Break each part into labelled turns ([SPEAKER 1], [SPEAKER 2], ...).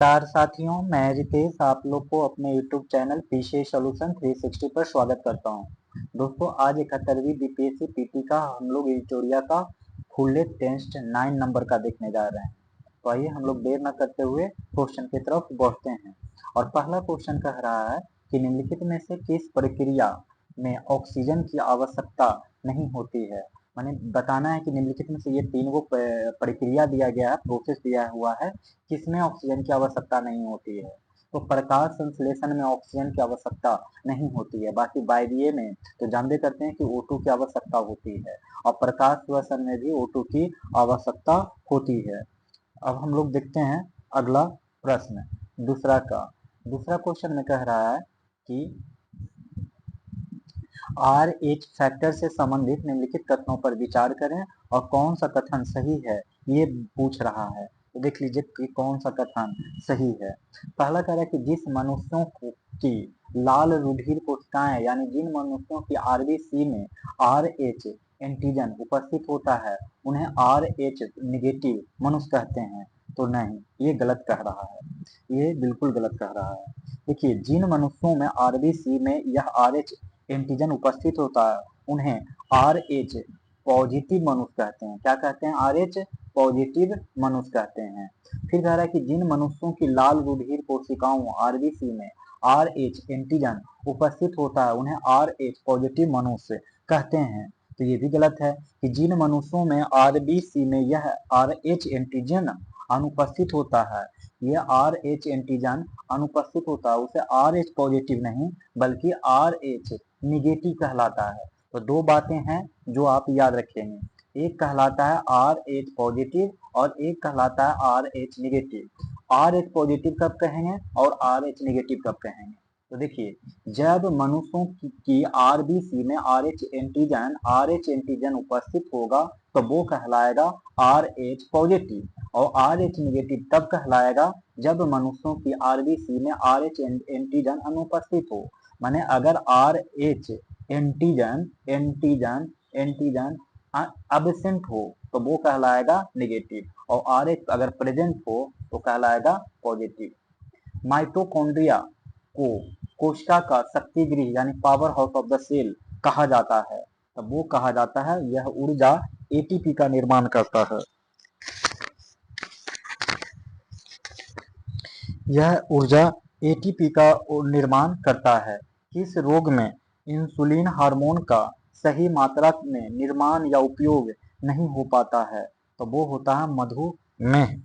[SPEAKER 1] नमस्कार साथियों, मैं रितेश आप लोग को अपने YouTube चैनल पीछे सॉल्यूशन 360 पर स्वागत करता हूं। दोस्तों, आज 71वीं बीपीएससी पीटी का हम लोग एडिटोरिया का फुल लेंथ टेस्ट 9 नंबर का देखने जा रहे हैं। तो आइए हम लोग देर न करते हुए क्वेश्चन की तरफ बढ़ते हैं। और पहला क्वेश्चन कह रहा है कि निम्नलिखित में से किस प्रक्रिया में ऑक्सीजन की आवश्यकता नहीं होती है। माने बताना है कि निम्नलिखित में से ये तीन वो प्रक्रिया दिया गया है, प्रोसेस दिया हुआ है, किसमें ऑक्सीजन की आवश्यकता नहीं होती है। तो प्रकाश संश्लेषण में ऑक्सीजन की आवश्यकता नहीं होती है। बाकी वायवीय में तो जानते करते हैं कि O2 की आवश्यकता होती है और प्रकाश श्वसन में भी O2 की आवश्यकता होती है। अब हम लोग देखते हैं अगला प्रश्न दूसरा क्वेश्चन में कह रहा है कि RH फैक्टर से संबंधित निम्नलिखित कथनों पर विचार करें और कौन सा कथन सही है ये पूछ रहा है। तो देख लीजिए कि कौन सा कथन सही है। पहला कह रहा है कि जिस मनुष्यों की लाल रुधिर कोशिकाएं यानी जिन मनुष्यों की आरबीसी में RH एंटीजन उपस्थित होता है उन्हें RH निगेटिव मनुष्य कहते हैं। तो नहीं, ये गलत कह रहा है, ये बिल्कुल गलत कह रहा है। देखिए, जिन मनुष्यों में आरबीसी में यह RH एंटीजन उपस्थित होता है उन्हें RH पॉजिटिव मनुष्य कहते हैं। क्या कहते हैं? RH पॉजिटिव मनुष्य कहते हैं। फिर कह रहा है कि जिन मनुष्यों की लाल रुधिर कोशिकाओं आरबीसी में RH एंटीजन उपस्थित होता है उन्हें RH पॉजिटिव मनुष्य कहते हैं। तो ये भी गलत है कि जिन मनुष्यों में आरबीसी में यह RH एंटीजन अनुपस्थित होता है, ये RH एंटीजन अनुपस्थित होता है उसे RH पॉजिटिव नहीं बल्कि RH निगेटिव कहलाता है। तो दो बातें हैं जो आप याद रखेंगे, एक कहलाता है RH पॉजिटिव और एक कहलाता है RH निगेटिव। RH पॉजिटिव कब कहेंगे और RH निगेटिव कब कहेंगे? तो देखिए, जब मनुष्यों की आरबीसी में RH एंटीजन उपस्थित होगा तो वो कहलाएगा RH पॉजिटिव और RH निगेटिव तब कहलाएगा जब मनुष्यों की आरबीसी में RH एंटीजन अनुपस्थित हो। माने अगर RH एंटीजन एब्सेंट हो तो वो कहलाएगा निगेटिव और RH अगर प्रेजेंट हो तो कहलाएगा पॉजिटिव। माइटोकॉन्ड्रिया को कोशिका का शक्ति गृह यानी power house of the cell कहा जाता है। तब वो कहा जाता है यह ऊर्जा एटीपी का निर्माण करता है। यह ऊर्जा एटीपी का निर्माण करता है। किस रोग में इंसुलिन हार्मोन का सही मात्रा में निर्माण या उपयोग नहीं हो पाता है? तो वो होता है मधुमेह।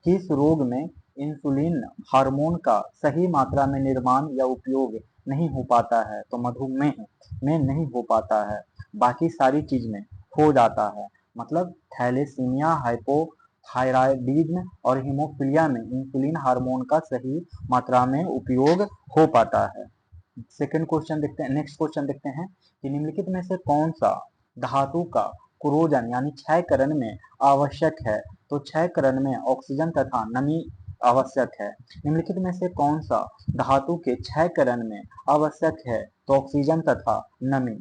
[SPEAKER 1] किस रोग में इंसुलिन हार्मोन का सही मात्रा में निर्माण या उपयोग नहीं हो पाता है? तो मधुमेह में नहीं हो पाता है, बाकी सारी चीज में हो जाता है। मतलब थैलेसीमिया, हाइपोथायरायडिज्म और हीमोफीलिया में इंसुलिन हार्मोन का सही मात्रा में उपयोग हो पाता है। सेकंड क्वेश्चन देखते हैं, नेक्स्ट क्वेश्चन देखते हैं कि निम्नलिखित में से कौन सा धातु का क्रोजन यानी क्षयकरण में आवश्यक है? तो क्षयकरण में ऑक्सीजन तथा नमी आवश्यक है। निम्नलिखित में से कौन सा धातु के क्षयकरण में आवश्यक है? तो ऑक्सीजन तथा नमी।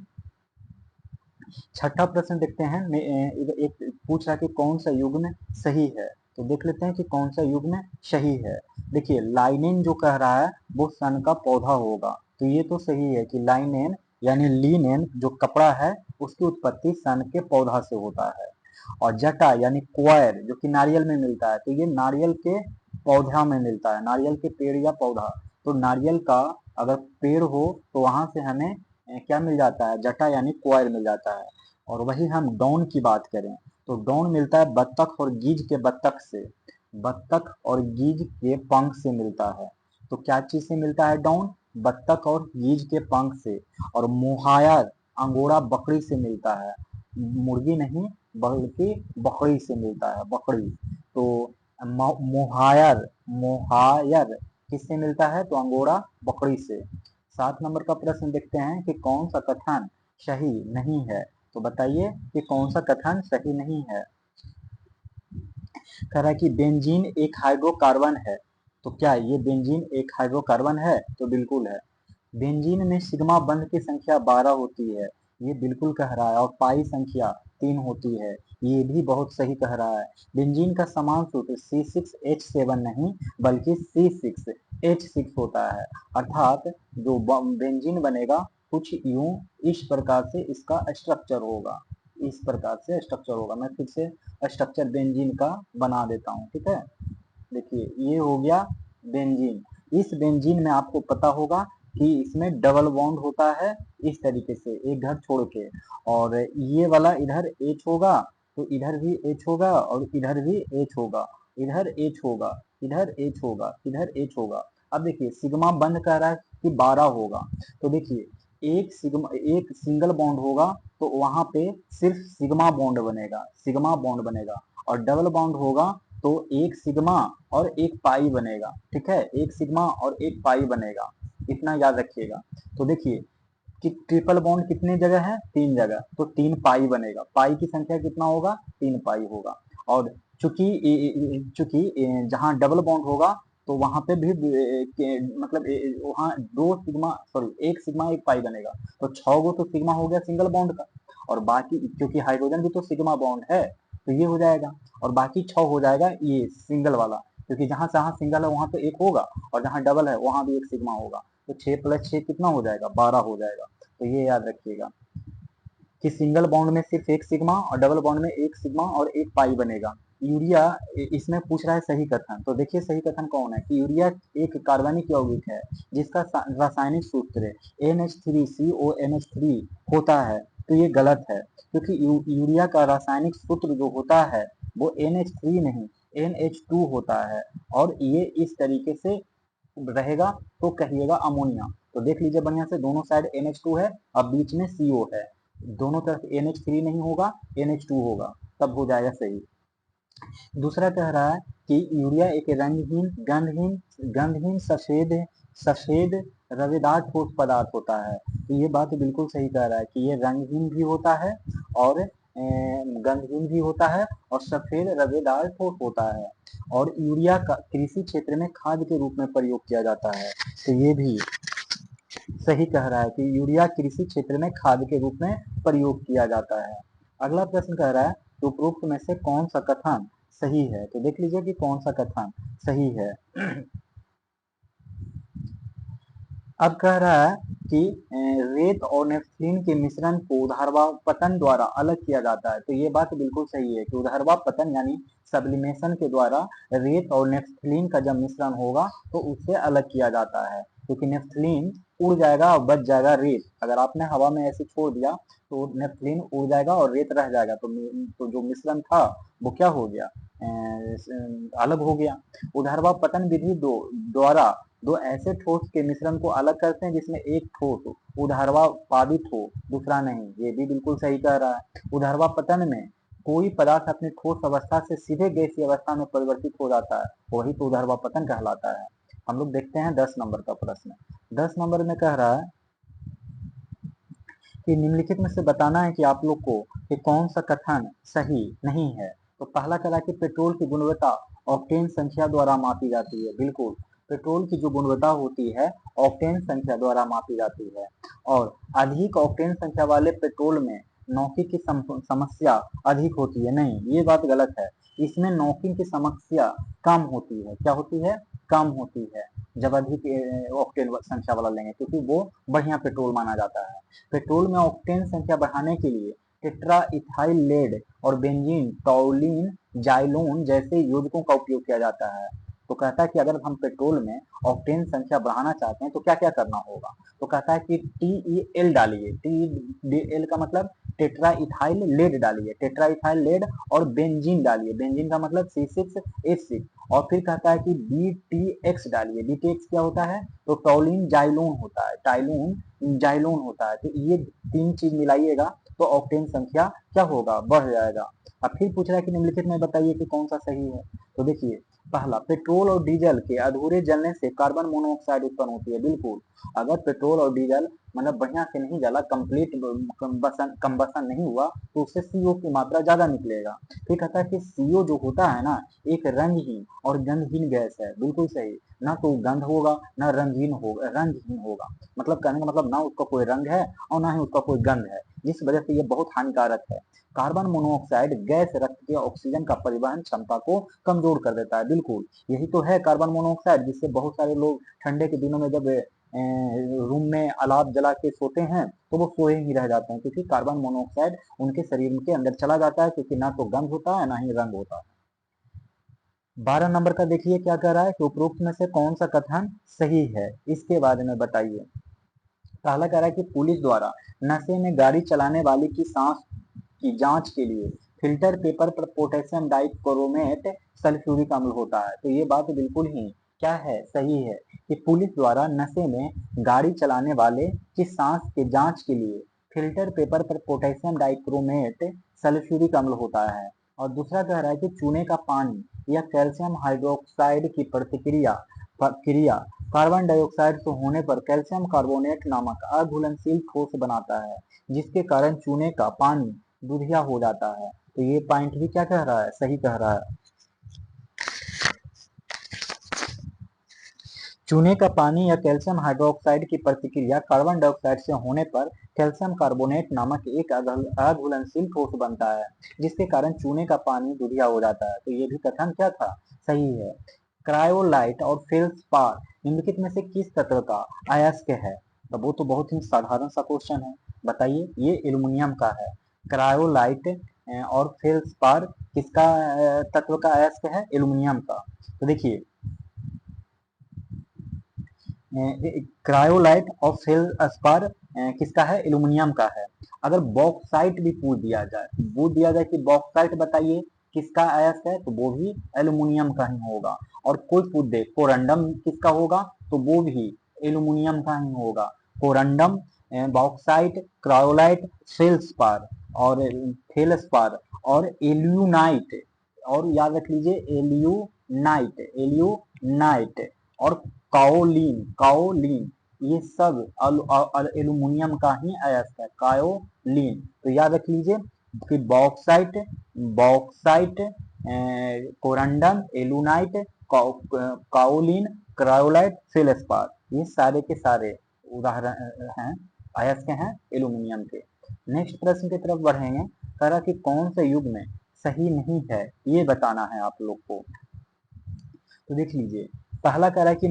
[SPEAKER 1] छठा प्रश्न देखते हैं, एक पूछ रहा है कि कौन सा युग्म सही है। तो देख लेते हैं कि कौन सा युग्म सही है। देखिए, लाइनेन जो कह रहा है वो सन का पौधा होगा, तो ये तो सही है कि लाइनेन यानी लीनेन जो कपड़ा है उसकी उत्पत्ति सन के पौधा से होता है। और जटा यानी क्वायर जो कि नारियल में मिलता है, तो ये नारियल के पौधा में मिलता है, नारियल के पेड़ या पौधा। तो नारियल का अगर पेड़ हो तो वहां से हमें क्या मिल जाता है? जटा यानी क्वायर मिल जाता है। और वही हम डॉन की बात करें तो डॉन मिलता है बत्तख और गीज के बत्तख से, बत्तख और गीज के पंख से मिलता है। तो क्या चीज से मिलता है डॉन? बत्तख और गीज के पंख से। और मोहायर अंगोरा बकरी से मिलता है, मुर्गी नहीं बल्कि बकरी से मिलता है, बकरी। तो मोहायर मोहायर किससे मिलता है? तो अंगोरा बकरी से। 7 नंबर का प्रश्न देखते हैं कि कौन सा कथन सही नहीं है। तो बताइए कि कौन सा कथन सही नहीं है। कह रहा है कि बेंजीन एक हाइड्रोकार्बन है। तो क्या ये बेंजीन एक हाइड्रोकार्बन है? तो बिल्कुल है। बेंजीन में सिग्मा बंध की संख्या 12 होती है, ये बिल्कुल कह रहा है। और पाई संख्या 3 होती है, ये भी बहुत सही कह रहा है। बेंजीन का समान सूत्र C6H7 नहीं बल्कि C6H6 होता है। अर्थात जो बेंजीन बनेगा कुछ यूं इस प्रकार से इसका स्ट्रक्चर होगा, इस प्रकार से स्ट्रक्चर होगा। मैं फिर से स्ट्रक्चर बेंजीन का बना देता हूँ, ठीक है। देखिए ये हो गया बेंजीन। इस बेंजीन में आपको पता होगा कि इसमें डबल बॉन्ड होता है इस तरीके से एक घर छोड़ के, और ये वाला इधर एच होगा तो इधर भी एच होगा और इधर भी एच होगा, इधर एच होगा, इधर एच होगा, इधर एच होगा। अब देखिए सिग्मा बंद कर रहा है कि 12 होगा, तो देखिए एक सिग्मा एक सिंगल बॉन्ड होगा तो वहां पे सिर्फ सिग्मा बॉन्ड बनेगा, सिग्मा बॉन्ड बनेगा। और डबल बॉन्ड होगा तो एक सिग्मा और एक पाई बनेगा, ठीक है, एक सिग्मा और एक पाई बनेगा, इतना याद रखिएगा। तो देखिए कि ट्रिपल बॉन्ड कितनी जगह है, 3 जगह, तो 3 पाई बनेगा। पाई की संख्या कितना होगा, 3 पाई होगा। और चूंकि जहां डबल बॉन्ड होगा तो वहां पे भी मतलब वहां दो सिग्मा सॉरी एक सिग्मा एक पाई बनेगा, तो 6 गो तो सिग्मा हो गया सिंगल बॉन्ड का, और बाकी क्योंकि हाइड्रोजन भी तो सिग्मा बॉन्ड है तो ये हो जाएगा, और बाकी 6 हो जाएगा ये सिंगल वाला, क्योंकि जहां जहां सिंगल है वहां तो एक होगा और जहां डबल है वहां भी एक सिग्मा होगा, तो 6 + 6 कितना हो जाएगा, 12 हो जाएगा। तो ये याद रखिएगा कि सिंगल बॉन्ड में सिर्फ एक सिग्मा और डबल बॉन्ड में एक सिग्मा और एक पाई बनेगा। यूरिया इसमें पूछ रहा है सही कथन, तो देखिए सही कथन कौन है कि यूरिया एक कार्बनिक यौगिक है जिसका रासायनिक सूत्र NH3CONH3 होता है। तो ये गलत है क्योंकि यूरिया का रासायनिक सूत्र जो होता है वो NH3 नहीं NH2 होता है, और ये इस तरीके से रहेगा तो कहिएगा अमोनिया। तो देख लीजिए बढ़िया से, दोनों साइड NH2 है, अब बीच में CO है, दोनों तरफ NH3 नहीं होगा NH2 होगा, तब हो जाएगा सही। दूसरा कह रहा है कि यूरिया एक रंगहीन गंधहीन गंधहीन सफेद सफेद रवेदार ठोस पदार्थ होता है। तो ये बात बिल्कुल सही कह रहा है कि ये रंगहीन भी होता है और गंधहीन भी होता है और सफेद रवेदार ठोस होता है, और यूरिया का कृषि क्षेत्र में खाद के रूप में प्रयोग किया जाता है। तो ये भी सही कह रहा है कि यूरिया कृषि क्षेत्र में खाद के रूप में प्रयोग किया जाता है। अगला प्रश्न कह रहा है कि उपरोक्त में से कौन सा कथन सही है, तो देख लीजिए कि कौन सा कथन सही है। अब कह रहा है कि रेत और नेफ्थलीन के मिश्रण को ऊर्ध्वाधर द्वारा अलग किया जाता है। तो ये बात बिल्कुल सही है कि ऊर्ध्वाधर यानी सब्लिमेशन के द्वारा रेत और नेफ्थलीन का जब मिश्रण होगा तो उससे अलग किया जाता है, क्योंकि नेफ्थलीन उड़ जाएगा और बच जाएगा रेत। अगर आपने हवा में ऐसे छोड़ दिया तो नेफ्थलीन उड़ जाएगा और रेत रह जाएगा, तो जो मिश्रण था वो क्या हो गया, अलग हो गया। ऊर्ध्वाधर विधि द्वारा दो ऐसे ठोस के मिश्रण को अलग करते हैं जिसमें एक ठोस ऊर्ध्वाधर हो दूसरा नहीं, ये भी बिल्कुल सही कह रहा है। ऊर्ध्वाधर में कोई पदार्थ अपनी ठोस अवस्था से सीधे गैसीय अवस्था में परिवर्तित हो जाता है, वही तो ऊर्ध्वाधर कहलाता है। हम लोग देखते हैं 10 नंबर का प्रश्न। 10 नंबर में कह रहा है कि निम्नलिखित में से बताना है कि आप लोग को कि कौन सा कथन सही नहीं है। तो पहला कह रहा है कि पेट्रोल की गुणवत्ता ऑक्टेन संख्या द्वारा मापी जाती है। बिल्कुल, पेट्रोल की जो गुणवत्ता होती है ऑक्टेन संख्या द्वारा मापी जाती है, और अधिक ऑक्टेन संख्या वाले पेट्रोल में नॉकिंग की समस्या अधिक होती है। नहीं, ये बात गलत है, इसमें नॉकिंग की समस्या कम होती है। क्या होती है, कम होती है जब अधिक ऑक्टेन संख्या वाला लेंगे, क्योंकि वो बढ़िया पेट्रोल माना जाता है। पेट्रोल में ऑक्टेन संख्या बढ़ाने के लिए टेट्रा इथाइल लेड और बेंजीन टॉल्यून जाइलोन जैसे योजकों का उपयोग किया जाता है। तो कहता है कि अगर हम पेट्रोल में ऑक्टेन संख्या बढ़ाना चाहते हैं तो क्या क्या करना होगा। तो कहता है कि TeL डालिए, TeL का मतलब टेट्रा इथाइल लेड डालिए, टेट्रा इथाइल लेड, और बेंजीन डालिए, बेंजीन का मतलब C6H6, और फिर कहता है कि BTX डालिए। BTX क्या होता है, तो टॉलिन जाइलोन होता है, टाइलोन जाइलोन होता है। तो ये 3 चीज मिलाइएगा तो ऑक्टेन संख्या क्या होगा, बढ़ जाएगा। अब फिर पूछ रहा है कि निम्नलिखित में बताइए कि कौन सा सही है। तो देखिए पहला, पेट्रोल और डीजल के अधूरे जलने से कार्बन मोनोऑक्साइड उत्पन्न होती है। बिल्कुल, अगर पेट्रोल और डीजल मतलब बढ़िया से नहीं जला, कंप्लीट कंबसन नहीं हुआ, तो उससे CO की मात्रा ज्यादा निकलेगा। फिर कहता है कि CO जो होता है ना, एक रंगहीन और गंधहीन गैस है। बिल्कुल सही, ना तो गंध होगा ना रंगहीन होगा। मतलब कहने का मतलब ना उसका कोई रंग है और ना ही उसका कोई गंध है, जिस वजह से ये बहुत हानिकारक है। कार्बन मोनोऑक्साइड गैस रक्त के ऑक्सीजन का परिवहन क्षमता को कमजोर कर देता है। बिल्कुल यही तो है कार्बन मोनोऑक्साइड, जिससे बहुत सारे लोग ठंडे के दिनों में जब रूम में अलाव जला के सोते हैं तो वो सोए ही रह जाते हैं, क्योंकि कार्बन मोनोऑक्साइड उनके शरीर के अंदर चला जाता है, क्योंकि ना तो गंध होता है ना ही रंग होता है। 12 नंबर का देखिए क्या कह रहा है कि उपरोक्त में से कौन सा कथन सही है, इसके बारे में बताइए। पहला कह रहा है कि पुलिस द्वारा नशे में गाड़ी चलाने वाले की सांस की जांच के लिए फिल्टर पेपर पर पोटेशियम डाइक्रोमेट सल्फ्यूरिक अम्ल होता है। तो ये बात बिल्कुल ही क्या है, सही है कि पुलिस द्वारा नशे में गाड़ी चलाने वाले की सांस के जांच के लिए फिल्टर पेपर पर पोटेशियम डाइक्रोमेट सल्फ्यूरिक अम्ल होता है। और दूसरा कह रहा है कि चूने का पानी या कैल्शियम हाइड्रोक्साइड की क्रिया कार्बन डाइऑक्साइड से होने पर कैल्शियम कार्बोनेट नामक अघुलनशील ठोस बनाता है, जिसके कारण चूने का पानी दूधिया हो जाता है। तो ये पॉइंट भी क्या कह रहा है, सही कह रहा है। चूने का पानी या कैल्शियम हाइड्रोक्साइड की प्रतिक्रिया कार्बन डाइऑक्साइड से होने पर कैल्शियम कार्बोनेट नामक एक अघुलनशील ठोस बनता है, जिसके कारण चूने का पानी दूधिया हो जाता है। तो ये भी कथन क्या था, सही है। क्रायोलाइट और फेल्सपार निम्नलिखित में से किस तत्व का अयस्क है? तो वो तो बहुत ही साधारण सा क्वेश्चन है, बताइए। ये एल्युमिनियम का है। क्रायोलाइट और फेल्सपार किसका तत्व का अयस्क है? एल्युमिनियम का। तो देखिए क्रायोलाइट और फेल्सपार किसका है? एल्युमिनियम का है। अगर बॉक्साइट भी पूछ दिया जाए कि बॉक्साइट बताइए किसका अयस्क है, तो वो भी एल्युमिनियम का ही होगा। और कोई पूछ दे कोरंडम किसका होगा, तो वो भी एल्युमिनियम का ही होगा। कोरंडम, बॉक्साइट, क्रायोलाइट, फेल्सपार और एल्यूनाइट, और याद रख लीजिए एल्यूनाइट और काओलिन, ये सब एल्यूमिनियम का ही अयस्क है, काओलिन। तो याद रख लीजिए कि bauxite, corundum, alunite, kaolin, cryolite, feldspar, ये सारे के सारे उदाहरण हैं, अयस्क हैं एल्यूमिनियम के। नेक्स्ट प्रश्न की तरफ बढ़ेंगे। कह रहा कि कौन से युग में सही नहीं है, ये बताना है आप लोग को। तो देख लीजिए, पहला कह रहा है कि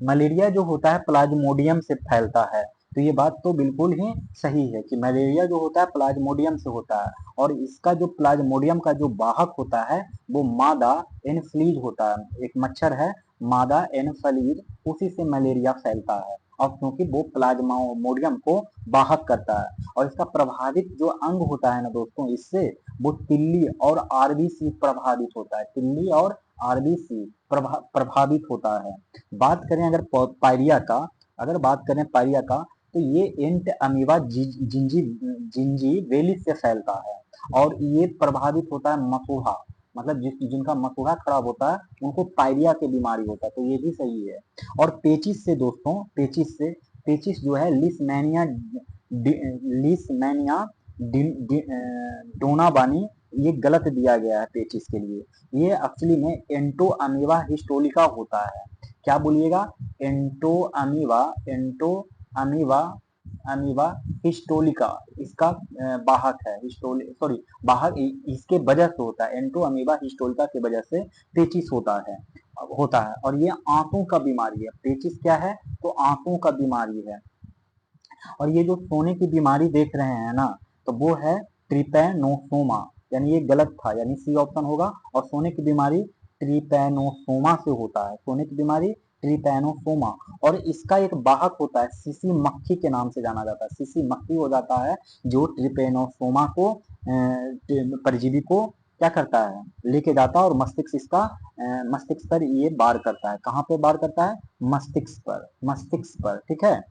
[SPEAKER 1] मलेरिया जो होता है प्लाज्मोडियम से फैलता है। तो ये बात तो बिल्कुल ही सही है कि मलेरिया जो होता है प्लाज्मोडियम से होता है, और इसका जो प्लाज्मोडियम का जो वाहक होता है वो मादा एनफ्लीज होता है। एक मच्छर है मादा एनफ्लीज, उसी से मलेरिया फैलता है, और क्योंकि वो प्लाज्मोडियम को वाहक करता है। और इसका प्रभावित जो अंग होता है ना दोस्तों, इससे वो तिल्ली और आरबीसी प्रभावित होता है, तिल्ली और आरबीसी प्रभावित होता है। बात करें अगर पायरिया का, तो ये एंट अमीबा जिंजी वेलिस से फैलता है, और ये प्रभावित होता है मसूड़ा, मतलब जिनका मसूड़ा खराब होता है उनको पायरिया की बीमारी होता है। तो ये भी सही है। और पेचिस से दोस्तों, पेचिस जो है लिसमैनिया डोनाबानी, ये गलत दिया गया है पेचिस के लिए। ये एक्चुअली में एंटो अमीबा हिस्टोलिका होता है। क्या बोलिएगा? एंटो अमीबा अमीबा हिस्टोलिका इसका वाहक है। इसके वजह से होता है, एंटो अमीबा हिस्टोलिका की वजह से पेचिस होता है। और ये आंतों का बीमारी है। पेचिस क्या है? तो आंतों का बीमारी है। और ये जो सोने की बीमारी देख रहे हैं ना, तो वो है ट्रिपैनोसोमा, यानी ये गलत था, यानी सी ऑप्शन होगा। और सोने की बीमारी ट्रिपैनोसोमा से होता है, सोने की बीमारी ट्रिपैनोसोमा। और इसका एक वाहक होता है, सीसी मक्खी के नाम से जाना जाता है। सीसी मक्खी हो जाता है जो ट्रिपैनोसोमा को परजीवी को क्या करता है, लेके जाता है, और मस्तिष्क पर ये वार करता है। कहाँ पे वार करता है? मस्तिष्क पर, ठीक है।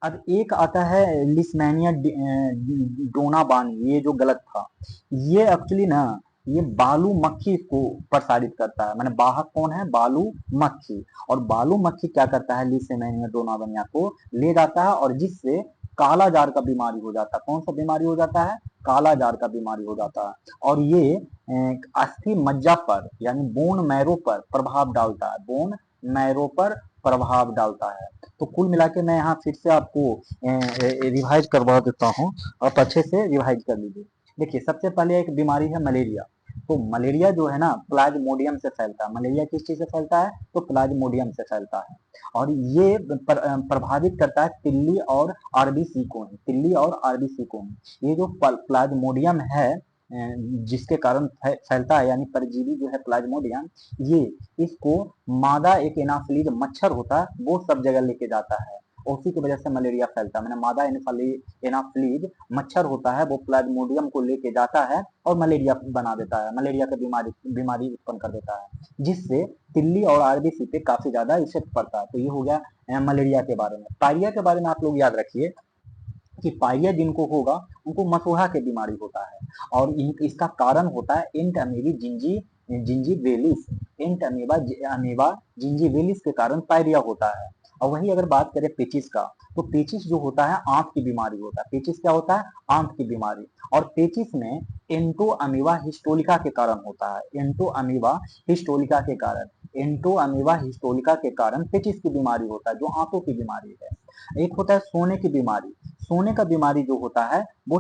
[SPEAKER 1] अब एक आता है लिस्मैनिया डोनाबानी, ये जो गलत था। ये एक्चुअली ना ये बालू मक्खी को प्रसारित करता है। मैंने वाहक कौन है? बालू मक्खी। और बालू मक्खी क्या करता है? लीसेमैनिया डोनावानिया को ले जाता है और जिससे काला जार का बीमारी हो जाता है। कौन सा बीमारी हो जाता है? काला जार का बीमारी हो जाता है। और ये अस्थि मज्जा पर यानी बोन मैरो पर प्रभाव डालता है। बोन मैरो पर प्रभाव डालता है। तो कुल मिला के मैं यहाँ फिर से आपको रिवाइज करवा देता हूँ, आप अच्छे से रिवाइज कर लीजिए। देखिए, सबसे पहले एक बीमारी है मलेरिया। तो मलेरिया जो है ना, प्लाज्मोडियम से फैलता है। मलेरिया किस चीज से फैलता है? तो प्लाज्मोडियम से फैलता है। और ये प्रभावित करता है तिल्ली और आरबीसी को। तिल्ली और आरबीसी को ये जो प्लाज्मोडियम है जिसके कारण फैलता है, यानी परजीवी जो है प्लाज्मोडियम, ये इसको मादा एक एनाफिलीज मच्छर होता है वो सब जगह लेके जाता है। उसी की वजह से मलेरिया फैलता है। मैंने मादा एनाफिलीज मच्छर होता है वो प्लाज्मोडियम को लेके जाता है और मलेरिया बना देता है। मलेरिया का बीमारी उत्पन्न कर देता है, जिससे तिल्ली और आरबीसी पे काफी ज्यादा इफेक्ट पड़ता है। तो ये हो गया मलेरिया के बारे में। पायरिया के बारे में आप लोग याद रखिए कि पायरिया जिनको होगा उनको मसोहा की बीमारी होता है। और इसका कारण होता है एंट अमीबी जिंजीवेलिस। एंट अमीबा जिंजीवेलिस के कारण पायरिया होता है। और वही अगर बात करें पेचिस का, तो पेचिस जो होता है आंत की बीमारी होता है। पेचिस क्या होता है? आंत की बीमारी। और पेचिस में एंटो अमीबा हिस्टोलिका के कारण होता है। एंटो अमीबा हिस्टोलिका के कारण, एंटो अमीबा हिस्टोलिका के कारण पेचिस की बीमारी होता है, जो आंतों की बीमारी है। एक होता है सोने की बीमारी। सोने का बीमारी जो होता है वो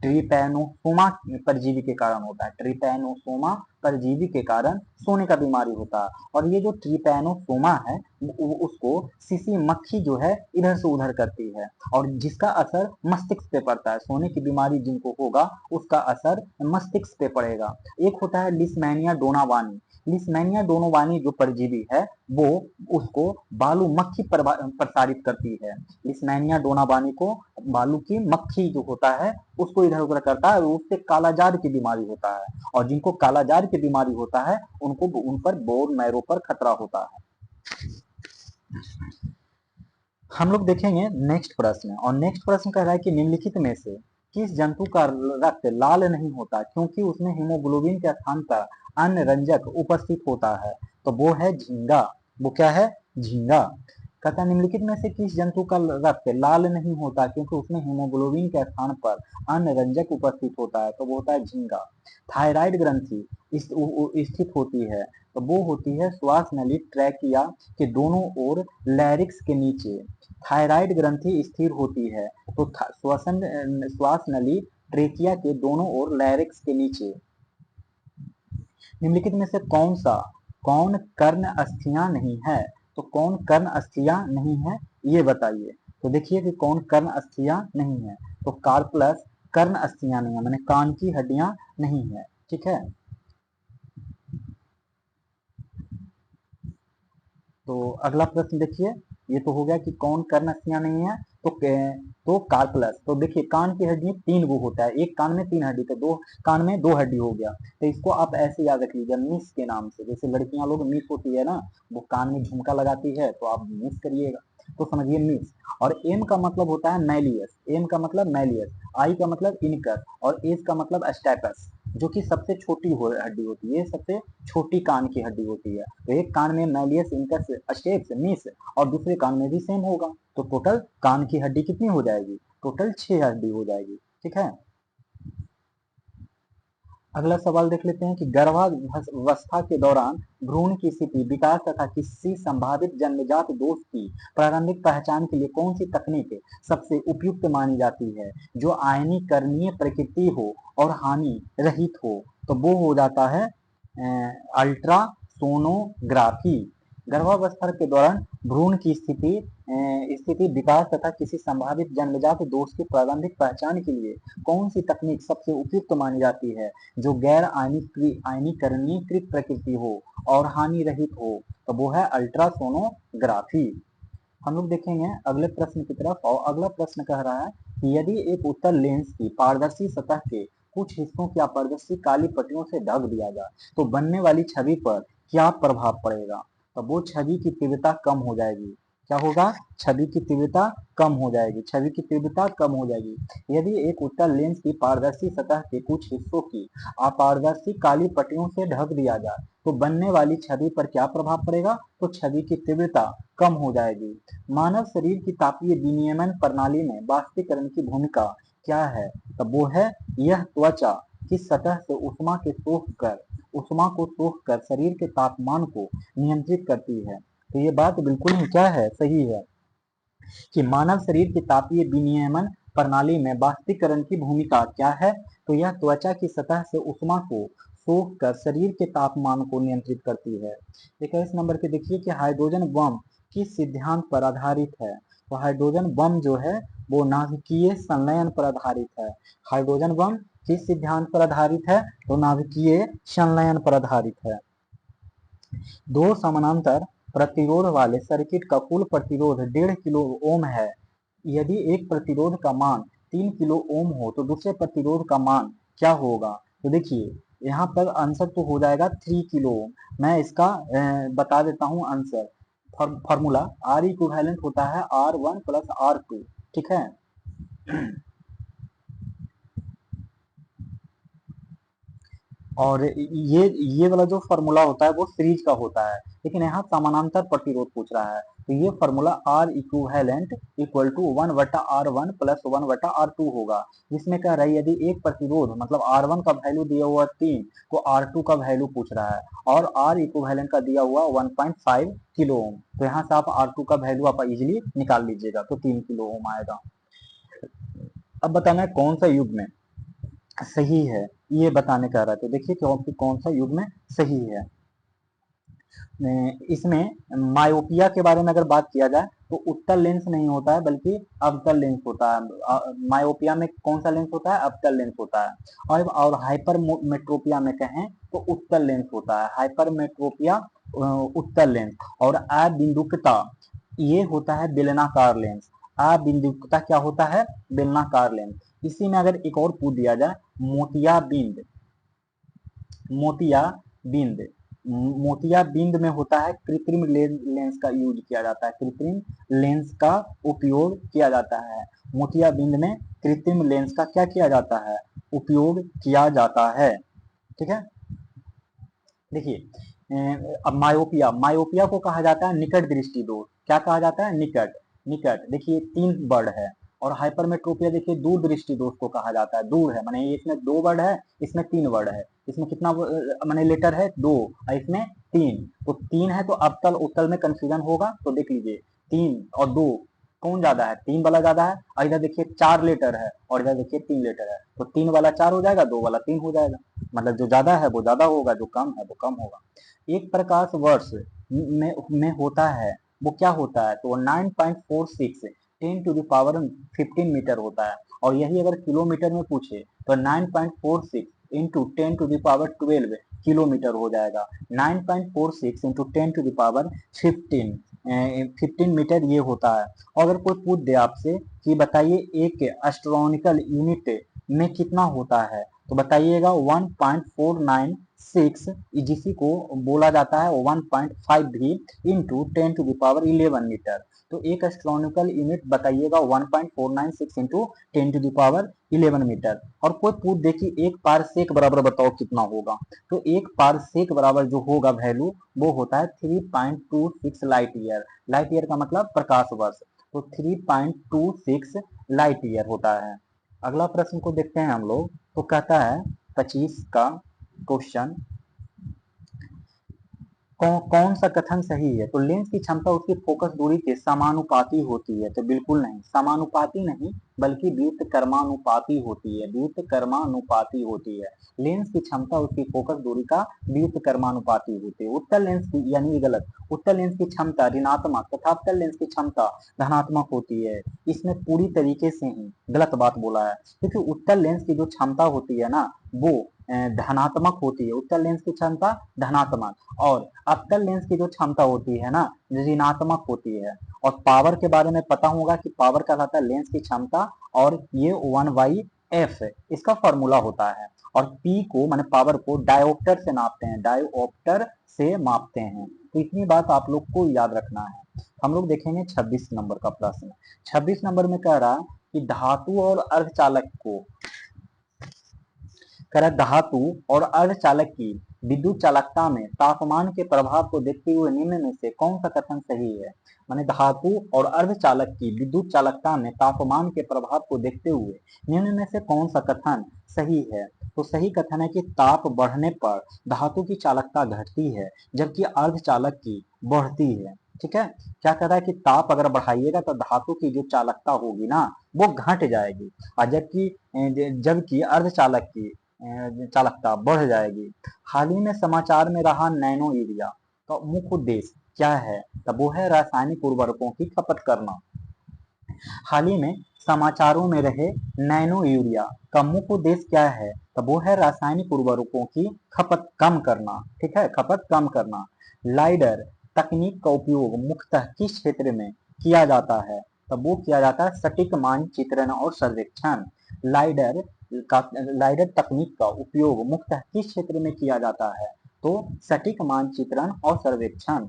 [SPEAKER 1] ट्रिपैनोसोमा परजीवी के कारण होता है। ट्रिपैनोसोमा परजीवी के कारण सोने का बीमारी होता है। और ये जो ट्रिपैनोसोमा है उसको सीसी मक्खी जो है इधर से उधर करती है और जिसका असर मस्तिष्क पे पड़ता है। सोने की बीमारी जिनको होगा उसका असर मस्तिष्क पे पड़ेगा। एक होता है लिस्मैनिया डोनावानी। लिस्मैनिया डोनावानी जो परजीवी है वो उसको बालू मक्खी प्रसारित करती है। लिस्मैनिया डोनावानी को बालू की मक्खी जो होता है उसको इधर उधर करता है, उससे कालाजार की बीमारी होता है। और जिनको कालाजार की बीमारी होता है उनको उन पर बोन मैरो पर खतरा होता है। हम लोग देखेंगे नेक्स्ट प्रश्न। और नेक्स्ट प्रश्न कह रहा है कि निम्नलिखित में से किस जंतु का रक्त लाल नहीं होता क्योंकि उसमें हीमोग्लोबिन के स्थान पर अन्य रंजक उपस्थित होता है? तो वो है झींगा। वो क्या है? झींगा। कहता निम्नलिखित में से किस जंतु का रक्त लाल नहीं होता क्योंकि उसमें हीमोग्लोबिन के स्थान पर अन्य रंजक उपस्थित होता है? तो वो होता है झींगा। थायराइड ग्रंथि स्थित होती है, तो वो होती है श्वास नली ट्रैकिया के दोनों ओर लैरिक्स के नीचे। थायराइड ग्रंथि स्थिर होती है तो श्वास नली ट्रेकिया के दोनों ओर लैरिक्स के नीचे। निम्नलिखित में से कौन कर्ण अस्थियां नहीं है? तो कौन कर्ण अस्थियां नहीं है ये बताइए। तो देखिए कि कौन कर्ण अस्थियां नहीं है। तो कार्पलस कर्ण अस्थियां नहीं है, मैंने कान की हड्डियां नहीं है। ठीक है, तो अगला प्रश्न देखिए। ये तो हो गया कि कौन कर्ण अस्थियां नहीं है। तो कार्पलस। तो देखिए कान की हड्डी तीन गो होता है, एक कान में तीन हड्डी, तो दो कान में दो हड्डी हो गया। तो इसको आप ऐसे याद रख लीजिए मिस के नाम से। जैसे लड़कियां लोग मिस होती है ना, वो कान में झुमका लगाती है तो आप मिस करिएगा, तो समझिए मिस। और एम का मतलब होता है मैलियस। एम का मतलब मैलियस, आई का मतलब इनकर और एस का मतलब स्टैटस, जो कि सबसे छोटी हड्डी होती है, सबसे छोटी कान की हड्डी होती है। तो एक कान में मैलियस, इनकस, स्टेप्स, मिस और दूसरे कान में भी सेम होगा। तो टोटल कान की हड्डी कितनी हो जाएगी? टोटल 6 हड्डी हो जाएगी। ठीक है, अगला सवाल देख लेते हैं कि गर्भावस्था के दौरान भ्रूण की स्थिति, विकास तथा किसी संभावित जन्मजात दोष की प्रारंभिक पहचान के लिए कौन सी तकनीक सबसे उपयुक्त मानी जाती है जो आयनीकरणीय प्रकृति हो और हानि रहित हो? तो वो हो जाता है अल्ट्रासोनोग्राफी। गर्भावस्था के दौरान भ्रूण की स्थिति, विकास तथा किसी संभावित जन्मजात दोष की प्रारंभिक पहचान के लिए कौन सी तकनीक सबसे उपयुक्त मानी जाती है जो गैर आयनीकरणीकृत प्रकृति हो और हानि रहित हो? तो वो है अल्ट्रासोनोग्राफी। हम लोग देखेंगे अगले प्रश्न की तरफ। और अगला प्रश्न कह रहा है कि यदि एक उत्तल लेंस की पारदर्शी सतह के कुछ हिस्सों की अपारदर्शी काली पट्टियों से ढक दिया जाए तो बनने वाली छवि पर क्या प्रभाव पड़ेगा? तो वो छवि की तीव्रता कम हो जाएगी। क्या होगा, छवि की तीव्रता कम हो जाएगी, छवि की तीव्रता कम हो जाएगी। यदि एक उत्तल लेंस की पारदर्शी सतह के कुछ हिस्सों की अपारदर्शी काली पट्टियों से ढक दिया जाए तो बनने वाली छवि पर क्या प्रभाव पड़ेगा, तो छवि की तीव्रता कम हो जाएगी। मानव शरीर की तापीय विनियमन प्रणाली में वाष्पीकरण की भूमिका क्या है, तो वो है यह त्वचा की सतह से उष्मा को सोख कर शरीर के तापमान को नियंत्रित करती है। तो ये बात बिल्कुल ही क्या है, सही है कि मानव शरीर की तापीय विनियमन प्रणाली में वाष्पीकरण की भूमिका क्या है, तो यह त्वचा की सतह से उष्मा को सोख कर शरीर के तापमान को नियंत्रित करती है। 21 नंबर के देखिए कि हाइड्रोजन बम किस सिद्धांत पर आधारित है, तो हाइड्रोजन बम जो है वो नाभिकीय संलयन पर आधारित है। हाइड्रोजन बम किस सिद्धांत पर आधारित है, तो नाभिकीय संलयन पर आधारित है। दो समानांतर प्रतिरोध वाले सर्किट का कुल प्रतिरोध 1.5 किलो ओम है। यदि एक प्रतिरोध का मान 3 किलो ओम हो तो दूसरे प्रतिरोध का मान क्या होगा, तो देखिए यहाँ पर आंसर तो हो जाएगा 3 किलो ओम। मैं इसका बता देता हूँ आंसर। फॉर्मूला आर इक्विवेलेंट होता है R1 प्लस R2, ठीक है। और ये वाला जो फॉर्मूला होता है वो सीरीज का होता है, लेकिन यहाँ समानांतर प्रतिरोध पूछ रहा है, तो ये formula R equivalent equal to 1/R1 plus 1/R2 होगा। जिसमें कह रहा है यदि एक प्रतिरोध मतलब R1 का वैल्यू दिया हुआ 3 को R2 का वैल्यू पूछ रहा है और आर इक्विवेलेंट का दिया हुआ 1.5 किलो ओम, तो यहाँ से आप R2 का वैल्यू आप इजिली निकाल लीजिएगा, तो 3 किलो ओम आएगा। अब बताना है कौन सा युग में सही है, ये बताने का रहा है। तो देखिए कि कौन सा युग में सही है। इसमें मायोपिया के बारे में अगर बात किया जाए तो उत्तल लेंस नहीं होता है बल्कि अवतल लेंस होता है। मायोपिया में कौन सा लेंस होता है, अवतल लेंस होता है। और हाइपरमेट्रोपिया में कहें तो उत्तल लेंस होता है, हाइपरमेट्रोपिया उत्तल लेंस। और अबिंदुकता ये होता है बेलनाकार लेंस। अबिंदुकता क्या होता है, बेलनाकार लेंस। इसी में अगर एक और पूछ दिया जाए मोतियाबिंद, मोतियाबिंद मोतियाबिंद में होता है कृत्रिम लेंस का यूज किया जाता है, कृत्रिम लेंस का उपयोग किया जाता है। मोतियाबिंद में कृत्रिम लेंस का क्या किया जाता है, उपयोग किया जाता है, ठीक है। देखिए अब मायोपिया को कहा जाता है निकट दृष्टि दोष। क्या कहा जाता है, निकट निकट। देखिए 3 वर्ड है। और हाइपरमेट्रोपिया देखिए दूर दृष्टि दोष को कहा जाता है, दूर है माने इसमें 2 वर्ड है, इसमें 3 वर्ड है। इसमें कितना माने लेटर है 2 और इसमें 3, तो 3 है तो अवतल उत्तल में कंफ्यूजन होगा। तो देख लीजिए 3 और 2 कौन ज्यादा है, 3 वाला ज्यादा है। और इधर देखिए 4 लेटर है और इधर देखिए 3 लेटर है, तो 3 वाला 4 हो जाएगा, 2 वाला 3 हो जाएगा। मतलब जो ज्यादा है वो ज्यादा होगा, जो कम है वो कम होगा। एक प्रकाश वर्ष में होता है वो क्या होता है, तो 9.46 10⁻15 मीटर होता है। और यही अगर किलोमीटर में पूछे तो 9.46 इंटू 10⁻12 किलोमीटर हो जाएगा। 9.46 इंटू 10⁻15 15 मीटर ये होता है। अगर कोई पूछ दे आपसे कि बताइए एक एस्ट्रोनॉमिकल यूनिट में कितना होता है, तो बताइएगा 1.496, जिसी को बोला जाता है 1.5 भी इंटू 10⁻11 मीटर। तो एक एस्ट्रोनॉमिकल यूनिट बताइएगा 1.496 इंटू 10⁻11 मीटर। और कोई पूछ दे कि एक पारसेक बराबर बताओ कितना होगा, तो एक पारसेक बराबर जो होगा वैल्यू वो होता है 3.26 लाइट ईयर। लाइट ईयर का मतलब प्रकाश वर्ष, तो 3.26 लाइट ईयर होता है। अगला प्रश्न को देखते हैं हम लोग। तो कहता है 25 का क्वेश्चन, कौन सा कथन सही है, तो लेंस की क्षमता उसकी फोकस दूरी के समानुपाती होती है, तो बिल्कुल नहीं, समानुपाती नहीं बल्कि व्युत्क्रमानुपाती होती है, व्युत्क्रमानुपाती होती है। लेंस की क्षमता उसकी फोकस दूरी का व्युत्क्रमानुपाती होती है। उत्तल लेंस की यानी गलत, उत्तल लेंस की क्षमता ऋणात्मक तथा अवतल लेंस की क्षमता धनात्मक होती है। इसमें पूरी तरीके से ही गलत बात बोला है, क्योंकि उत्तल लेंस की जो क्षमता होती है ना वो धनात्मक होती है, उत्तल लेंस की क्षमता धनात्मक, और अवतल लेंस की जो क्षमता होती है ना ऋणात्मक होती है। और पावर के बारे में पता होगा कि पावर का कहता है लेंस की क्षमता, और ये 1/f इसका फॉर्मूला होता है। और P को माने पावर को डायोप्टर से नापते हैं, डायोप्टर से मापते हैं। तो इतनी बात आप लोग को याद रखना है। हम लोग देखेंगे 26 नंबर का प्रश्न। 26 नंबर में कह रहा कि धातु और अर्धचालक को, कह रहा धातु और अर्धचालक की विद्युत चालकता में तापमान के प्रभाव को देखते हुए निम्न में से कौन सा कथन सही है। माने धातु और अर्धचालक की विद्युत चालकता में तापमान के प्रभाव को देखते हुए निम्न में से कौन सा कथन सही है। तो सही कथन है कि ताप बढ़ने पर धातु की चालकता घटती है जबकि अर्धचालक की बढ़ती है। ठीक है, क्या कह रहा है कि ताप अगर बढ़ाइएगा तो धातु की जो चालकता होगी ना वो घट जाएगी, और जबकि अर्धचालक की चालकता बढ़ जाएगी। हाल ही में समाचार में रहा नैनो यूरिया का मुख्य उद्देश्य क्या है, तब वो है रासायनिक उर्वरकों की खपत करना। हाल ही में समाचारों में रहे नैनो यूरिया का मुख्य उद्देश्य क्या है, तब वो है रासायनिक उर्वरकों की खपत कम करना। ठीक है, खपत कम करना। लाइडर तकनीक का उपयोग मुख्यतः किस क्षेत्र में किया जाता है, तब वो किया जाता है सटीक मानचित्रण और सर्वेक्षण। लाइडर लाइडर तकनीक का उपयोग मुख्यतः किस क्षेत्र में किया जाता है, तो सटीक मानचित्रण और सर्वेक्षण।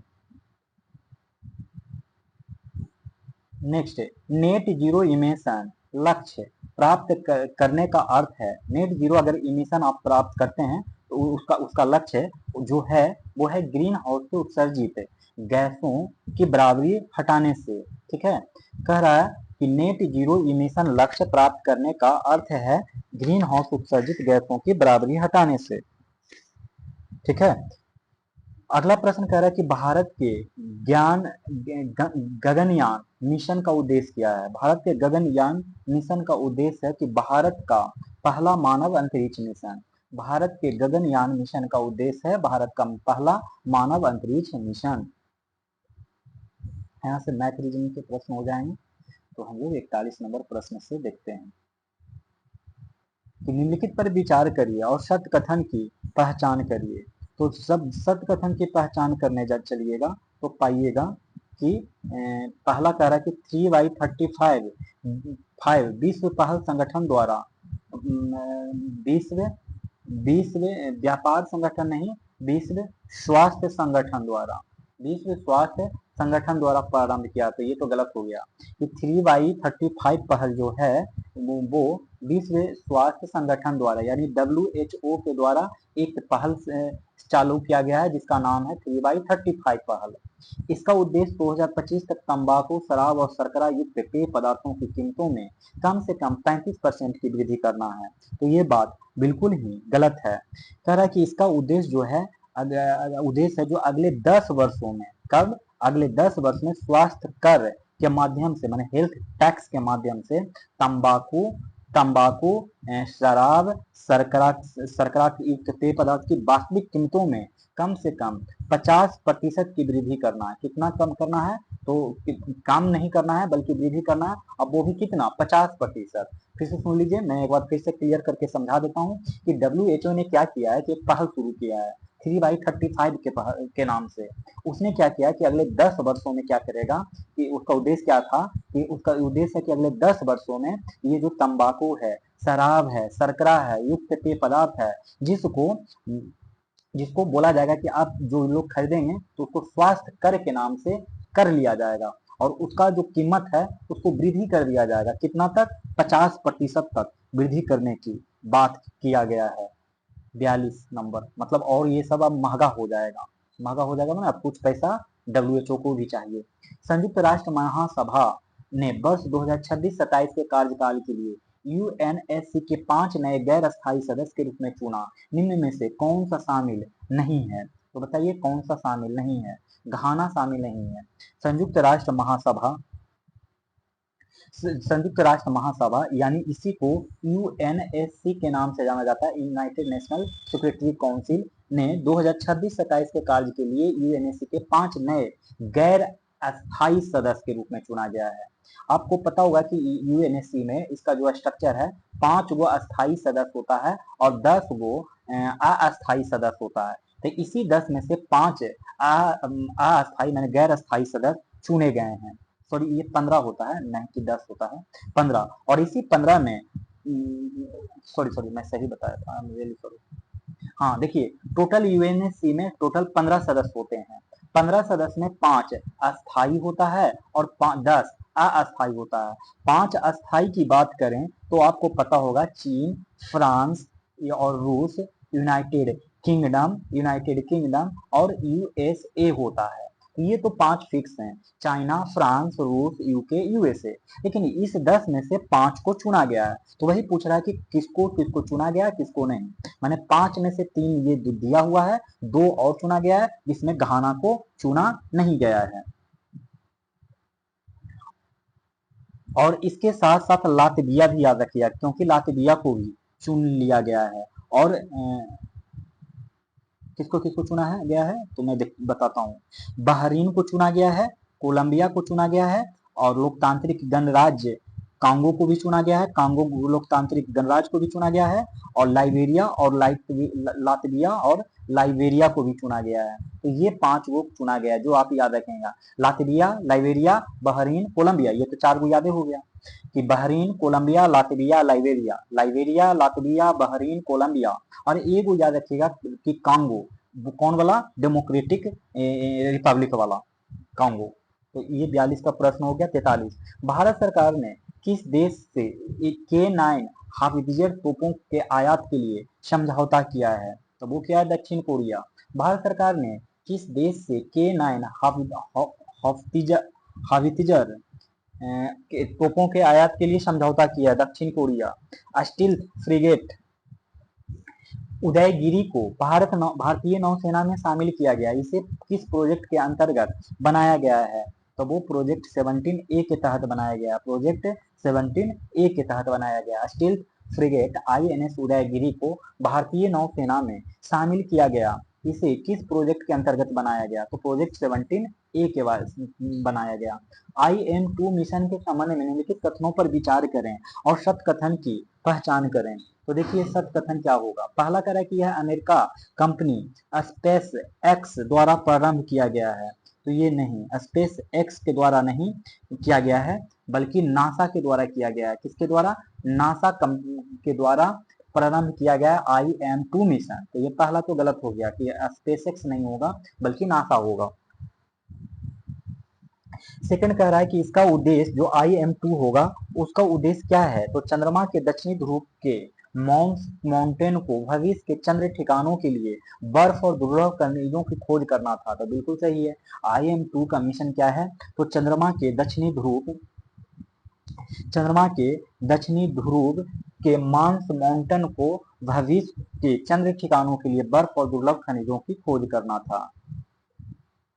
[SPEAKER 1] नेक्स्ट है नेट जीरो इमिशन लक्ष्य प्राप्त करने का अर्थ है। नेट जीरो अगर इमिशन आप प्राप्त करते हैं तो उसका लक्ष्य जो है वो है ग्रीन हाउस से उत्सर्जित गैसों की बराबरी हटाने से। ठीक है, कह रहा है कि नेट जीरो इमिशन लक्ष्य प्राप्त करने का अर्थ है ग्रीन हाउस उत्सर्जित गैसों की बराबरी हटाने से। ठीक है, अगला प्रश्न कह रहा है कि भारत के ज्ञान गगनयान मिशन का उद्देश्य क्या है। भारत के गगनयान मिशन का उद्देश्य है कि भारत का पहला मानव अंतरिक्ष मिशन। भारत के गगनयान मिशन का उद्देश्य है भारत का पहला मानव अंतरिक्ष मिशन। यहाँ से मैथ रीजनिंग के प्रश्न हो जाएंगे, तो हम लोग 41 नंबर प्रश्न से देखते हैं कि निम्नलिखित पर विचार करिए और सत्य कथन की पहचान करिए। तो सब सत्य कथन की पहचान करने चलिएगा तो पाइएगा कि पहला कह रहा है कि 3x35 विश्व पहल संगठन द्वारा विश्व विश्व व्यापार संगठन नहीं, विश्व स्वास्थ्य संगठन द्वारा, विश्व स्वास्थ्य संगठन द्वारा प्रारंभ किया। तो ये तो गलत हो गया कि 3x35 पहल जो है वो विश्व स्वास्थ्य संगठन द्वारा यानी WHO के द्वारा एक पहल चालू किया गया है जिसका नाम है 3x35 पहल। इसका उद्देश्य 2025 तक तंबाकू, शराब और शर्करा युक्त पेय पदार्थों की कीमतों में कम से कम 35% की वृद्धि करना है। तो ये बात बिल्कुल ही गलत है। कह रहा है कि इसका उद्देश्य जो है उद्देश्य है जो अगले 10 वर्षों में, कब, अगले 10 वर्ष में स्वास्थ्य कर के माध्यम से माने हेल्थ टैक्स के माध्यम से तंबाकू शराब शर्करा युक्त पेय पदार्थ की वास्तविक कीमतों में कम से कम 50% की वृद्धि करना है। कितना कम करना है, तो कम नहीं करना है बल्कि वृद्धि करना है। अब वो भी कितना, 50%। फिर से सुन लीजिए, मैं एक बार फिर से क्लियर करके समझा देता हूँ कि WHO ने क्या किया है कि एक पहल शुरू किया है 3x35 के नाम से। उसने क्या किया कि अगले 10 वर्षों में क्या करेगा कि उसका उद्देश्य क्या था कि उसका उद्देश्य है कि अगले 10 वर्षों में ये जो तंबाकू है, शराब है, शर्करा है युक्त पेय पदार्थ है जिसको बोला जाएगा कि आप जो लोग खरीदेंगे तो उसको स्वास्थ्य कर के नाम से कर लिया जाएगा और उसका जो कीमत है उसको वृद्धि कर दिया जाएगा। कितना तक, 50% तक वृद्धि करने की बात किया गया है। 42 नंबर मतलब और ये सब अब महंगा हो जाएगा, ना अब कुछ पैसा WHO को भी चाहिए। संयुक्त राष्ट्र महासभा ने वर्ष 2026-27 के कार्यकाल के लिए UNSC के 5 नए गैर अस्थायी सदस्य के रूप में चुना। निम्न में से कौन सा शामिल नहीं है, तो बताइए कौन सा शामिल नहीं है। घाना शामिल नहीं है। संयुक्त राष्ट्र महासभा यानी इसी को UNSC के नाम से जाना जाता है, यूनाइटेड नेशनल सिक्योरिटी काउंसिल ने 2026-27 के कार्य के लिए UNSC के 5 नए गैर अस्थायी सदस्य के रूप में चुना गया है। आपको पता होगा कि UNSC में इसका जो स्ट्रक्चर है 5 गो अस्थायी सदस्य होता है और 10 गो अस्थायी सदस्य होता है। तो इसी 10 में से 5 अस्थायी माने गैर अस्थायी सदस्य चुने गए हैं। सॉरी ये 15 होता है, नहीं कि 10 होता है, 15। और इसी 15 में सॉरी मैं सही बताया था, हाँ देखिए टोटल UNSC में टोटल 15 सदस्य होते हैं। 15 सदस्य में 5 अस्थाई होता है और 10 अस्थाई होता है। 5 अस्थाई की बात करें तो आपको पता होगा चीन, फ्रांस और रूस, यूनाइटेड किंगडम और यूएसए होता है। तो ये तो 5 फिक्स हैं, चाइना, फ्रांस, रूस, यूके, यूएसए। लेकिन इस 10 में से 5 को चुना गया है। तो वही पूछ रहा है कि किसको किसको चुना गया है, किसको नहीं। मैंने 5 में से 3 ये दिया हुआ है, 2 और चुना गया है, जिसमें घाना को चुना नहीं गया है। और इसके साथ साथ लातविया भी याद रखिएगा, क्योंकि लातविया को भी चुन लिया गया है। और किसको किसको चुना है गया है तो मैं बताता हूँ। बहरीन को चुना गया है, कोलंबिया को चुना गया है, और लोकतांत्रिक गणराज्य कांगो को भी चुना गया है, कांगो लोकतांत्रिक गणराज्य को भी चुना गया है, और लाइबेरिया और लातविया और लाइबेरिया को भी चुना गया है। तो ये 5 वो चुना गया है जो आप याद रखेंगे। लातविया, लाइबेरिया, बहरीन, कोलंबिया, ये तो 4 को याद हो गया कि Bahrain, Colombia, Latvia, Liberia, Liberia, Latvia, Bahrain, Colombia. और एक वो याद रखिएगा कि कांगो, कौन वाला, डेमोक्रेटिक रिपब्लिक वाला कांगो। तो ये 42 का प्रश्न हो गया। 43, भारत सरकार ने किस देश से K9 हाफिजर तोपों के आयात के लिए समझौता किया है? तो वो क्या है, दक्षिण कोरिया। भारत सरकार ने किस देश से K9 हाफिजर तोपों के आयात के लिए समझौता किया? दक्षिण कोरिया। स्टील फ्रिगेट उदयगिरी को भारतीय नौसेना में शामिल किया गया, इसे किस प्रोजेक्ट के अंतर्गत बनाया गया है? तो वो प्रोजेक्ट 17A के तहत बनाया गया, प्रोजेक्ट 17A के तहत बनाया गया। स्टील फ्रिगेट INS उदयगिरी को भारतीय नौसेना में शामिल किया गया, इसे किस प्रोजेक्ट के अंतर्गत बनाया गया? तो प्रोजेक्ट 17A के बाद बनाया गया। IM-2 मिशन के संबंध में निम्नलिखित कथनों पर विचार करें और सत्य कथन की पहचान करें। तो देखिए सत्य कथन क्या होगा। पहला कह रहा है कि यह अमेरिका कंपनी स्पेस एक्स द्वारा प्रारंभ किया गया है। तो ये नहीं, स्पेस एक्स के द्वारा नहीं किया गया है, बल्कि नासा के द्वारा किया गया है। किसके द्वारा? नासा के द्वारा प्रारंभ किया गया IM-2 मिशन। तो ये पहला तो गलत हो गया कि स्पेस एक्स नहीं होगा बल्कि नासा होगा। सेकंड कह रहा है कि इसका उद्देश्य जो IM-2 होगा उसका उद्देश्य क्या है? तो चंद्रमा के दक्षिणी ध्रुव के माउंटेन को भविष्य के चंद्र ठिकानों के लिए बर्फ और दुर्लभ खनिजों की खोज करना था। तो बिल्कुल सही है। IM-2 का मिशन क्या है? तो चंद्रमा के दक्षिणी ध्रुव के मांस माउंटेन को भविष्य के चंद्र ठिकानों के लिए बर्फ और दुर्लभ खनिजों की खोज करना था।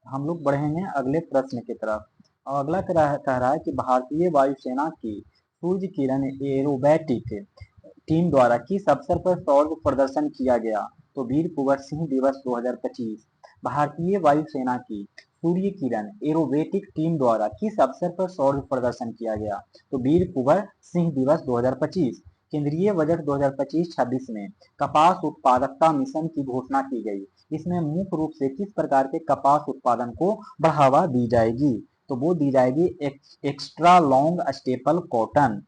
[SPEAKER 1] हम लोग बढ़ेंगे अगले प्रश्न की तरफ। और अगला कह रहा है कि भारतीय वायुसेना की सूर्य किरण एरोबैटिक टीम द्वारा किस अवसर पर सौर प्रदर्शन किया गया? तो वीर कुंवर सिंह दिवस 2025। भारतीय वायुसेना की सूर्य किरण एरोबैटिक टीम द्वारा किस अवसर पर सौर प्रदर्शन किया गया? तो वीर कुंवर सिंह दिवस 2025। केंद्रीय बजट 2025-26 में कपास उत्पादकता मिशन की घोषणा की गई। इसमें मुख्य रूप से किस प्रकार के कपास उत्पादन को बढ़ावा दी जाएगी? तो वो दी जाएगी extra long staple cotton.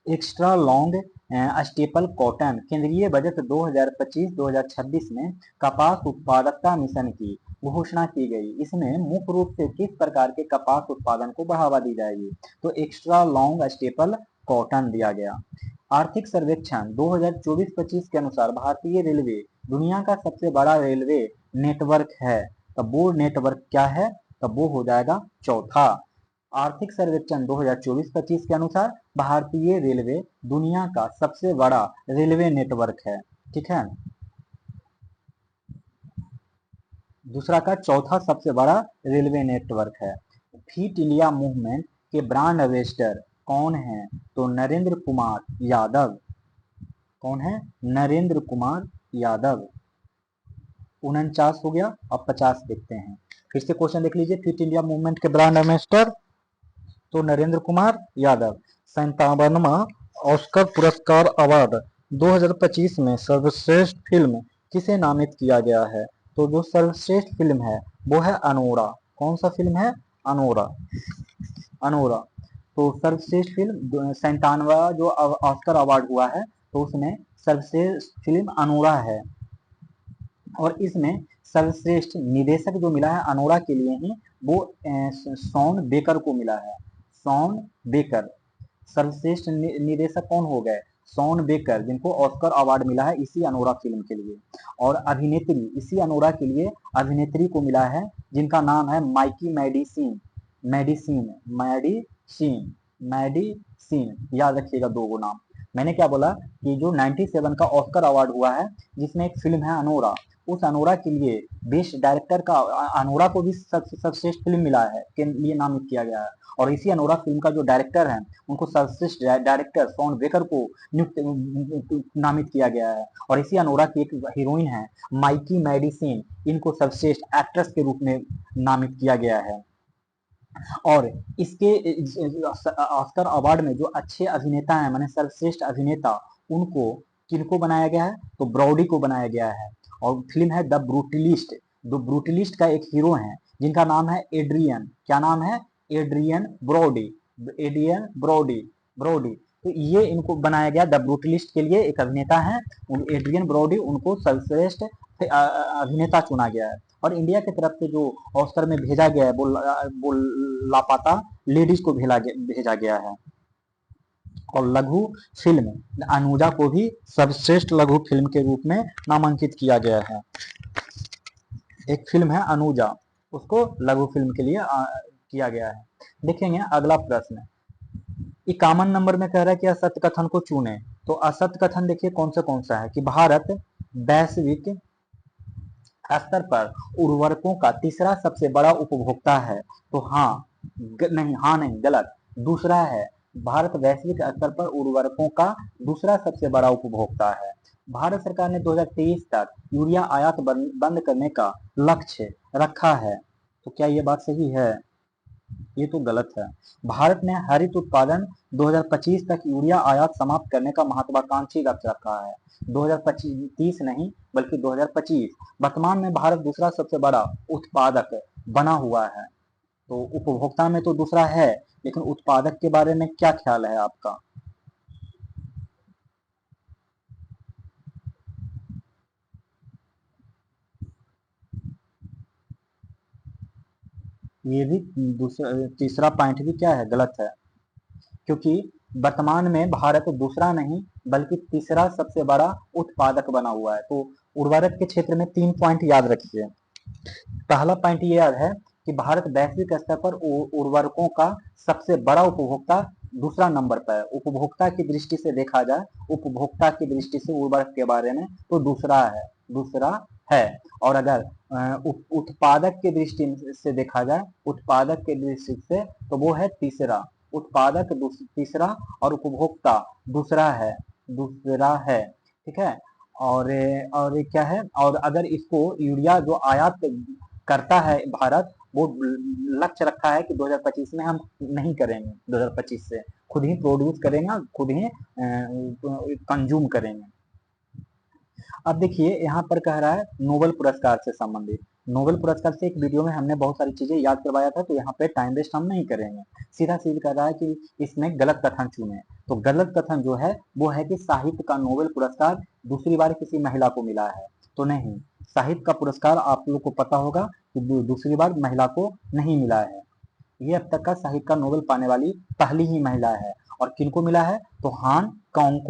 [SPEAKER 1] Extra long staple cotton. केंद्रीय बजट 2025-2026 में कपास उत्पादकता मिशन की घोषणा की गई। इसमें मुख्य रूप से किस प्रकार के कपास उत्पादन को बढ़ावा दी जाएगी? तो एक्स्ट्रा लॉन्ग स्टेपल कॉटन दिया गया। आर्थिक सर्वेक्षण 2024-25 के अनुसार भारतीय रेलवे दुनिया का सबसे बड़ा रेलवे नेटवर्क है। तब वो नेटवर्क क्या है? तब वो हो जाएगा चौथा। आर्थिक सर्वेक्षण 2024-25 के अनुसार भारतीय रेलवे दुनिया का सबसे बड़ा रेलवे नेटवर्क है। ठीक है, दूसरा का चौथा सबसे बड़ा रेलवे नेटवर्क है। फिट इंडिया मूवमेंट के ब्रांड एम्बेसडर कौन है? तो नरेंद्र कुमार यादव। कौन है? नरेंद्र कुमार यादव। 49 हो गया। अब 50 देखते हैं। फिर से क्वेश्चन देख लीजिए। फिट इंडिया मूवमेंट के ब्रांड एम्बेसडर तो नरेंद्र कुमार यादव। 57वां ऑस्कर पुरस्कार अवार्ड 2025 में सर्वश्रेष्ठ फिल्म किसे नामित किया गया है? तो जो सर्वश्रेष्ठ फिल्म है वो है अनोरा। कौन सा फिल्म है? अनोरा। अनोरा। तो सर्वश्रेष्ठ फिल्म 57वां जो ऑस्कर अवार्ड हुआ है तो उसमें सर्वश्रेष्ठ फिल्म अनोरा है। और इसमें सर्वश्रेष्ठ निर्देशक जो मिला है अनोरा के लिए ही, वो शॉन बेकर को मिला है। शॉन बेकर सर्वश्रेष्ठ निर्देशक कौन हो गए? शॉन बेकर, जिनको ऑस्कर अवार्ड मिला है इसी अनोरा फिल्म के लिए। और अभिनेत्री, इसी अनोरा के लिए अभिनेत्री को मिला है जिनका नाम है Mikey medicine. Medicine medicine medicine, याद रखिएगा दो गो नाम। मैंने क्या बोला कि जो 97 का ऑस्कर अवार्ड हुआ है जिसमें एक फिल्म है अनोरा, उस अनोरा के लिए बेस्ट डायरेक्टर का, अनोरा को भी सर्वश्रेष्ठ फिल्म मिला है के लिए नामित किया गया है। और इसी अनोरा फिल्म का जो डायरेक्टर है उनको सर्वश्रेष्ठ डायरेक्टर शॉन बेकर को नियुक्त नामित किया गया है। और इसी अनोरा की एक हीरोइन है माइकी मेडिसिन, इनको सर्वश्रेष्ठ एक्ट्रेस के रूप में नामित किया गया है। और इसके ऑस्कर अवार्ड में जो अच्छे अभिनेता हैं, माने सर्वश्रेष्ठ अभिनेता, उनको किनको बनाया गया है? तो ब्रॉडी को बनाया गया है। और फिल्म है द ब्रूटलिस्ट। द ब्रूटलिस्ट का एक हीरो है जिनका नाम है एड्रियन, क्या नाम है? Adrien Brody. Adrien Brody Brody तो ये इनको बनाया गया, द ब्रूटलिस्ट के लिए एक अभिनेता है एड्रियन ब्रॉडी, उनको सर्वश्रेष्ठ अभिनेता चुना गया है। और इंडिया की तरफ से जो ऑस्कर में भेजा गया है वो लापता लेडीज को भेजा गया है। और लघु फिल्म अनुजा को भी सर्वश्रेष्ठ लघु फिल्म के रूप में नामांकित किया गया है। एक फिल्म है अनुजा, उसको लघु फिल्म के लिए किया गया है। देखेंगे अगला प्रश्न, 51 नंबर में कह रहा है कि असत्य कथन को चुने। तो असत्य कथन देखिए कौन सा है कि भारत वैश्विक स्तर पर उर्वरकों का तीसरा सबसे बड़ा उपभोक्ता है। तो हाँ नहीं गलत, दूसरा है। भारत वैश्विक स्तर पर उर्वरकों का दूसरा सबसे बड़ा उपभोक्ता है। भारत सरकार ने 2023 तक यूरिया आयात बंद करने का लक्ष्य रखा है। तो क्या ये बात सही है? ये तो गलत है। भारत ने हरित उत्पादन 2025 तक यूरिया आयात समाप्त करने का महत्वाकांक्षी लक्ष्य रखा है। 2025 नहीं बल्कि 2025। वर्तमान में भारत दूसरा सबसे बड़ा उत्पादक बना हुआ है। तो उपभोक्ता में तो दूसरा है, लेकिन उत्पादक के बारे में क्या ख्याल है आपका? ये भी दूसरा तीसरा पॉइंट भी क्या है? गलत है, क्योंकि वर्तमान में भारत दूसरा नहीं बल्कि तीसरा सबसे बड़ा उत्पादक बना हुआ है। तो उर्वरक के क्षेत्र में 3 पॉइंट याद रखिए। पहला पॉइंट ये याद है कि भारत वैश्विक स्तर पर उर्वरकों का सबसे बड़ा उपभोक्ता दूसरा नंबर पर है। उपभोक्ता की दृष्टि से देखा जाए, उपभोक्ता की दृष्टि से उर्वरक के बारे में तो दूसरा है। और अगर उत्पादक की दृष्टि से देखा जाए, उत्पादक की दृष्टि से तो वो है तीसरा। उत्पादक तीसरा और उपभोक्ता दूसरा है। ठीक है। और क्या है, और अगर इसको यूरिया जो आयात करता है भारत, वो लक्ष्य रखा है कि 2025 में हम नहीं करेंगे, 2025 से खुद ही प्रोड्यूस करेंगे, खुद ही कंज्यूम करेंगे। अब देखिए यहाँ पर कह रहा है नोबेल पुरस्कार से संबंधित। नोबेल पुरस्कार से एक वीडियो में हमने बहुत सारी चीजें याद करवाया था, तो यहाँ पे टाइम वेस्ट हम नहीं करेंगे, सीधा कह रहा है कि इसमें गलत कथन चुने। तो गलत कथन जो है वो है कि साहित्य का नोबेल पुरस्कार दूसरी बार किसी महिला को मिला है। तो नहीं, साहित्य का पुरस्कार आप लोग को पता होगा कि दूसरी बार महिला को नहीं मिला है। ये अब तक का साहित्य का नोबेल पाने वाली पहली ही महिला है। और किनको मिला है? तो हान कांग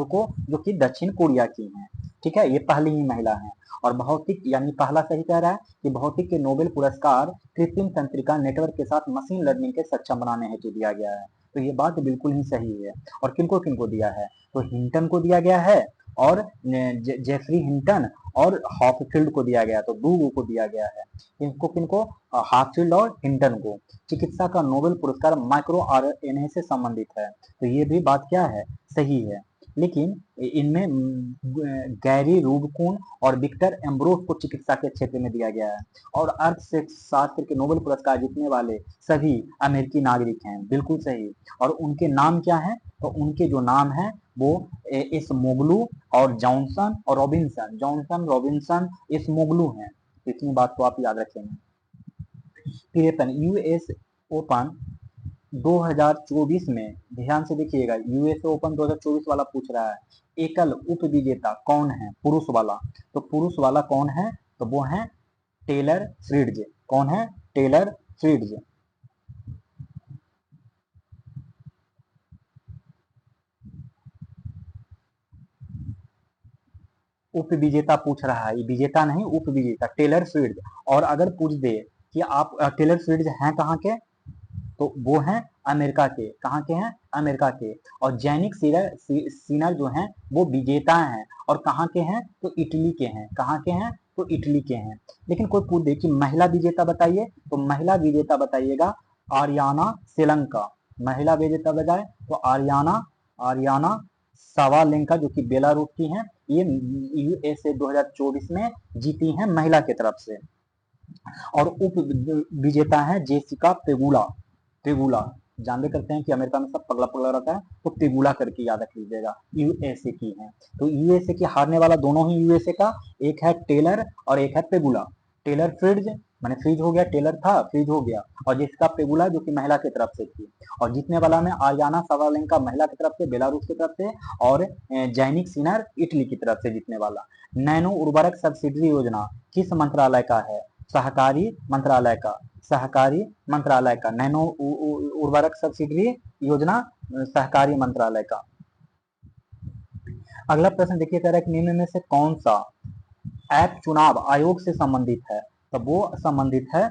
[SPEAKER 1] को, जो कि दक्षिण कोरिया की हैं। ठीक है, ये पहली ही महिला है। और भौतिक यानी पहला सही कह रहा है कि भौतिक के नोबेल पुरस्कार कृत्रिम तंत्रिका नेटवर्क के साथ मशीन लर्निंग के सक्षम बनाने हेतु दिया गया है। तो ये बात बिल्कुल ही सही है। और किनको किनको दिया है? तो हिंटन को दिया गया है, और जेफरी हिंटन और हॉपफील्ड को दिया गया। तो दो को दिया गया है। किनको? हॉपफील्ड और हिंटन को। चिकित्सा का नोबेल पुरस्कार माइक्रो आरएनए से संबंधित है। तो ये भी बात क्या है? सही है। लेकिन इनमें गैरी रूबकुन और विक्टर एम्ब्रोस को चिकित्सा के क्षेत्र में दिया गया है। और अर्थशास्त्र के नोबेल पुरस्कार जीतने वाले सभी अमेरिकी नागरिक हैं। बिल्कुल सही। और उनके नाम क्या है? तो उनके जो नाम है वो इस मोगलू और जॉनसन रॉबिन्सन इस मोगलू हैं। इतनी बात तो आप याद रखेंगे। 53 यूएस ओपन 2024 में, ध्यान से देखिएगा, यूएस ओपन 2024 वाला पूछ रहा है, एकल उप विजेता कौन है? पुरुष वाला। तो पुरुष वाला कौन है? तो वो हैं टेलर फ्रीड्स। कौन है? टेलर फ्रीड्स। उप विजेता पूछ रहा है, ये विजेता नहीं उप विजेता, टेलर फ्रीड्स। और अगर पूछ दे कि आप टेलर फ्रीड्स हैं कहाँ के, तो वो हैं अमेरिका के। कहाँ के हैं? अमेरिका के। और जैनिक सीनर जो हैं वो विजेता हैं, और कहाँ के हैं? तो इटली के हैं। कहाँ के हैं? तो इटली के हैं। लेकिन कोई पूछ दे कि महिला विजेता बताइए, तो महिला विजेता बताइएगा आरियाना सेलेंका। महिला विजेता बताए तो आरियाना आरियाना सावालेंका, जो कि बेलारूस की हैं। ये यूएसए 2024 में जीती हैं महिला की तरफ से। और उप विजेता है जेसिका पेगुला। पेगुला जानते करते हैं कि अमेरिका में सब पगला पगला रहता है, तो पेगुला करके याद रख लीजिएगा, यूएसए की है। तो यूएसए की हारने वाला दोनों ही यूएसए का, एक है टेलर और एक है पेगुला। टेलर फ्रीड्स माने फ्रीज हो गया, टेलर था फ्रीज हो गया, और जिसका पेगुला जो कि महिला की तरफ से थी। और जीतने वाला में आरियाना सावालेंका महिला की तरफ से, बेलारूस की तरफ से, और जैनिक सिनर इटली की तरफ से जीतने वाला। नैनो उर्वरक सब्सिडी योजना किस मंत्रालय का है? सहकारी मंत्रालय का। सहकारी मंत्रालय का नैनो उर्वरक सब्सिडी योजना सहकारी मंत्रालय का। अगला प्रश्न देखिए, कह रहा है कि निम्न में से कौन सा ऐप चुनाव आयोग से संबंधित है? तो वो संबंधित है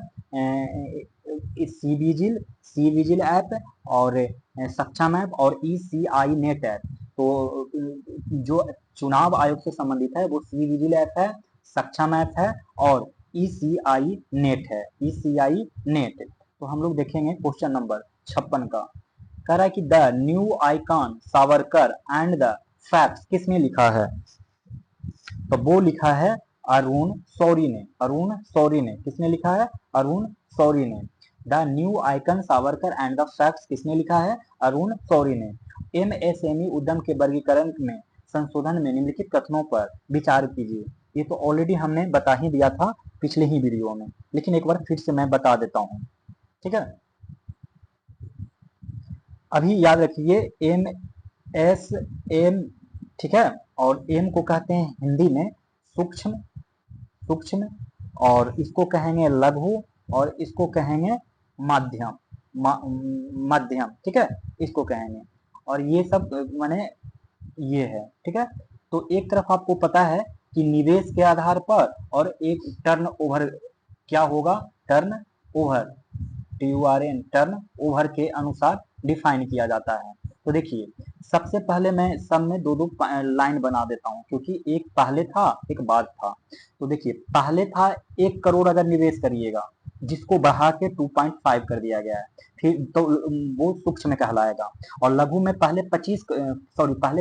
[SPEAKER 1] सी विजिल ऐप, और सक्षम ऐप, और ECI नेट ऐप। तो जो चुनाव आयोग से संबंधित है वो सी विजिल ऐप है, सक्षम ऐप है, और ECI नेट है। ECI net. तो हम लोग देखेंगे क्वेश्चन नंबर 56 का। कह रहा है कि the new icon Savarkar and the facts किसने लिखा है? तो वो लिखा है अरुण शौरी ने। अरुण शौरी ने। किसने लिखा है? अरुण शौरी ने। The new icon Savarkar and the facts किसने लिखा है? अरुण शौरी ने। MSME उद्यम के वर्गीकरण में संशोधन में निम्नलिखित कथनों पर विचार कीजिए। ये तो ऑलरेडी हमने बता ही दिया था पिछले ही वीडियो में, लेकिन एक बार फिर से मैं बता देता हूँ। ठीक है, अभी याद रखिए MSM, ठीक है, और एम को कहते हैं हिंदी में सूक्ष्म, सूक्ष्म, और इसको कहेंगे लघु, और इसको कहेंगे मध्यम, मध्यम, ठीक है, इसको कहेंगे। और ये सब माने ये है, ठीक है। तो एक तरफ आपको पता है कि निवेश के आधार पर, और एक टर्न ओवर क्या होगा? Turn over, TURN turn over के अनुसार डिफाइन किया जाता है। तो देखिए, सबसे पहले मैं सब में दो दो लाइन बना देता हूं, क्योंकि एक पहले था एक बाद था। तो देखिए, पहले था 1 करोड़ अगर निवेश करिएगा, जिसको बढ़ा के 2.5 कर दिया गया है, फिर तो वो सूक्ष्म में कहलाएगा। और लघु में पहले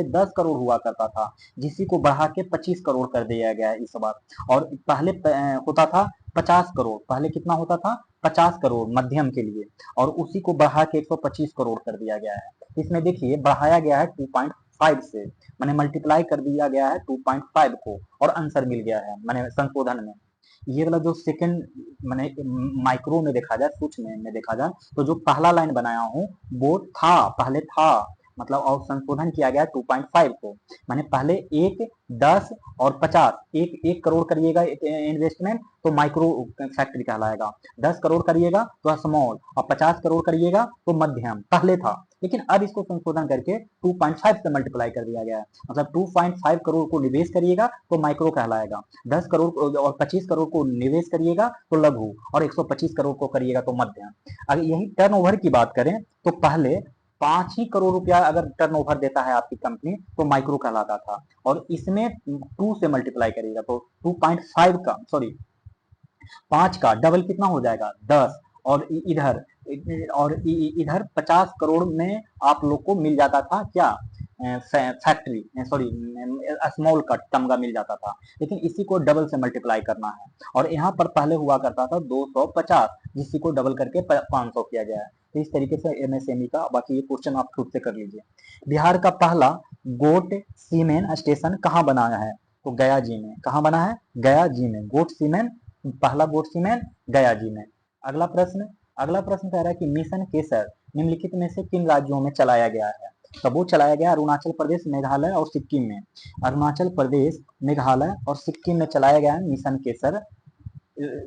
[SPEAKER 1] 10 करोड़ हुआ करता था, जिसी को बढ़ा के 25 करोड़ कर दिया गया है इस बार। और पहले होता था 50 करोड़, पहले कितना होता था? 50 करोड़ मध्यम के लिए, और उसी को बढ़ा के 125 करोड़ कर दिया गया है। इसमें देखिए बढ़ाया गया है 2.5 से, मैंने मल्टीप्लाई कर दिया गया है 2.5 को, और आंसर मिल गया है मैंने संशोधन में। ये वाला जो सेकंड मैंने माइक्रो में देखा जाए, सूक्ष्म में देखा जाए, तो जो पहला लाइन बनाया हूँ वो था, पहले था, मतलब और संशोधन किया गया 2.5 को। मैंने पहले 1, 10 और 50, एक करोड़ करिएगा इन्वेस्टमेंट तो माइक्रो फैक्ट्री कहलाएगा, 10 करोड़ करिएगा तो स्मॉल, और 50 करोड़ करिएगा तो मध्यम, पहले था। लेकिन अब इसको संशोधन करके 2.5 से मल्टीप्लाई कर दिया गया है, मतलब 2.5 करोड़ को निवेश करिएगा तो माइक्रो कहलाएगा, 10 करोड़ और 25 करोड़ को निवेश करिएगा तो लघु, और 125 करोड़ को करिएगा तो मध्यम। अगर यही टर्नओवर की बात करें तो पहले 5 ही करोड़ रुपया अगर टर्नओवर देता है आपकी कंपनी तो माइक्रो कहलाता था, और इसमें 2 से मल्टीप्लाई करिएगा तो 2.5 का, सॉरी 5 का डबल कितना हो जाएगा? 10, और इधर इधर 50 करोड़ में आप लोग को मिल जाता था क्या? फैक्ट्री, सॉरी स्मॉल का तमगा मिल जाता था। लेकिन इसी को डबल से मल्टीप्लाई करना है, और यहाँ पर पहले हुआ करता था 250, जिसी को डबल करके 500 किया गया है। तो इस तरीके से MSME का, बाकी ये क्वेश्चन आप खुद से कर लीजिए। बिहार का पहला गोट सीमेंट स्टेशन कहाँ बना है? तो गया जी में। कहाँ बना है? गया जी में। गोट सीमेंट, पहला गोट सीमेंट गया जी में। अगला प्रश्न कह रहा है कि मिशन केसर निम्नलिखित में से किन राज्यों में चलाया गया है? तब वो चलाया गया अरुणाचल प्रदेश, मेघालय और सिक्किम में। अरुणाचल प्रदेश, मेघालय और सिक्किम में चलाया गया मिशन केसर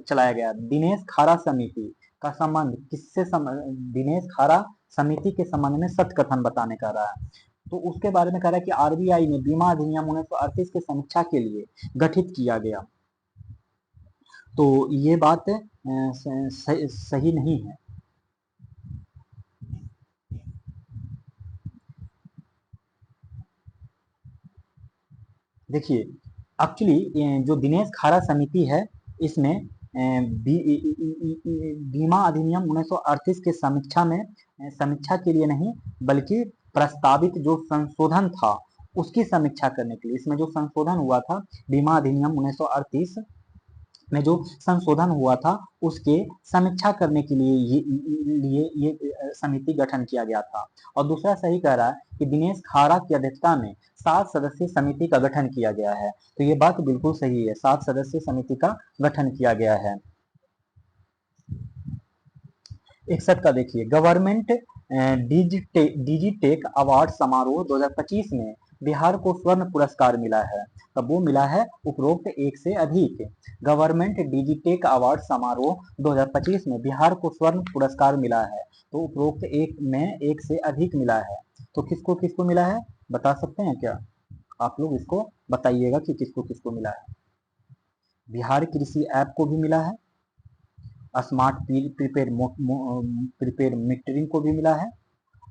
[SPEAKER 1] चलाया गया। दिनेश खारा समिति का संबंध किससे दिनेश खारा समिति के संबंध में सत्य कथन बताने का रहा है। तो उसके बारे में कह रहा है कि आरबीआई ने बीमा अधिनियम 1938 की समीक्षा के लिए गठित किया गया। तो ये बात सही नहीं है। देखिए एक्चुअली जो दिनेश खारा समिति है इसमें बीमा अधिनियम 1938 के समीक्षा के लिए नहीं बल्कि प्रस्तावित जो संशोधन था उसकी समीक्षा करने के लिए, इसमें जो संशोधन हुआ था बीमा अधिनियम 1938 में जो संशोधन हुआ था उसके समीक्षा करने के लिए ये समिति गठन किया गया था। और दूसरा सही कह रहा है कि दिनेश खारा की अध्यक्षता में 7 सदस्यीय समिति का गठन किया गया है। तो ये बात बिल्कुल सही है, 7 सदस्यीय समिति का गठन किया गया है। 61 का देखिए, गवर्नमेंट डिजिटेक अवार्ड समारोह 2025 में बिहार को स्वर्ण पुरस्कार मिला है। तब वो मिला है उपरोक्त एक से अधिक। गवर्नमेंट डिजिटेक अवार्ड समारोह 2025 में बिहार को स्वर्ण पुरस्कार मिला है, तो उपरोक्त एक में एक से अधिक मिला है। तो किसको किसको मिला है बता सकते हैं क्या? आप लोग इसको बताइएगा कि किसको किसको मिला है। बिहार कृषि ऐप को भी मिला है, स्मार्ट प्रीपेड मीटरिंग को भी मिला है,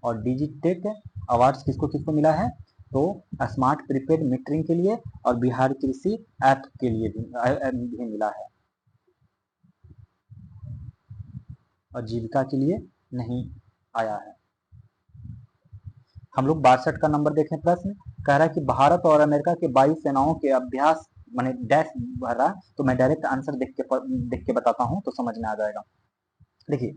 [SPEAKER 1] और डिजिटेक अवार्ड्स किसको किसको मिला है? तो स्मार्ट प्रीपेड मीटरिंग के लिए और बिहार कृषि ऐप के लिए भी मिला है, और जीविका के लिए नहीं आया है। हम लोग 62 का नंबर देखें। प्रश्न कह रहा है कि भारत और अमेरिका के वायु सेनाओं के अभ्यास मैंने डैश भर रहा, तो मैं डायरेक्ट आंसर देख के बताता हूं तो समझ में आ जाएगा। देखिए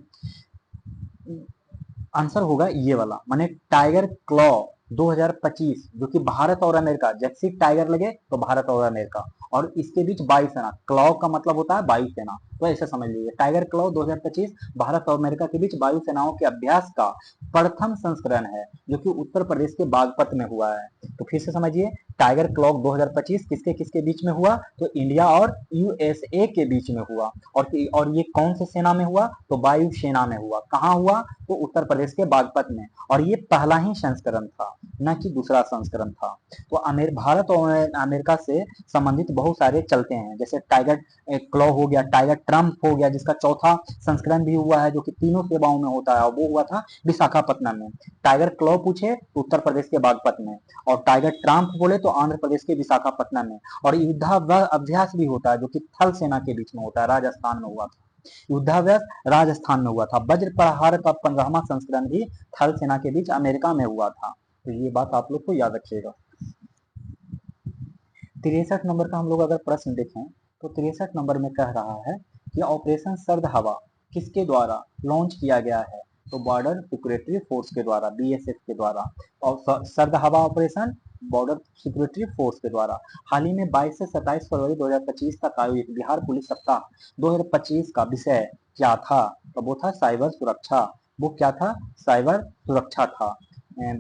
[SPEAKER 1] आंसर होगा ये वाला, माने टाइगर क्लॉ 2025 जो कि भारत और अमेरिका, जैसे टाइगर लगे तो भारत और अमेरिका, और इसके बीच वायुसेना, क्लॉ का मतलब होता है वायुसेना, तो ऐसे समझ लीजिए टाइगर क्लॉ 2025 भारत और अमेरिका के बीच वायुसेनाओं के अभ्यास का प्रथम संस्करण है जो कि उत्तर प्रदेश के बागपत में हुआ है। तो फिर से समझिए, टाइगर क्लॉ 2025 किसके किसके बीच में हुआ? तो इंडिया और यूएसए के बीच में हुआ। और ये कौन से सेना में हुआ? तो वायु सेना में हुआ। कहाँ हुआ? तो उत्तर प्रदेश के बागपत में। और ये पहला ही संस्करण था, न कि दूसरा संस्करण था। तो भारत और अमेरिका से संबंधित बहुत सारे चलते हैं, जैसे टाइगर क्लॉ हो गया, टाइगर ट्रम्प हो गया जिसका चौथा संस्करण भी हुआ है जो कि तीनों सेवाओं में होता है, और वो हुआ था विशाखापट्टनम में। टाइगर क्लॉ पूछे तो उत्तर प्रदेश के बागपत में, और टाइगर ट्रम्प बोले तो आंध्र प्रदेश के विशाखापट्टनम में। और युद्धाभ्यास भी होता है जो कि थल सेना के बीच में होता है, राजस्थान में हुआ था। युद्धाभ्यास राजस्थान में हुआ था। वज्र प्रहार का 15वां संस्करण भी थल सेना के बीच अमेरिका में हुआ था। तो ये बात आप लोग को याद रखिएगा। 63 नंबर का हम लोग अगर प्रश्न देखें तो 63 नंबर में कह रहा है कि ऑपरेशन सर्द हवा किसके द्वारा लॉन्च किया गया है? तो बॉर्डर सिक्योरिटी फोर्स के द्वारा, बीएसएफ के द्वारा। और सर्द हवा ऑपरेशन बॉर्डर सिक्योरिटी फोर्स के द्वारा। हाल ही में 22 से 27 फरवरी 2025 तक आयोजित बिहार पुलिस सप्ताह 2025 का विषय क्या था? तो वो था साइबर सुरक्षा। वो क्या था? साइबर सुरक्षा था।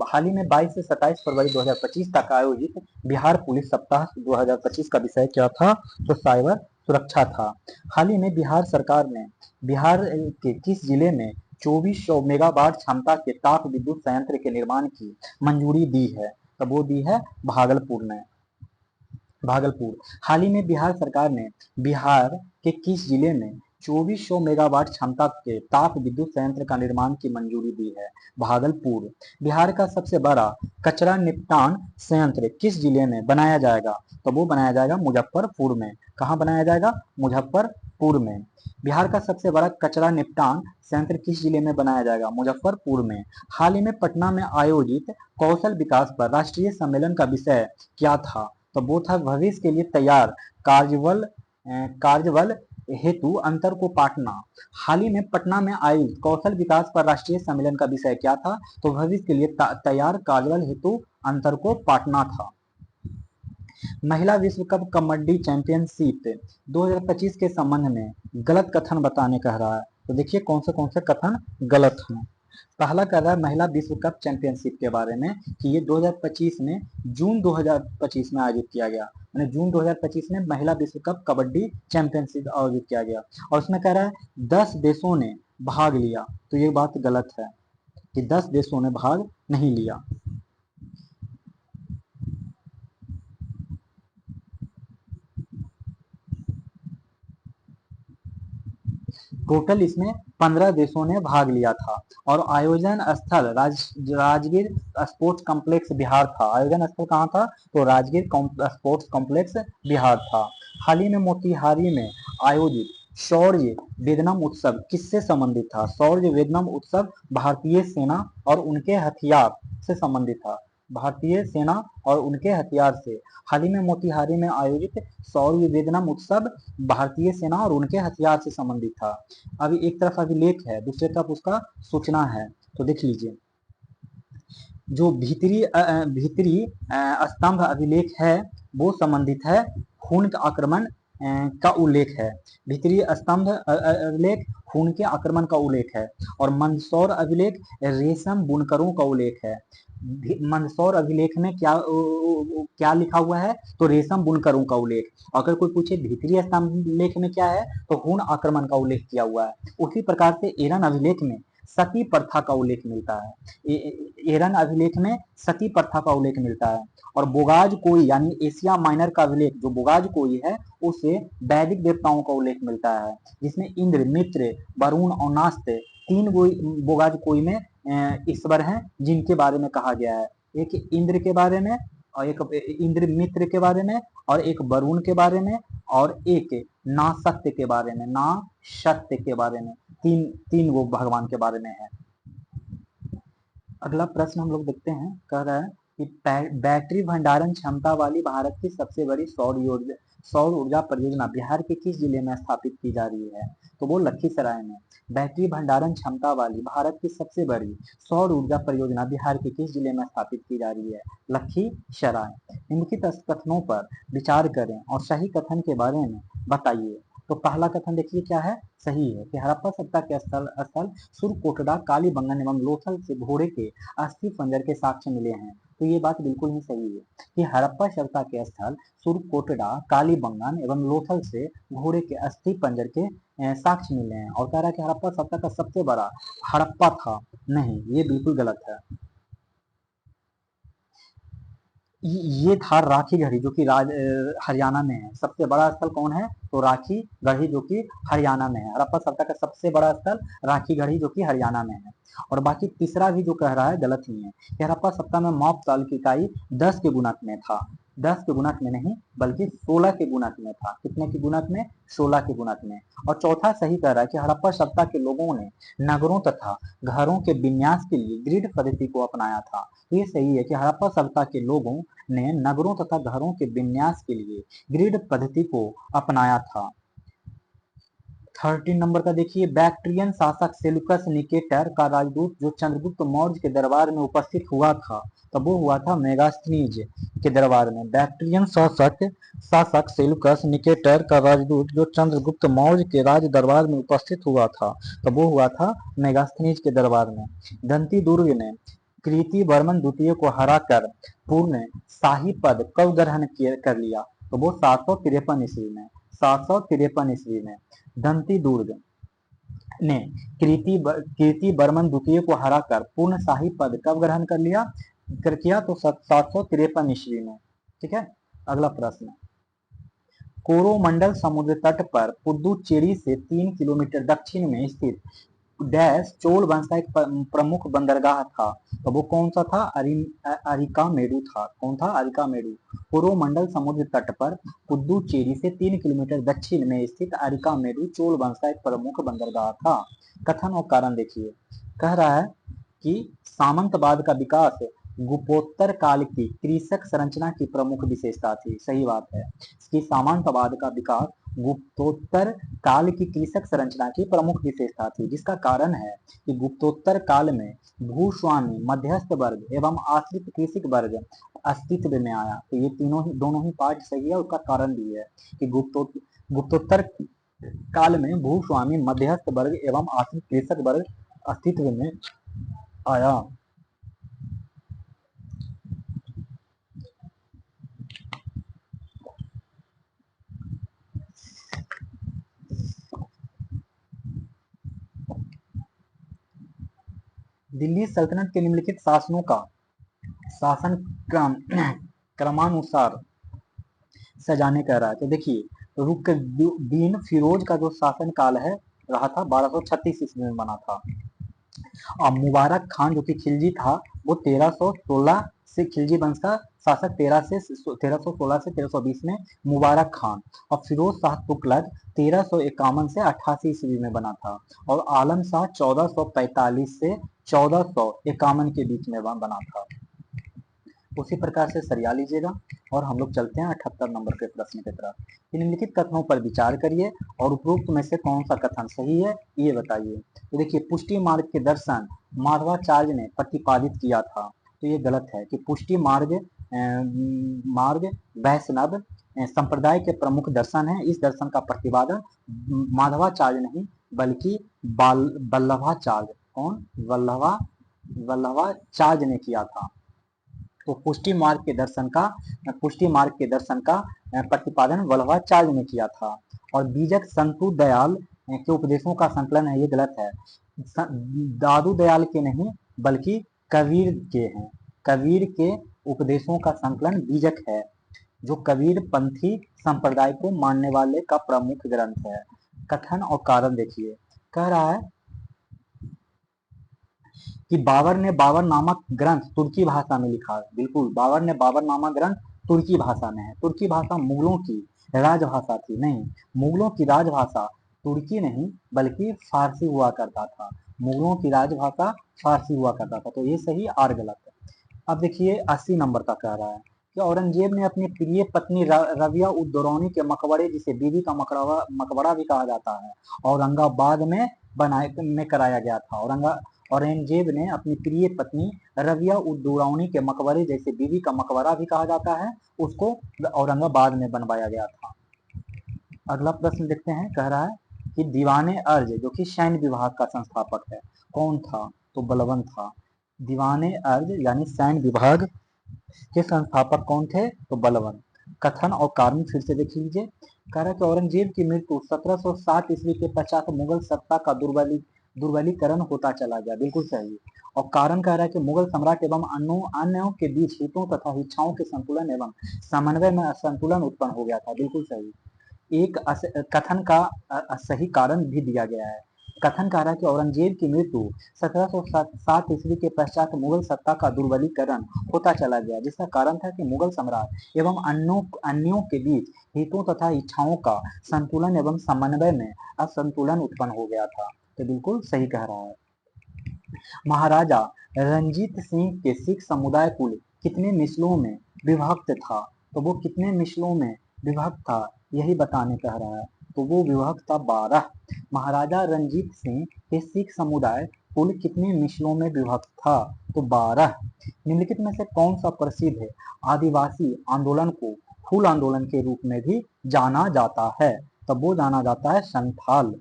[SPEAKER 1] हाल ही में 22 से 27 फरवरी 2025 तक आयोजित बिहार पुलिस सप्ताह 2025 का विषय क्या था? तो साइबर सुरक्षा था। हाल ही में बिहार सरकार ने बिहार के किस जिले में 2400 मेगावाट क्षमता के ताप विद्युत संयंत्र के निर्माण की मंजूरी दी है? तो वो दी है भागलपुर में। भागलपुर। हाल ही में बिहार सरकार ने बिहार के किस जिले में 2400 मेगावाट क्षमता के ताप विद्युत संयंत्र का निर्माण की मंजूरी दी है? भागलपुर। बिहार का सबसे बड़ा कचरा निपटान संयंत्र किस जिले में बनाया जाएगा? तो वो बनाया जाएगा मुजफ्फरपुर में। कहाँ बनाया जाएगा? मुजफ्फरपुर में। बिहार का सबसे बड़ा कचरा निपटान संयंत्र किस जिले में बनाया जाएगा? मुजफ्फरपुर में। हाल ही में पटना में आयोजित कौशल विकास पर राष्ट्रीय सम्मेलन का विषय क्या था? तो वो था भविष्य के लिए तैयार कार्यबल हेतु अंतर को पाटना। हाल ही में पटना में आयोजित कौशल विकास पर राष्ट्रीय सम्मेलन का विषय क्या था? तो भविष्य के लिए तैयार कार्यबल हेतु अंतर को पाटना था। महिला विश्व कप कबड्डी चैंपियनशिप 2025 के संबंध में गलत कथन बताने कह रहा है। तो देखिए कौन से कथन गलत हैं। पहला कर रहा है महिला विश्व कप चैंपियनशिप के बारे में कि ये 2025 में जून 2025 में आयोजित किया गया, यानी जून 2025 में महिला विश्व कप कबड्डी चैंपियनशिप आयोजित किया गया। और उसमें कह रहा है 10 देशों ने भाग लिया, तो ये बात गलत है कि 10 देशों ने भाग नहीं लिया। टोटल इसमें 15 देशों ने भाग लिया था और आयोजन स्थल राजगीर स्पोर्ट्स कॉम्प्लेक्स बिहार था। आयोजन स्थल कहाँ था? तो राजगीर स्पोर्ट्स कॉम्प्लेक्स बिहार था। हाल ही में मोतिहारी में आयोजित शौर्य वेदनम उत्सव किससे संबंधित था? शौर्य वेदनम उत्सव भारतीय सेना और उनके हथियार से संबंधित था। भारतीय सेना और उनके हथियार से हाल ही में मोतिहारी में आयोजित शौर्य वेदनम उत्सव भारतीय सेना और उनके हथियार से संबंधित था। अभी एक तरफ अभिलेख है, दूसरी तरफ उसका सूचना है, तो देख लीजिए। जो भीतरी स्तंभ अभिलेख है वो संबंधित है खून के आक्रमण का उल्लेख है। भीतरी स्तंभ अभिलेख खून के आक्रमण का उल्लेख है। और मंदसौर अभिलेख रेशम बुनकरों का उल्लेख है। मंदसौर अभिलेख में क्या लिखा हुआ है? तो रेशम बुनकरों का उल्लेख। अगर कोई पूछे भीतरी स्तंभ लेख में क्या है, तो खून आक्रमण का उल्लेख किया हुआ है। उसी प्रकार से एरन अभिलेख में सती प्रथा का उल्लेख मिलता है। एरन अभिलेख में सती प्रथा का उल्लेख मिलता है। और बोगाज कोई यानी एशिया माइनर का अभिलेख जो बोगाज कोई है उसे वैदिक देवताओं का उल्लेख मिलता है, जिसमें इंद्र, मित्र, वरुण और नास्ते 3 बोगाज कोई में ईश्वर हैं जिनके बारे में कहा गया है। एक इंद्र के बारे में और एक इंद्र मित्र के बारे में और एक वरुण के बारे में और एक नासत्य के बारे में, नासत्य के बारे में, तीन वो भगवान के बारे में है। अगला प्रश्न हम लोग देखते हैं, कह रहा है कि बैटरी भंडारण क्षमता वाली भारत की सबसे बड़ी सौर ऊर्जा परियोजना बिहार के किस जिले में स्थापित की जा रही है? तो वो लखीसराय में। बैटरी भंडारण क्षमता वाली भारत की सबसे बड़ी सौर ऊर्जा परियोजना बिहार के किस जिले में स्थापित की जा रही है? लखीसराय। निम्नलिखित कथनों पर विचार करें और सही कथन के बारे में बताइए। तो पहला कथन देखिए क्या है? सही है कि हड़प्पा सभ्यता के स्थल सुरकोटड़ा, कालीबंगन एवं लोथल से घोड़े के अस्थि पंजर के साक्ष्य मिले हैं। तो ये बात बिल्कुल ही सही है कि हड़प्पा सभ्यता के स्थल सुरकोटड़ा, कालीबंगन एवं लोथल से घोड़े के अस्थि पंजर के साक्ष्य मिले हैं। और कह रहा है कि हड़प्पा सभ्यता का सबसे बड़ा हड़प्पा था। नहीं, ये बिल्कुल गलत है। ये था राखी गढ़ी जो कि हरियाणा में है। सबसे बड़ा स्थल कौन है? तो राखी गढ़ी जो कि हरियाणा में है। हड़प्पा सभ्यता का सबसे बड़ा स्थल राखी गढ़ी जो कि हरियाणा में है। और बाकी तीसरा भी जो कह रहा है गलत ही है कि हड़प्पा सभ्यता में माप ताल की इकाई 10 के गुणक में था। 10 के गुणक में नहीं बल्कि 16 के गुणक में था। कितने के गुणक में? 16 के गुणक में। और चौथा सही कह रहा है कि हड़प्पा सभ्यता के लोगों ने नगरों तथा घरों के विन्यास के लिए ग्रिड पद्धति को अपनाया था। तो ये सही है कि हड़प्पा सभ्यता के लोगों ने नगरों तथा घरों के विन्यास के लिए ग्रिड पद्धति को अपनाया था। 13 नंबर का देखिए, बैक्ट्रियन शासक सेल्यूकस निकेटर का राजदूत जो चंद्रगुप्त मौर्य के दरबार में उपस्थित हुआ था, तब वो हुआ था मेगास्थनीज के दरबार में। बैक्ट्रियन शासक सेल्यूकस निकेटर का राजदूत जो चंद्रगुप्त मौर्य के राज दरबार में उपस्थित हुआ था, तब वो हुआ था मेगास्थनीज के दरबार में। दंती दुर्ग ने कृति वर्मन द्वितीय को हराकर पूर्ण शाही पद कब ग्रहण कर लिया? तो वो 753 ईस्वी में। 753 ईस्वी में दंती दुर्ग ने कीर्ति वर्मन द्वितीय को हराकर पूर्ण शाही पद कब ग्रहण कर किया? तो 753 ईस्वी में। ठीक है। अगला प्रश्न, कोरोमंडल समुद्र तट पर पुदुचेरी से 3 किलोमीटर दक्षिण में स्थित डैश चोल वंश का एक प्रमुख बंदरगाह था। तो वो कौन सा था? अरिकामेडु था। कौन था? अरिकामेडु। कोरोमंडल समुद्र तट पर पुदुचेरी से 3 किलोमीटर दक्षिण में स्थित अरिकामेडु चोल वंश का एक प्रमुख बंदरगाह था। कथन और कारण देखिए, कह रहा है कि सामंतवाद का विकास गुप्तोत्तर काल की कृषक संरचना की प्रमुख विशेषता थी। सही बात है कि सामंतवाद का विकास गुप्तोत्तर काल की कृषक संरचना की प्रमुख विशेषता थी, जिसका कारण है कि गुप्तोत्तर काल में भूस्वामी, मध्यस्थ वर्ग एवं आश्रित कृषक वर्ग अस्तित्व में आया। तो ये दोनों ही पार्ट सही है। उसका कारण भी है कि गुप्तोत्तर काल में भूस्वामी, मध्यस्थ वर्ग एवं आश्रित कृषक वर्ग अस्तित्व में आया। दिल्ली सल्तनत के निम्नलिखित शासनों का शासन क्रम क्रमानुसार सजाने कह रहा है। तो देखिए रुकनुद्दीन फिरोज का जो शासन काल है रहा था 1236 ईस्वी में बना था। और मुबारक खान जो कि खिलजी था वो 1316 से खिलजी वंश का शासक 1316 से 1320 में मुबारक खान। और फिरोज शाह तुगलक 1351 से 88 ईस्वी में बना था। और आलम शाह 1445 से 1451 के बीच में बना था। उसी प्रकार से सरिया लीजिएगा और हम लोग चलते हैं 78 नंबर के प्रश्न की तरफ। निम्नलिखित कथनों पर विचार करिए और उपरोक्त में से कौन सा कथन सही है ये बताइए। तो देखिए पुष्टि मार्ग के दर्शन माधवाचार्य ने प्रतिपादित किया था, तो ये गलत है कि पुष्टि मार्ग वैष्णव संप्रदाय के प्रमुख दर्शन है। इस दर्शन का प्रतिपादन माधवाचार्य नहीं बल्कि वल्लभाचार्य, कौन, वल्लभाचार्य ने किया था। तो पुष्टि मार्ग के दर्शन का प्रतिपादन वल्लभाचार्य ने किया था। और बीजक संतु दयाल के उपदेशों का संकलन है, ये गलत है। दादू दयाल के नहीं बल्कि कबीर के हैं। कबीर के उपदेशों का संकलन बीजक है, जो कबीर पंथी संप्रदाय को मानने वाले का प्रमुख ग्रंथ है। कथन और कारण देखिए, कह रहा है कि बाबर ने बाबर नामक ग्रंथ तुर्की भाषा में लिखा है। बिल्कुल, बाबर ने बाबर नामक ग्रंथ तुर्की भाषा में है। तुर्की भाषा मुगलों की राजभाषा थी, नहीं, मुगलों की राजभाषा तुर्की नहीं बल्कि फारसी हुआ करता था। मुगलों की राजभाषा फारसी हुआ करता था, तो ये सही और गलत है। अब देखिए 80 नंबर का कह रहा है कि औरंगजेब ने अपनी प्रिय पत्नी रबिया उद दौरानी के मकबरे, जिसे बीबी का मकबरा भी कहा जाता है, औरंगाबाद में कराया गया था। औरंगजेब ने अपनी प्रिय पत्नी रबिया उद दौरानी के मकबरे, जैसे बीबी का मकबरा भी कहा जाता है, उसको औरंगाबाद में बनवाया गया था। अगला प्रश्न देखते हैं, कह रहा है कि दीवाने अर्ज जो कि सैन्य विभाग का संस्थापक है, कौन था, तो बलबन था। दीवाने अर्ज यानी सैन्य विभाग के संस्थापक कौन थे, तो बलबन। कथन और कारण फिर से देख लीजिए। कह रहा है कि औरंगजेब की मृत्यु 1707 ईस्वी के पश्चात मुगल सत्ता का दुर्बलीकरण होता चला गया, बिल्कुल सही। और कारण कह रहा है कि मुगल सम्राट एवं अन्यों के बीच हितों तथा इच्छाओं के संतुलन एवं समन्वय में असंतुलन उत्पन्न हो गया था, बिल्कुल सही। एक कथन का सही कारण भी दिया गया है। कथन कह रहा है कि औरंगजेब की मृत्यु 1707 ईस्वी के पश्चात मुगल सत्ता का दुर्बलीकरण होता चला गया, जिसका कारण था कि मुगल सम्राट एवं अन्यों के बीच हितों तथा इच्छाओं का संतुलन एवं समन्वय में असंतुलन उत्पन्न हो गया था, तो बिल्कुल सही कह रहा है। महाराजा रंजीत सिंह के सिख समुदाय कुल कितने मिसलों में विभक्त था, तो वो कितने मिसलों में विभक्त था यही बताने कह रहा है, तो वो विभक्त था 12। महाराजा रंजीत सिंह के सिख समुदाय कुल कितने मिसलों में विभक्त था, तो 12। निम्नलिखित में से कौन सा प्रसिद्ध है आदिवासी आंदोलन को हूल आंदोलन के रूप में भी जाना जाता है, तब वो जाना जाता है संथाल।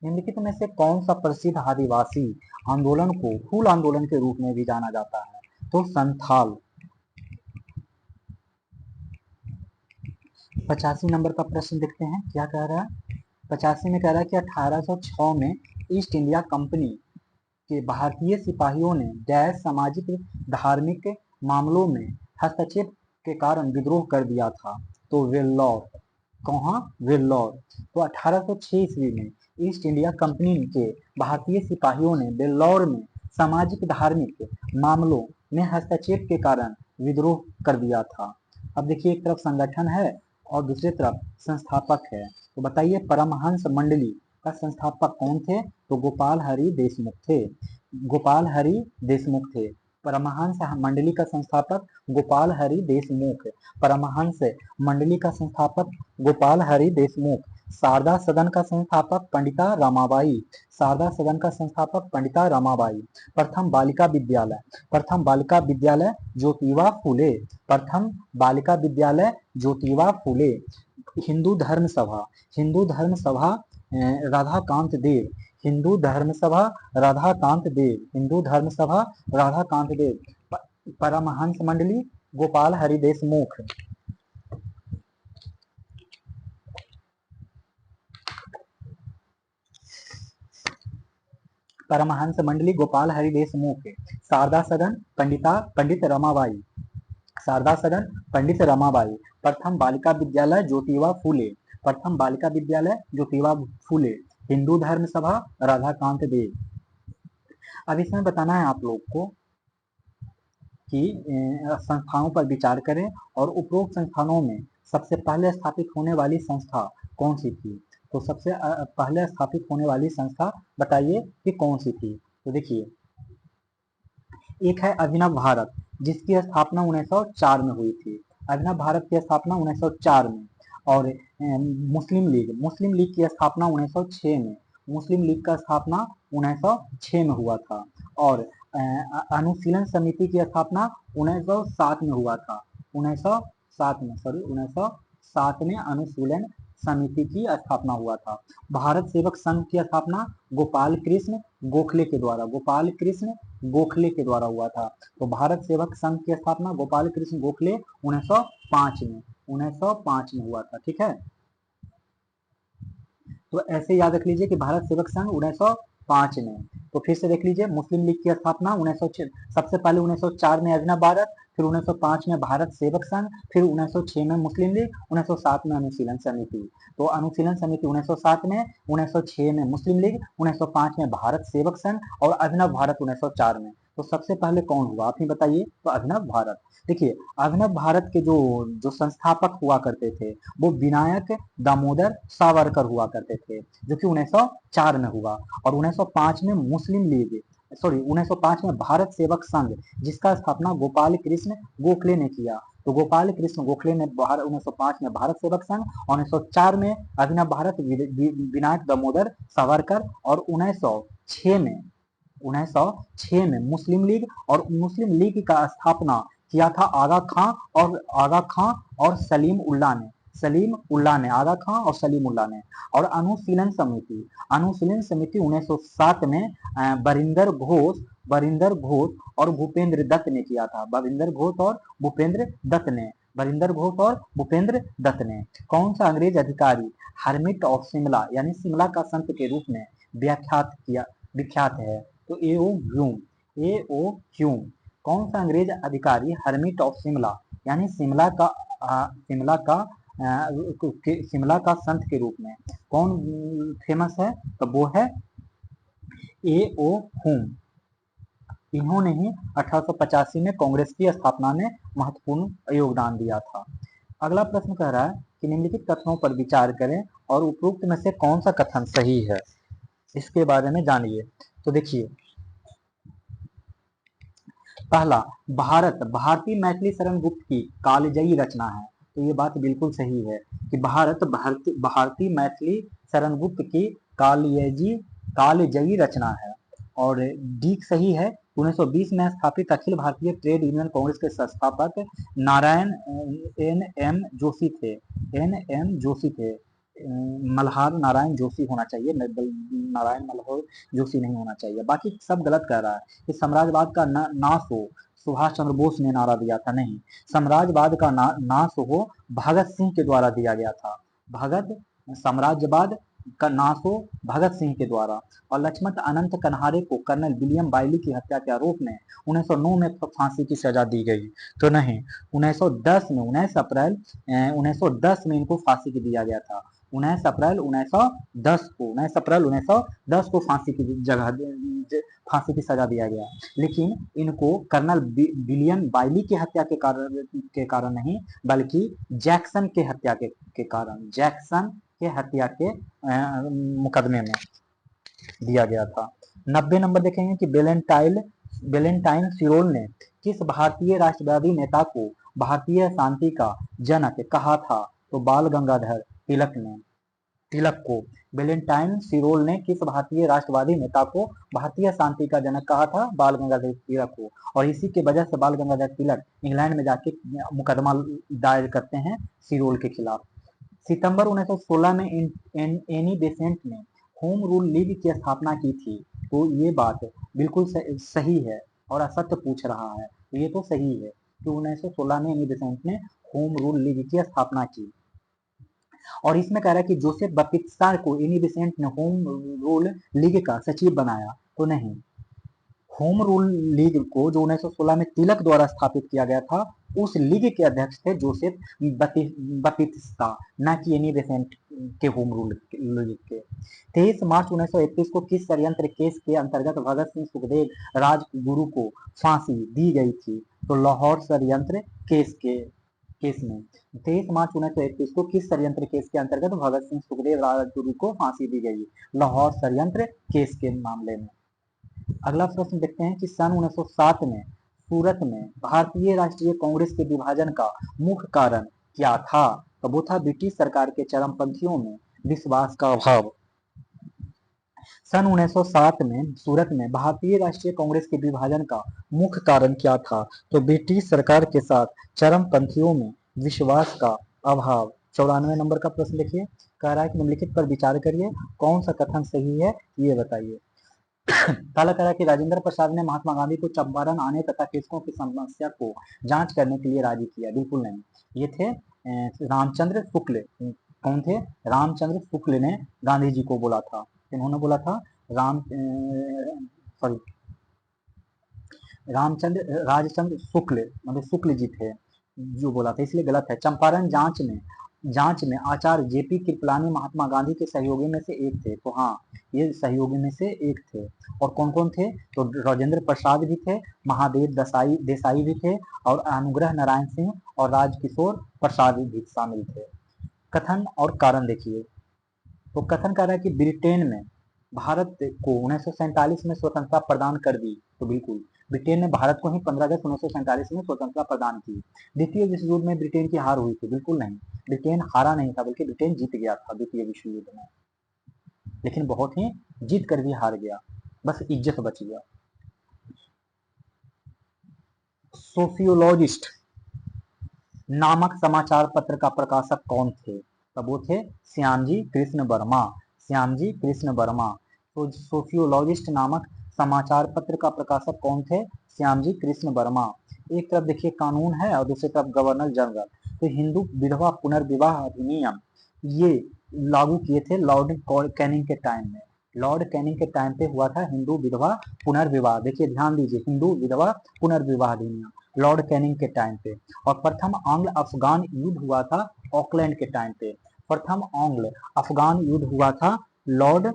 [SPEAKER 1] निम्नलिखित में से कौन सा प्रसिद्ध आदिवासी आंदोलन को हूल आंदोलन के रूप में भी जाना जाता है, तो संथाल। 85 नंबर का प्रश्न देखते हैं, क्या कह रहा है। 85 में कह रहा है कि 1806 में ईस्ट इंडिया कंपनी के भारतीय सिपाहियों ने डैश सामाजिक धार्मिक मामलों में हस्तक्षेप के कारण विद्रोह कर दिया था, तो वेल्लौर, कहाँ, वेल्लौर। तो 1806 ईस्वी में ईस्ट इंडिया कंपनी के भारतीय सिपाहियों ने वेल्लौर में सामाजिक धार्मिक मामलों में हस्तक्षेप के कारण विद्रोह कर दिया था। अब देखिए एक तरफ संगठन है और दूसरी तरफ संस्थापक है, तो बताइए परमहंस मंडली का संस्थापक कौन थे, तो गोपाल हरि देशमुख थे। गोपाल हरि देशमुख थे। परमहंस मंडली का संस्थापक गोपाल हरि देशमुख। परमहंस मंडली का संस्थापक गोपाल हरि देशमुख। शारदा सदन का संस्थापक पंडिता रमाबाई। शारदा सदन का संस्थापक पंडिता रमाबाई। प्रथम बालिका विद्यालय ज्योतिबा फूले। प्रथम बालिका विद्यालय ज्योतिबा फूले। हिंदू धर्म सभा राधाकांत देव। हिंदू धर्म सभा राधाकांत देव, हिंदू धर्म सभा राधाकांत देव, परमहंस मंडली गोपाल हरि देशमुख, परमहंस मंडली गोपाल हरि देशमुख, शारदा सदन पंडित रमाबाई, शारदा सदन पंडित रमाबाई, प्रथम बालिका विद्यालय ज्योतिबा फूले, प्रथम बालिका विद्यालय ज्योतिबा फूले, हिंदू धर्म सभा राधाकांत देव। अब इसमें बताना है आप लोग को कि संस्थाओं पर विचार करें और उपरोक्त संस्थानों में सबसे पहले स्थापित होने वाली संस्था कौन सी थी। तो सबसे पहले स्थापित होने वाली संस्था बताइए कि कौन सी थी। तो देखिए, एक है अभिनव भारत, जिसकी स्थापना 1904 में हुई थी। अभिनव भारत की स्थापना 1904 में। और मुस्लिम लीग की स्थापना 1906 में, मुस्लिम लीग का स्थापना 1906 में हुआ था। और अनुशीलन समिति की स्थापना 1907 में हुआ था। 1907 में अनुशीलन समिति की स्थापना हुआ था। भारत सेवक संघ की स्थापना गोपाल कृष्ण गोखले के द्वारा, गोपाल कृष्ण गोखले के द्वारा हुआ था। तो भारत सेवक संघ की स्थापना गोपाल कृष्ण गोखले 1905 में हुआ था। ठीक है, तो ऐसे याद रख लीजिए कि भारत सेवक संघ 1905 में। तो फिर से देख लीजिए, मुस्लिम लीग की स्थापना 1906, सबसे पहले 1904 में अभिनव भारत, फिर 1905 में भारत सेवक संघ, फिर 1906 में मुस्लिम लीग, 1907 में अनुशीलन समिति। तो अनुशीलन समिति 1907 में, 1906 में मुस्लिम लीग, 1905 में भारत सेवक संघ और अभिनव भारत 1904 में। तो सबसे पहले कौन हुआ आप ही बताइए। तो अभिनव भारत। देखिए, अभिनव भारत के जो संस्थापक हुआ करते थे वो विनायक दामोदर सावरकर हुआ करते थे, जो कि 1904 में हुआ। और 1905 में मुस्लिम लीग, 1905 में भारत सेवक संघ, जिसका स्थापना गोपाल कृष्ण गोखले ने किया। तो गोपाल कृष्ण गोखले ने 1905 में भारत सेवक संघ, 1904 में अभिनव भारत विनायक दामोदर सावरकर, और 1906 में मुस्लिम लीग, और मुस्लिम लीग का स्थापना किया था आगा खां और सलीम उल्लाह ने, आगा खां और सलीम उल्लाह ने। और अनुशीलन समिति 1907 में बरिंदर घोष और भूपेंद्र दत्त ने किया था। बरिंदर घोष और भूपेंद्र दत्त ने। कौन सा अंग्रेज अधिकारी हर्मिट ऑफ शिमला यानी शिमला का संत के रूप में विख्यात है। तो ए.ओ. ह्यूम। कौन सा अंग्रेज अधिकारी हर्मिट ऑफ शिमला यानी शिमला का संत के रूप में कौन फेमस है। तो वो है ए.ओ. ह्यूम। इन्होंने ही 1885 में कांग्रेस की स्थापना में महत्वपूर्ण योगदान दिया था। अगला प्रश्न कह रहा है कि निम्नलिखित कथनों पर विचार करें और उपरोक्त में से कौन सा कथन सही है, इसके बारे में जानिए। तो देखिए, पहला, भारतीय मैथिली शरण गुप्त की कालजयी रचना है। तो ये बात बिल्कुल सही है कि भारतीय मैथिली शरण गुप्त की कालजयी रचना है। और डी सही है। 1920 में स्थापित अखिल भारतीय ट्रेड यूनियन कांग्रेस के संस्थापक नारायण एन.एम. जोशी थे। मल्हार नारायण जोशी होना चाहिए, नारायण मल्हार जोशी नहीं होना चाहिए। बाकी सब गलत कह रहा है कि साम्राज्यवाद का नाश हो सुभाष चंद्र बोस ने नारा दिया था, नहीं। साम्राज्यवाद का नाश हो भगत सिंह के द्वारा दिया गया था। साम्राज्यवाद का नाश हो भगत सिंह के द्वारा। और लक्ष्मण अनंत कन्हारे को कर्नल विलियम बाइली की हत्या के आरोप में 1909 में फांसी की सजा दी गई। तो नहीं, 1910 में 1910 में इनको फांसी की दिया गया था। 19 अप्रैल 1910 को फांसी की सजा दिया गया। लेकिन इनको कर्नल विलियम बाइली की हत्या के कारण नहीं, बल्कि जैक्सन के हत्या के मुकदमे में दिया गया था। 90 नंबर देखेंगे कि वेलेंटाइन सिरोल ने किस भारतीय राष्ट्रवादी नेता को भारतीय शांति का जनक कहा था। तो बाल गंगाधर तिलक को। वेलेंटाइन सिरोल ने किस भारतीय राष्ट्रवादी नेता को भारतीय शांति का जनक कहा था। बाल गंगाधर तिलक को। और इसी के वजह से बाल गंगाधर तिलक इंग्लैंड में जाके मुकदमा दायर करते हैं सिरोल के खिलाफ। सितंबर 1916 में एनी बेसेंट ने होम रूल लीग की स्थापना की थी, तो ये बात बिल्कुल सही है और असत्य पूछ रहा है, तो ये तो सही है कि 1916 में एनी बेसेंट ने होम रूल लीग की स्थापना की। और इसमें कह रहा है कि जोसेफ बप्तिस्ता को एनी बेसेंट ने होम रूल लीग का सचिव बनाया, तो नहीं। होम रूल लीग को जो 1916 में तिलक द्वारा स्थापित किया गया था, उस लीग के अध्यक्ष थे जोसेफ बतिस्ता, न कि एनी बेसेंट के होम रूल लीग के। 23 मार्च 1931 को किस षड्यंत्र केस के अंतर्गत भगत सिंह सुखदेव राजगुरु को फांसी दी गई थी? तो लाहौर षड्यंत्र केस में 23 मार्च 1931 को किस षड्यंत्र केस के अंतर्गत भगत सिंह सुखदेव राजगुरु को फांसी दी गई? लाहौर षड्यंत्र केस के मामले में। अगला प्रश्न देखते हैं कि सन 1907 में सूरत में भारतीय राष्ट्रीय कांग्रेस के विभाजन का मुख्य कारण क्या था? तो वो था ब्रिटिश सरकार के चरमपंथियों में विश्वास का अभाव। सन 1907 में सूरत में भारतीय राष्ट्रीय कांग्रेस के विभाजन का मुख्य कारण क्या था? तो ब्रिटिश सरकार के साथ चरमपंथियों में विश्वास का अभाव। 94 नंबर का प्रश्न देखिए, कह रहा है कि निम्नलिखित पर विचार करिए, कौन सा कथन सही है ये बताइए। पहला कह रहा है कि राजेंद्र प्रसाद ने महात्मा गांधी को चंपारण आने तथा कृषकों की समस्या को जांच करने के लिए राजी किया, बिल्कुल नहीं। ये थे रामचंद्र शुक्ल। कौन थे? रामचंद्र शुक्ल ने गांधी जी को बोला था। इन्होंने बोला था सॉरी राजचंद्र शुक्ल, मतलब शुक्ल जी थे जो बोला था, इसलिए गलत है। चंपारण जांच में आचार्य जेपी कृपलानी महात्मा गांधी के सहयोगी में से एक थे, तो हाँ ये सहयोगी में से एक थे। और कौन कौन थे? तो राजेंद्र प्रसाद भी थे, महादेव देसाई भी थे, और अनुग्रह नारायण सिंह और राजकिशोर प्रसाद भी शामिल थे। कथन और कारण देखिए, तो कथन कर रहा है कि ब्रिटेन में भारत को 1947 में स्वतंत्रता प्रदान कर दी, तो बिल्कुल ब्रिटेन ने भारत को ही 15 अगस्त 1947 में स्वतंत्रता प्रदान की। द्वितीय विश्व युद्ध में ब्रिटेन की हार हुई थी, बिल्कुल नहीं, ब्रिटेन हारा नहीं था, बल्कि ब्रिटेन जीत गया था द्वितीय विश्व युद्ध में, लेकिन बहुत ही जीत कर भी हार गया, बस इज्जत बच गया। सोशियोलॉजिस्ट नामक समाचार पत्र का प्रकाशक कौन थे? तब वो थे श्यामजी कृष्ण वर्मा। श्यामजी कृष्ण वर्मा। तो सोशियोलॉजिस्ट नामक समाचार पत्र का प्रकाशक कौन थे? श्यामजी कृष्ण वर्मा। एक तरफ देखिए कानून है और दूसरी तरफ गवर्नर जनरल। तो हिंदू विधवा पुनर्विवाह अधिनियम ये लागू किए थे लॉर्ड कैनिंग के टाइम में। लॉर्ड कैनिंग के टाइम पे हुआ था हिंदू विधवा पुनर्विवाह। देखिए ध्यान दीजिए, हिंदू विधवा पुनर्विवाह अधिनियम लॉर्ड कैनिंग के टाइम पे। और प्रथम आंग्ल अफगान युद्ध हुआ था ऑकलैंड के टाइम पे। प्रथम आंग्ल अफगान युद्ध हुआ था लॉर्ड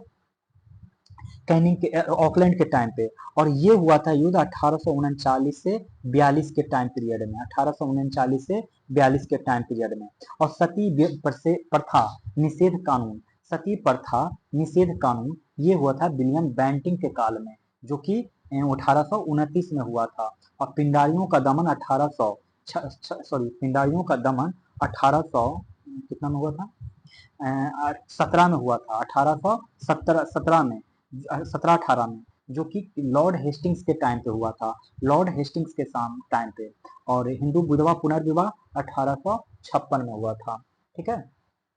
[SPEAKER 1] कैनिंग के ऑकलैंड के टाइम पे। और ये हुआ था युद्ध 1839 से 42 के टाइम पीरियड में। 1839 से 42 के टाइम पीरियड में। और प्रथा निषेध कानून, सती प्रथा निषेध कानून ये हुआ था विलियम बेंटिंग के काल में, जो कि 1829 में हुआ था। और पिंडारियों का दमन 1800 कितना में हुआ था? 17 में हुआ था, 1817 में 1718 में, जो कि लॉर्ड हेस्टिंग्स के टाइम पे हुआ था, लॉर्ड हेस्टिंग्स के टाइम पे। और हिंदू विधवा पुनर्विवाह 1856 में हुआ था। ठीक है,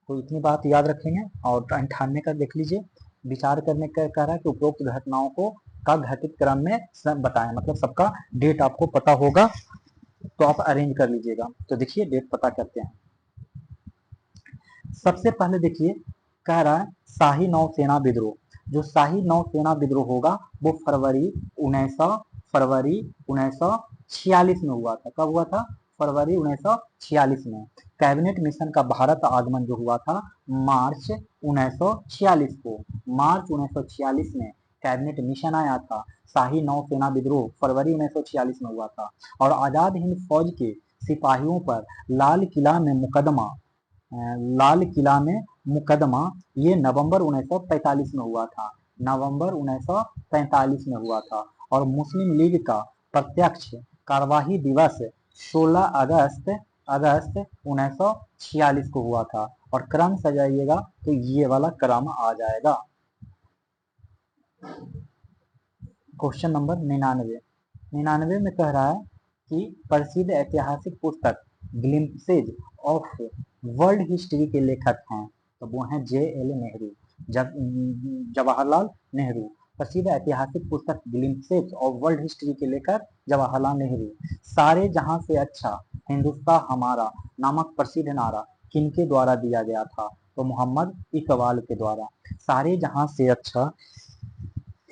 [SPEAKER 1] तो इतनी बात याद रखेंगे। और 98 का देख लीजिए, विचार करने का कह रहा है कि उपरोक्त घटनाओं को का घटित क्रम में सब बताएं, मतलब सबका डेट आपको पता होगा तो आप अरेंज कर लीजिएगा। तो देखिए डेट पता करते हैं। सबसे पहले देखिए कह रहा है शाही नौसेना विद्रोह। जो शाही नौसेना विद्रोह होगा वो फरवरी 1946 में हुआ था। कब हुआ था? फरवरी 1946 में। कैबिनेट मिशन का भारत आगमन जो हुआ था मार्च 1946 को। मार्च 1946 में कैबिनेट मिशन आया था। शाही नौसेना विद्रोह फरवरी 1946 में हुआ था। और आजाद हिंद फौज के सिपाहियों पर लाल किला में मुकदमा ये नवंबर 1945 में हुआ था। नवंबर 1945 में हुआ था। और मुस्लिम लीग का प्रत्यक्ष कार्यवाही दिवस 16 अगस्त 1946 को हुआ था। और क्रम सजाइएगा तो ये वाला क्रम आ जाएगा। क्वेश्चन नंबर 99 में कह रहा है कि प्रसिद्ध ऐतिहासिक पुस्तक ग्लिम्पसेज ऑफ वर्ल्ड हिस्ट्री के लेखक हैं, तो वो हैं J.L. नेहरू। जब जवाहरलाल नेहरू। प्रसिद्ध ऐतिहासिक पुस्तक ग्लिम्पसेस ऑफ वर्ल्ड हिस्ट्री के लेकर जवाहरलाल नेहरू। सारे जहां से अच्छा हिंदुस्तान हमारा नामक प्रसिद्ध नारा किनके द्वारा दिया गया था? तो मोहम्मद इकबाल के द्वारा। सारे जहां से अच्छा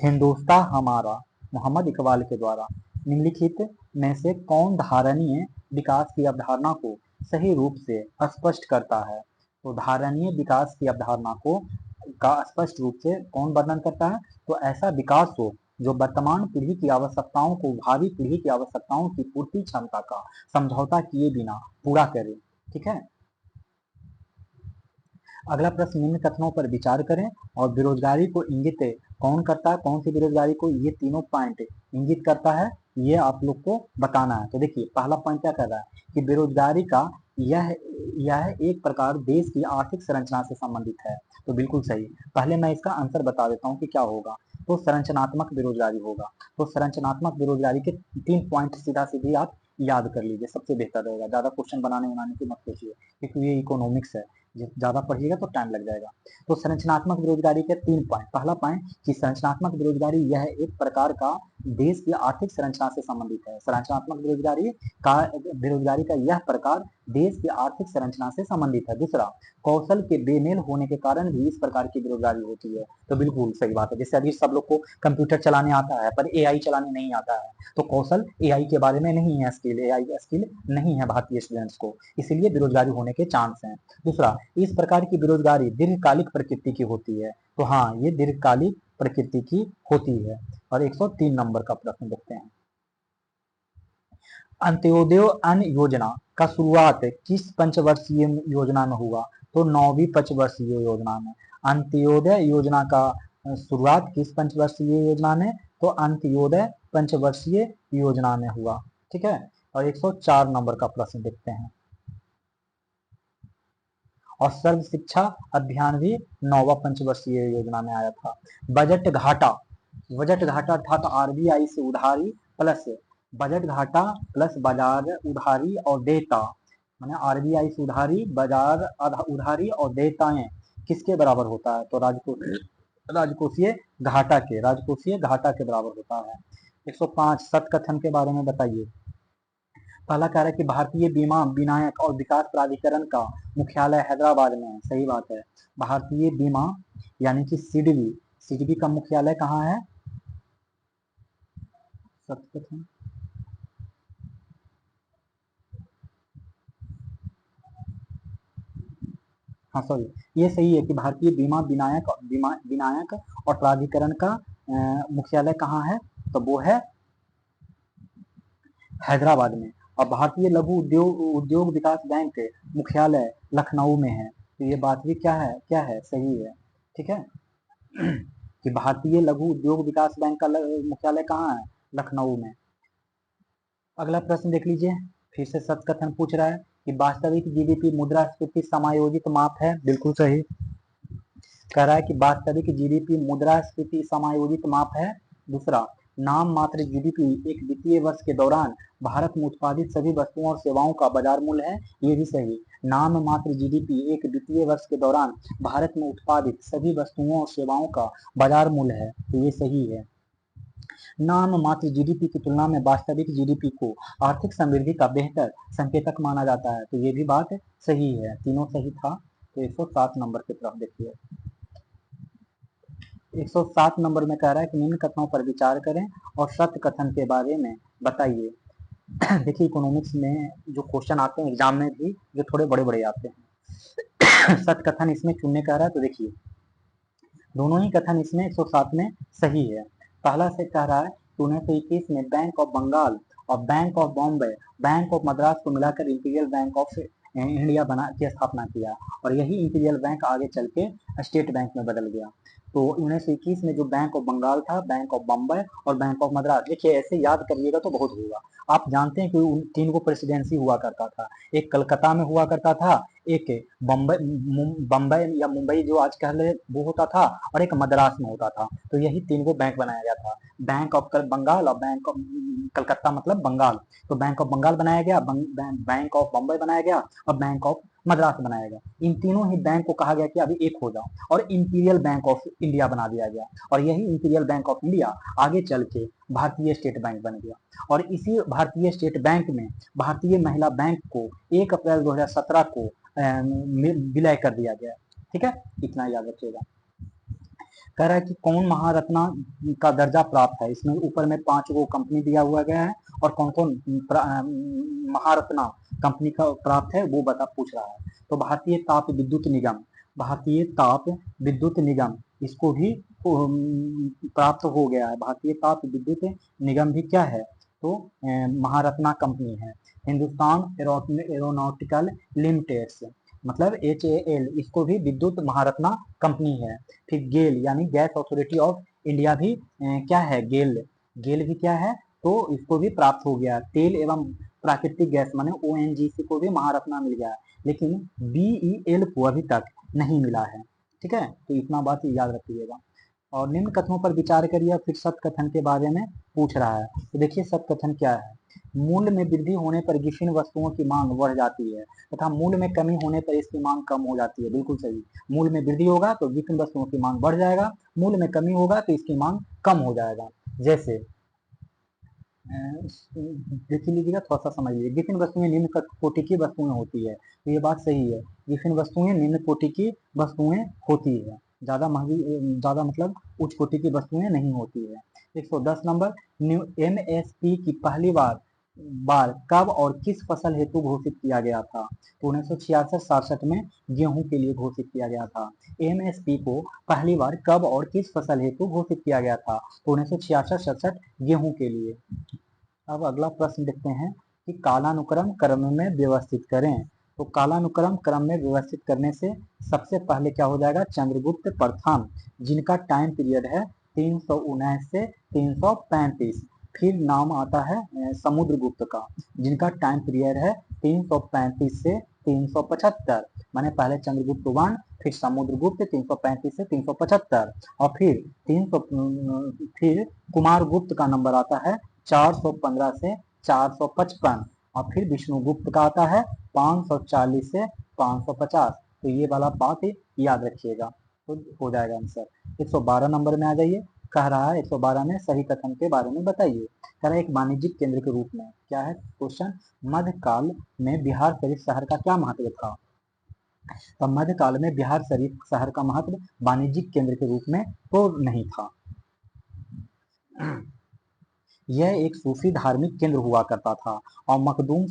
[SPEAKER 1] हिंदुस्तान हमारा मोहम्मद इकबाल के द्वारा। निम्नलिखित में से कौन धारणीय विकास की अवधारणा को सही रूप से स्पष्ट करता है? तो धारणीय विकास की अवधारणा को का स्पष्ट रूप से कौन वर्णन करता है? तो ऐसा विकास हो जो वर्तमान पीढ़ी की आवश्यकताओं को भावी पीढ़ी की आवश्यकताओं की पूर्ति क्षमता का समझौता किए बिना पूरा करे। ठीक है। अगला प्रश्न, निम्न कथनों पर विचार करें और बेरोजगारी को इंगित कौन करता है? कौन सी बेरोजगारी को ये तीनों पॉइंट इंगित करता है, ये आप लोग को बताना है। तो देखिए पहला पॉइंट क्या कर रहा है कि बेरोजगारी का यह एक प्रकार देश की आर्थिक संरचना से संबंधित है। तो बिल्कुल सही। पहले मैं इसका आंसर बता देता हूँ कि क्या होगा। तो संरचनात्मक बेरोजगारी होगा। तो संरचनात्मक बेरोजगारी के 3 पॉइंट सीधा सीधी आप याद कर लीजिए, सबसे बेहतर रहेगा। ज्यादा क्वेश्चन बनाने की मत सोचिए, क्योंकि ये इकोनॉमिक्स है, ज्यादा पढ़िएगा तो टाइम लग जाएगा। तो संरचनात्मक बेरोजगारी के 3 पॉइंट। पहला पॉइंट कि संरचनात्मक बेरोजगारी यह एक प्रकार का देश की आर्थिक संरचना से संबंधित है। संरचनात्मक बेरोजगारी का यह प्रकार देश की आर्थिक संरचना से संबंधित है। दूसरा, कौशल के बेमेल होने के कारण भी इस प्रकार की बेरोजगारी होती है। तो बिल्कुल सही बात है। जैसे अभी सब लोग को कंप्यूटर चलाने आता है पर एआई चलाने नहीं आता है, तो कौशल एआई के बारे में नहीं है, स्किल एआई स्किल नहीं है भारतीय स्टूडेंट्स को, इसलिए बेरोजगारी होने के चांस हैं। दूसरा, इस प्रकार की बेरोजगारी दीर्घकालिक प्रकृति की होती है। तो हाँ, ये दीर्घकालिक प्रकृति की होती है। और 103 नंबर का प्रश्न देखते हैं। अंत्योदय अन्न योजना का शुरुआत किस पंचवर्षीय योजना में हुआ? तो 9वीं पंचवर्षीय योजना में। अंत्योदय योजना का शुरुआत किस पंचवर्षीय योजना में? तो अंत्योदय पंचवर्षीय योजना में हुआ। ठीक है। और 104 नंबर का प्रश्न देखते हैं। और सर्व शिक्षा अभियान भी 9वां पंचवर्षीय योजना में आया था। बजट घाटा अर्थात आरबीआई से उधारी प्लस बजट घाटा प्लस बाजार उधारी और देयता, माने आरबीआई से उधारी, बाजार उधारी और देयताएं किसके बराबर होता है? तो राजकोषीय घाटा के बराबर होता है। 105 सत्कथन के बारे में बताइए। पहला कह रहा है कि भारतीय बीमा विनायक और विकास प्राधिकरण का मुख्यालय हैदराबाद में है। सही बात है। भारतीय बीमा यानी कि सीडीबी का मुख्यालय कहाँ है? सत्कथन, हाँ सॉरी, ये सही है कि भारतीय बीमा विनायक और प्राधिकरण का मुख्यालय कहाँ है? तो वो है हैदराबाद में। और भारतीय लघु उद्योग विकास बैंक के मुख्यालय लखनऊ में है। तो ये बात भी क्या है सही है। ठीक है। कि भारतीय लघु उद्योग विकास बैंक का मुख्यालय कहाँ है? लखनऊ में। अगला प्रश्न देख लीजिए। फिर से सत्य कथन पूछ रहा है कि वास्तविक जीडीपी मुद्रास्फीति समायोजित माप है। बिल्कुल सही। कह रहा है कि वास्तविक जीडीपी मुद्रास्फीति समायोजित माप है। दूसरा, नाम मात्र जीडीपी एक वित्तीय वर्ष के दौरान भारत में उत्पादित सभी वस्तुओं और सेवाओं का बाजार मूल्य है। ये भी सही। नाम मात्र जीडीपी एक वित्तीय वर्ष के दौरान भारत में उत्पादित सभी वस्तुओं और सेवाओं का बाजार मूल्य है। तो ये सही है। नाम मात्र जीडीपी की तुलना में वास्तविक जीडीपी को आर्थिक समृद्धि का बेहतर संकेतक माना जाता है। तो ये भी बात सही है। तीनों सही था। तो 107 नंबर की तरफ देखिए। 107 नंबर में कह रहा है कि निम्न कथनों पर विचार करें और सत्य कथन के बारे में बताइए। देखिए इकोनॉमिक्स में जो क्वेश्चन आते हैं एग्जाम में भी, जो थोड़े बड़े बड़े आते हैं। सत्य कथन इसमें चुनने कह रहा है। तो देखिए दोनों ही कथन इसमें 107 में सही है। पहला से कह रहा है कि 1921 में बैंक ऑफ बंगाल और bank of Bombay, bank of Madras को मिलाकर इंपीरियल बैंक ऑफ इंडिया की स्थापना किया, और यही इंपीरियल बैंक आगे चल के स्टेट बैंक में बदल गया। तो 1921 में जो बैंक ऑफ बंगाल था, बैंक ऑफ बम्बई और बैंक ऑफ मद्रास, देखिए ऐसे याद करिएगा तो बहुत होगा। आप जानते हैं कि उन 3 को प्रेसिडेंसी हुआ करता था। एक कलकत्ता में हुआ करता था, एक बम्बई या मुंबई जो आज कह ले वो होता था, और एक मद्रास में होता था। तो यही 3 को बैंक बनाया गया था। बैंक ऑफ बंगाल और बैंक ऑफ कलकत्ता मतलब बंगाल, तो बैंक ऑफ बंगाल बनाया गया, बैंक ऑफ बम्बई बनाया गया और बैंक ऑफ मद्रास बनाया गया। इन तीनों ही बैंक को कहा गया कि अभी एक हो जाओ और इंपीरियल बैंक ऑफ इंडिया बना दिया गया। और यही इंपीरियल बैंक ऑफ इंडिया आगे चल के भारतीय स्टेट बैंक बन गया। और इसी भारतीय स्टेट बैंक में भारतीय महिला बैंक को 1 अप्रैल 2017 को विलय कर दिया गया। ठीक है, इतना याद रखिएगा। कह रहा है कि कौन महारत्ना का दर्जा प्राप्त है। इसमें ऊपर में 5 गो कंपनी दिया हुआ गया है और कौन कौन महारत्ना कंपनी का प्राप्त है वो पूछ रहा है। तो भारतीय ताप विद्युत निगम, भारतीय ताप विद्युत निगम इसको भी प्राप्त हो गया है। भारतीय ताप विद्युत निगम भी क्या है, तो महारत्ना कंपनी है। हिंदुस्तान एरोनॉटिकल लिमिटेड मतलब HAL, इसको भी विद्युत महारत्ना कंपनी है। फिर गेल यानी गैस अथॉरिटी ऑफ इंडिया भी क्या है, गेल, गेल भी क्या है, तो इसको भी प्राप्त हो गया। तेल एवं प्राकृतिक गैस माने ONGC को भी महारत्ना मिल गया, लेकिन BEL को अभी तक नहीं मिला है। ठीक है, तो इतना बात याद रखिएगा। और निम्न कथनों पर विचार करिए। फिर सत्य कथन के बारे में पूछ रहा है। तो देखिए सत्य कथन क्या है। मूल्य में वृद्धि होने पर विभिन्न वस्तुओं की मांग बढ़ जाती है तथा मूल्य में कमी होने पर इसकी मांग कम हो जाती है। बिल्कुल सही। मूल्य में वृद्धि होगा तो विभिन्न वस्तुओं की मांग बढ़ जाएगा, मूल्य में कमी होगा तो इसकी मांग कम हो जाएगा। जैसे देखिए लीजिएगा, थोड़ा सा समझ लीजिए। विभिन्न वस्तुएं निम्न कोटि की वस्तुएं होती है, तो ये बात सही है। विभिन्न वस्तुएं निम्न कोटि की वस्तुएं होती है, ज्यादा महंगी, ज्यादा मतलब उच्च कोटि की वस्तुएं नहीं होती है। 110 नंबर, MSP की पहली बार कब और किस फसल हेतु घोषित किया गया था। तो 1966-67 में गेहूं के लिए घोषित किया गया था। MSP को पहली बार कब और किस फसल हेतु घोषित किया गया था, तो 1966-67 गेहूं के लिए। अब अगला प्रश्न देखते हैं कि कालानुक्रम क्रम में व्यवस्थित करें। तो कालानुक्रम क्रम में व्यवस्थित करने से सबसे पहले क्या हो जाएगा, चंद्रगुप्त प्रथम, जिनका टाइम पीरियड है 319 से 335। फिर नाम आता है समुद्रगुप्त का, जिनका टाइम पीरियड है 335 से 375। माने पहले चंद्रगुप्त 1, फिर समुद्रगुप्त 335 से 375, और फिर कुमारगुप्त का नंबर आता है 415 से 455, और फिर विष्णुगुप्त का आता है 540 से 550। तो ये वाला बात याद रखिएगा, तो हो जाएगा आंसर। 112 नंबर में आ जाइए। कह रहा है 112 में सही कथन के बारे में बताइए। कह रहा है एक वाणिज्यिक केंद्र के रूप में, क्या है क्वेश्चन, मध्यकाल में बिहार शरीफ शहर का क्या महत्व था। तो मध्यकाल में बिहार शरीफ शहर का महत्व वाणिज्यिक केंद्र के रूप में तो नहीं था। यह एक सूफी धार्मिक केंद्र हुआ करता था और मखदूम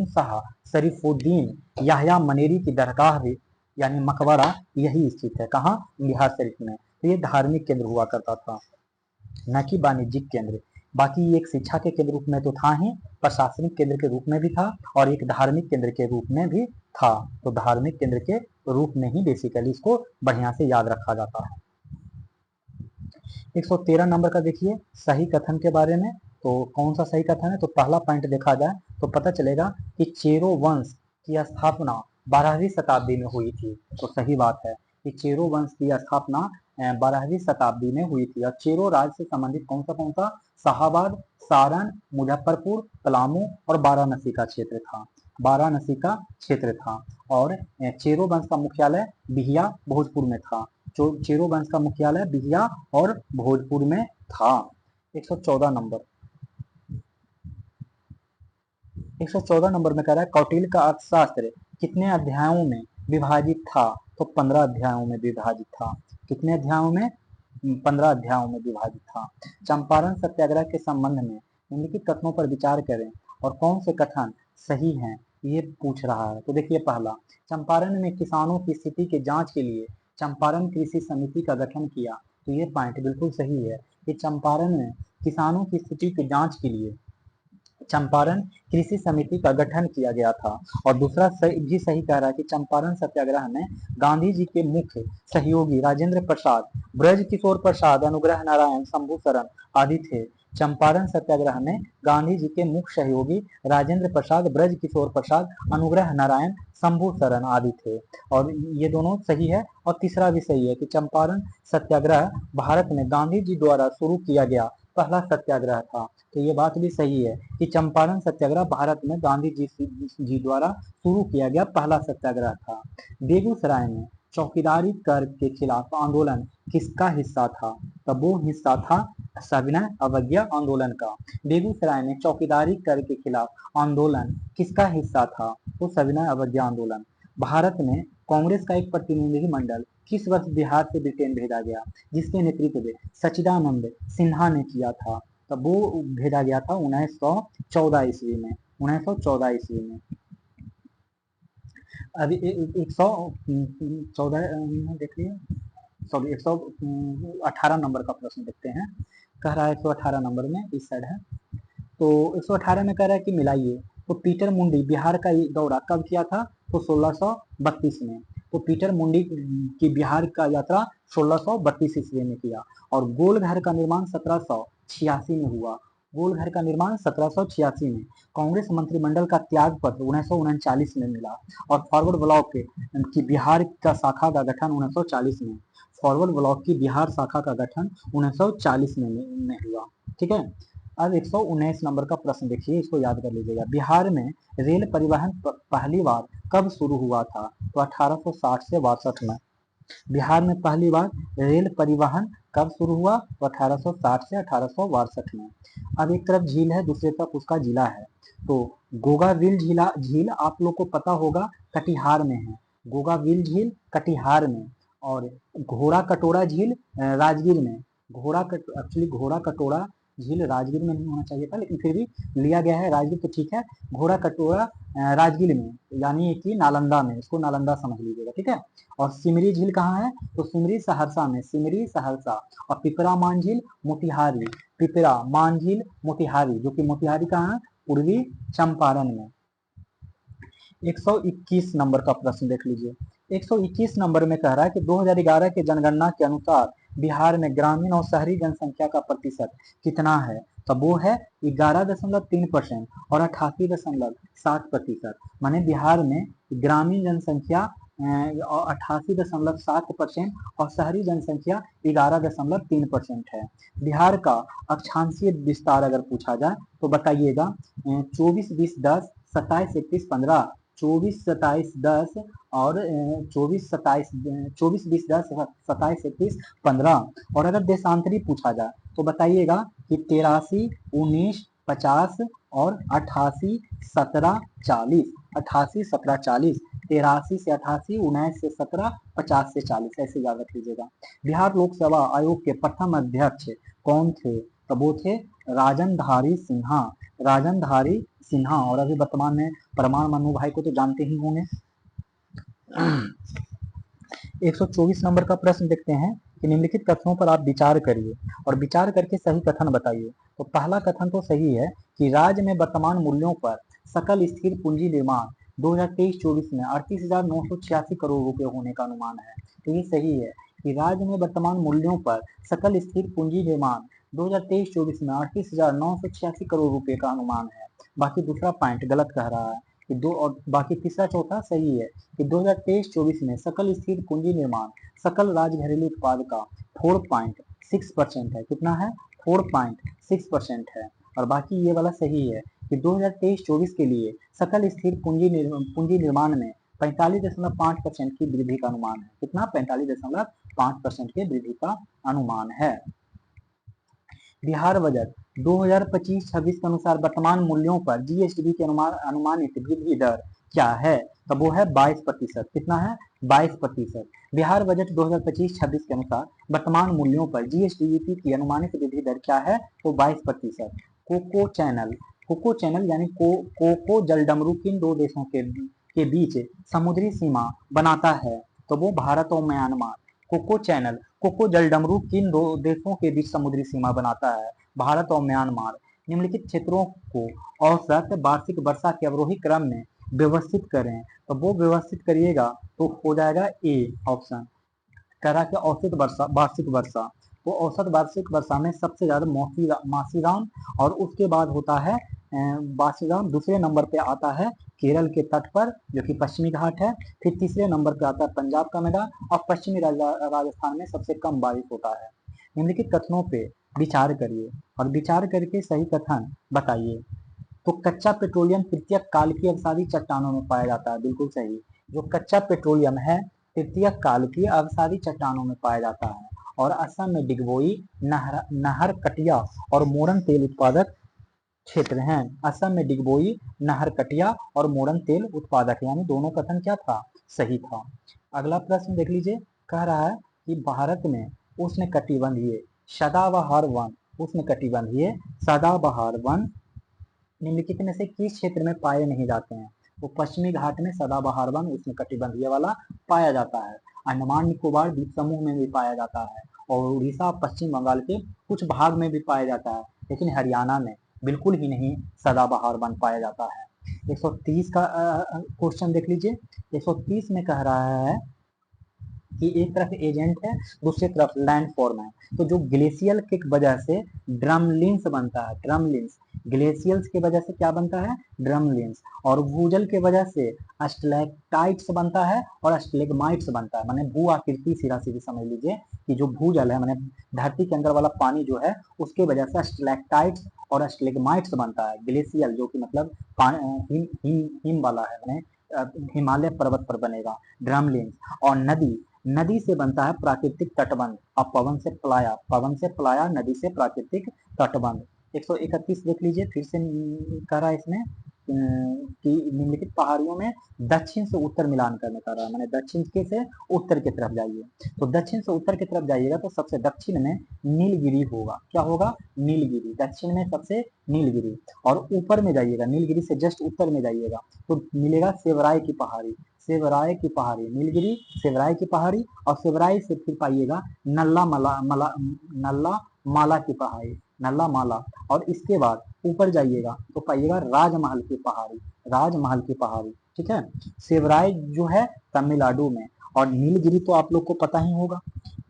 [SPEAKER 1] शाह शरीफुद्दीन याह्या मनेरी की दरगाह भी यानी मकबरा यही स्थित है। कहाँ, बिहार शरीफ में। तो ये धार्मिक केंद्र हुआ करता था, न कि वाणिज्यिक केंद्र। बाकी एक शिक्षा के केंद्र रूप में तो था ही, प्रशासनिक केंद्र के रूप में भी था और एक धार्मिक केंद्र के रूप में भी था। तो धार्मिक केंद्र के रूप में ही बेसिकली इसको बढ़िया से याद रखा जाता है। 113 नंबर का देखिए सही कथन के बारे में। तो कौन सा सही कथन है, तो पहला पॉइंट देखा जाए तो पता चलेगा कि चेरो वंश की स्थापना 12वीं शताब्दी में हुई थी। तो सही बात है कि चेरो वंश की स्थापना 12वीं शताब्दी में हुई थी। और चेरो राज से संबंधित कौन सा, शाहाबाद, सारण, मुजफ्फरपुर, पलामू और वाराणसी का क्षेत्र था। वाराणसी का क्षेत्र था। और चेरो वंश का मुख्यालय बिहिया भोजपुर में था। चेरो वंश का मुख्यालय बिहिया और भोजपुर में था। 114 नंबर, 114 नंबर में कह रहा है कौटिल्य का अर्थशास्त्र कितने अध्यायों में विभाजित था। तो 15 अध्यायों में विभाजित था। कितने अध्यायों में, 15 अध्यायों में विभाजित था। चंपारण सत्याग्रह के संबंध में निम्नलिखित कथनों पर विचार करें और कौन से कथन सही हैं, ये पूछ रहा है। तो देखिए पहला, चंपारण में किसानों की स्थिति के जांच के लिए चंपारण कृषि समिति का गठन किया। तो ये पॉइंट बिल्कुल सही है कि चंपारण में किसानों की स्थिति की जांच के लिए चंपारण कृषि समिति का गठन किया गया था। और दूसरा भी सही कह रहा है कि चंपारण सत्याग्रह में गांधी जी के मुख्य सहयोगी राजेंद्र प्रसाद, ब्रज किशोर प्रसाद, अनुग्रह नारायण, शंभू शरण आदि थे। चंपारण सत्याग्रह में गांधी जी के मुख्य सहयोगी राजेंद्र प्रसाद, ब्रज किशोर प्रसाद, अनुग्रह नारायण, शंभू शरण आदि थे। और ये दोनों सही है। और तीसरा भी सही है कि चंपारण सत्याग्रह भारत में गांधी जी द्वारा शुरू किया गया पहला सत्याग्रह था। तो ये बात भी सही है कि चंपारण सत्याग्रह भारत में गांधी जी द्वारा शुरू किया गया पहला सत्याग्रह था। बेगूसराय में चौकीदारी कर के खिलाफ आंदोलन किसका हिस्सा था? तब वो हिस्सा था सविनय अवज्ञा आंदोलन का। बेगूसराय में चौकीदारी कर के खिलाफ आंदोलन किसका हिस्सा था? तो सविनय अवज्ञा आंदोलन। भारत में कांग्रेस का एक प्रतिनिधि मंडल किस वर्ष बिहार से ब्रिटेन भेजा गया, जिसके नेतृत्व में सच्चिदानंद सिन्हा ने किया था? तब वो भेजा गया था 1914 ईस्वी में। 1914 ईस्वी में। अभी 114 देखिए, सॉरी 118 नंबर का प्रश्न देखते हैं। कह रहा है 118 नंबर में, इस साइड है। तो 118 में कह रहा है कि मिलाइए। तो पीटर मुंडी बिहार का दौरा कब किया था? तो 1632 में। तो पीटर मुंडी की बिहार का यात्रा 1632 ईस्वी में किया। और गोलघर का निर्माण 1786 में हुआ। गोलघर का निर्माण 1786 में। कांग्रेस मंत्रिमंडल का त्याग पत्र 1939 में मिला। और फॉरवर्ड ब्लॉक की बिहार का शाखा का गठन 1940 में। फॉरवर्ड ब्लॉक की बिहार शाखा का गठन 1940 में हुआ। ठीक है। अब 119 नंबर का प्रश्न देखिए, इसको याद कर लीजिएगा। बिहार में रेल परिवहन पहली बार कब शुरू हुआ था? तो 1860 से 62 में। बिहार में पहली बार रेल परिवहन कब शुरू हुआ? तो 1860 से 1862 में। अब एक तरफ झील है, दूसरी तरफ उसका जिला है। तो गोगाविल झील आप लोग को पता होगा कटिहार में है। गोगाविल झील कटिहार में। और घोड़ा कटोरा झील राजगीर में। एक्चुअली घोड़ा कटोरा झील राजगीर में नहीं होना चाहिए था, लेकिन फिर भी लिया गया है राजगीर, तो ठीक है। घोड़ा कटोरा राजगीर में, यानी कि नालंदा में, इसको नालंदा समझ लीजिएगा। ठीक है। और सिमरी झील कहाँ है? तो सिमरी सहरसा में। सिमरी सहरसा। और पिपरा मान झील मोतिहारी। पिपरा मान झील मोतिहारी, जो कि मोतिहारी कहाँ है? पूर्वी चंपारण में। 121 नंबर का प्रश्न देख लीजिए। 121 नंबर में कह रहा है कि 2011 की जनगणना के अनुसार बिहार में ग्रामीण और शहरी जनसंख्या का प्रतिशत कितना है? तब वो है 11.3% और 88.7%। माने बिहार में ग्रामीण जनसंख्या 88.7% और शहरी जनसंख्या 11.3% है। बिहार का अक्षांशीय विस्तार अगर पूछा जाए तो बताइएगा। 24-20-10, 27-31-15, 24-27-10 और 24-20-10, 27-31-15। और अगर देशांतरी पूछा जाए तो बताइएगा कि 83-19-50 और 88-17-40। 88-17-40, 83 से 88, 19 से 17, 50 से 40, ऐसे याद रख लीजिएगा। बिहार लोकसेवा आयोग के प्रथम अध्यक्ष कौन थे? तो वो थे राजनधारी सिन्हा। राजनधारी सिन्हा। और अभी वर्तमान में परमार मनु भाई को तो जानते ही होंगे। 124 नंबर का प्रश्न देखते हैं कि निम्नलिखित कथनों पर आप विचार करिए और विचार करके सही कथन बताइए। तो पहला कथन तो सही है कि राज्य में वर्तमान मूल्यों पर सकल स्थिर पूंजी निर्माण 2023-24 में 38,986 करोड़ रुपए होने का अनुमान है। तो ये सही है कि राज्य में वर्तमान मूल्यों पर सकल स्थिर पूंजी निर्माण 2023-24 में 38,986 करोड़ रुपए का अनुमान है। बाकी दूसरा पॉइंट गलत कह रहा है कि दो, और बाकी तीसरा चौथा सही है कि 2023-24 में सकल स्थिर पूंजी निर्माण सकल राज्य घरेलू उत्पाद का 4.6% है। कितना है? 4.6% है। और बाकी ये वाला सही है कि 2023-24 के लिए सकल स्थिर पूंजी निर्माण में 45.5% की वृद्धि का अनुमान है। कितना? 45.5% की वृद्धि का अनुमान है। बिहार बजट 2025-26 के अनुसार वर्तमान मूल्यों पर जीएसटी की अनुमानित वृद्धि दर क्या है? तो वो है 22%। कितना है? 22%। बिहार बजट 2025-26 के अनुसार वर्तमान मूल्यों पर जीएसटी की अनुमानित वृद्धि दर क्या है? तो 22%। कोको चैनल यानी कोको जलडमरू किन दो देशों के बीच समुद्री सीमा बनाता है? तो वो भारत और म्यांमार। कोको जलडमरू किन दो देशों के बीच समुद्री सीमा बनाता है? भारत और म्यांमार। निम्नलिखित क्षेत्रों को औसत वार्षिक वर्षा के अवरोही क्रम में व्यवस्थित करें। तो वो व्यवस्थित करिएगा तो हो जाएगा ए ऑप्शन। कह रहा है कि औसत वर्षा, वार्षिक वर्षा। तो औसत वार्षिक वर्षा में सबसे ज्यादा मासीराम, और उसके बाद होता है बासीराम। दूसरे नंबर पे आता है केरल के तट पर, जो कि पश्चिमी घाट है। फिर तीसरे नंबर पे आता है पंजाब का मैदान। और पश्चिमी राजस्थान में सबसे कम बारिश होता है। निम्नलिखित कथनों पे विचार करिए और विचार करके सही कथन बताइए। तो कच्चा पेट्रोलियम तृतीयक काल की अवसादी चट्टानों में पाया जाता है, बिल्कुल सही। जो कच्चा पेट्रोलियम है तृतीयक काल की अवसादी चट्टानों में पाया जाता है। और असम में डिगबोई, नाहरकटिया और मोरन तेल उत्पादक क्षेत्र हैं। असम में डिगबोई, नाहरकटिया और मोरन तेल उत्पादक, यानी दोनों कथन क्या था, सही था। अगला प्रश्न देख लीजिए, कह रहा है कि भारत में उष्णकटिबंधीय सदाबहार वन, उष्णकटिबंधीय सदाबहार वन निम्नलिखित में से किस क्षेत्र में पाए नहीं जाते हैं। तो पश्चिमी घाट में सदाबहार वन उष्णकटिबंधीय वाला पाया जाता है। अंडमान निकोबार द्वीप समूह में भी पाया जाता है और उड़ीसा पश्चिम बंगाल के कुछ भाग में भी पाया जाता है, लेकिन हरियाणा में बिल्कुल ही नहीं सदाबहार वन पाया जाता है। 130 का क्वेश्चन देख लीजिए। 130 में कह रहा है कि एक तरफ एजेंट है, दूसरी तरफ लैंडफॉर्म है। तो जो ग्लेशियल की वजह से ड्रमलिन्स बनता है, ड्रमलिन्स, ग्लेशियल्स की वजह से क्या बनता है, ड्रमलिन्स, और भूजल की वजह से स्टैलेक्टाइट्स बनता है और स्टैलेग्माइट्स बनता है। माने भू आकृति सीधा सीधी समझ लीजिए कि जो भूजल है, माने धरती के अंदर वाला पानी जो है, उसके वजह से स्टैलेक्टाइट्स और स्टैलेग्माइट्स बनता है। ग्लेशियल जो कि मतलब हिम वाला है, माने हिमालय पर्वत पर बनेगा ड्रमलिन्स। और नदी, नदी से बनता है प्राकृतिक तटबंध। अब पवन से पलाया, पवन से पलाया, नदी से प्राकृतिक तटबंध। 131 देख लीजिए, फिर से कह रहा है इसमें कि निम्नलिखित पहाड़ियों में दक्षिण से उत्तर मिलान करने का रहा है, माने दक्षिण के से उत्तर की तरफ जाइए। तो दक्षिण से उत्तर की तरफ जाइएगा तो सबसे दक्षिण में नीलगिरी होगा। क्या होगा, नीलगिरी, दक्षिण में सबसे नीलगिरी। और ऊपर में जाइएगा, नीलगिरी से जस्ट उत्तर में जाइएगा तो मिलेगा सेवराय की पहाड़ी, सेवराय की पहाड़ी, नीलगिरी, सेवराय की पहाड़ी। और सेवराय से फिर पाइएगा नल्ला माला की पहाड़ी, नल्ला माला। और इसके बाद ऊपर जाइएगा तो पाइएगा राजमहल की पहाड़ी, राजमहल की पहाड़ी, ठीक है। सेवराय जो है तमिलनाडु में, और नीलगिरी तो आप लोग को पता ही होगा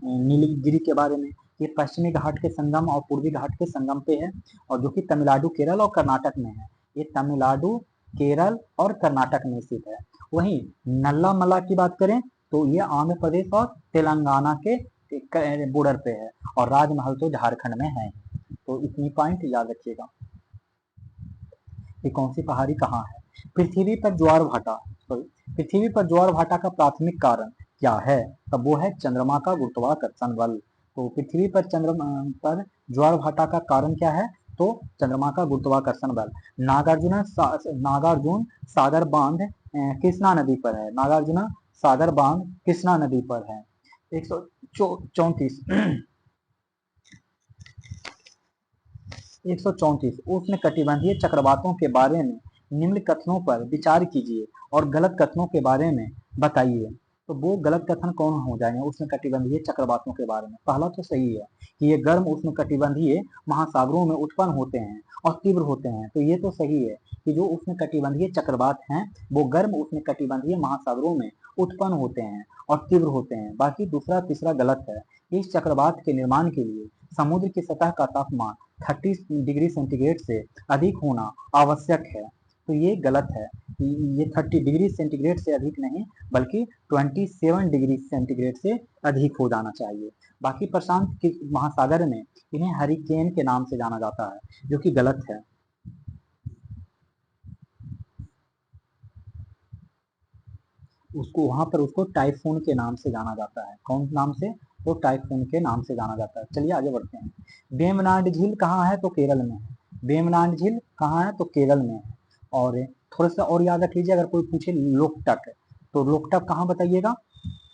[SPEAKER 1] नीलगिरी के बारे में, ये पश्चिमी घाट के संगम और पूर्वी घाट के संगम पे है, और जो कि तमिलनाडु, केरल और कर्नाटक में है। ये तमिलनाडु, केरल और कर्नाटक में स्थित है। वहीं नल्लामला की बात करें तो ये आंध्र प्रदेश और तेलंगाना के बॉर्डर पे है, और राजमहल तो झारखंड में है। तो इतनी पॉइंट याद रखिएगा। ये कौन सी पहाड़ी कहाँ है। पृथ्वी पर ज्वार भाटा, पृथ्वी पर ज्वार भाटा का प्राथमिक कारण क्या है, तब वो है चंद्रमा का गुरुत्वाकर्षण बल। तो पृथ्वी पर चंद्रमा पर ज्वार भाटा का कारण क्या है, तो चंद्रमा का गुरुत्वाकर्षण बल। नागार्जुन सागर बांध कृष्णा नदी पर है, नागार्जुन सागर बांध कृष्णा नदी पर है। 134 134 उष्णकटिबंधीय चक्रवातों के बारे में निम्न कथनों पर विचार कीजिए और गलत कथनों के बारे में बताइए। तो वो गलत कथन कौन हो जाएंगे उष्णकटिबंधीय चक्रवातों के बारे में। पहला तो सही है कि ये गर्म उष्णकटिबंधीय महासागरों में उत्पन्न होते हैं और तीव्र होते हैं। तो ये तो सही है कि जो उष्णकटिबंधीय चक्रवात हैं वो गर्म उष्णकटिबंधीय महासागरों में उत्पन्न होते हैं और तीव्र होते हैं। बाकी दूसरा तीसरा गलत है। इस चक्रवात के निर्माण के लिए समुद्र की सतह का तापमान 30 डिग्री सेंटीग्रेड से अधिक होना आवश्यक है। तो ये गलत है, ये 30 डिग्री सेंटीग्रेड से अधिक नहीं बल्कि 27 डिग्री सेंटीग्रेड से अधिक हो जाना चाहिए। बाकी प्रशांत के महासागर में इन्हें हरिकेन के नाम से जाना जाता है, जो कि गलत है। उसको वहां पर उसको टाइफून के नाम से जाना जाता है। कौन नाम से, तो टाइफून के नाम से जाना जाता है। चलिए आगे बढ़ते हैं। वेम्बनाड झील कहाँ है, तो केरल में है। वेम्बनाड झील कहाँ है, तो केरल में है। और थोड़ा सा और याद रख लीजिए, अगर कोई पूछे लोकटक, तो लोकटक कहाँ बताइएगा,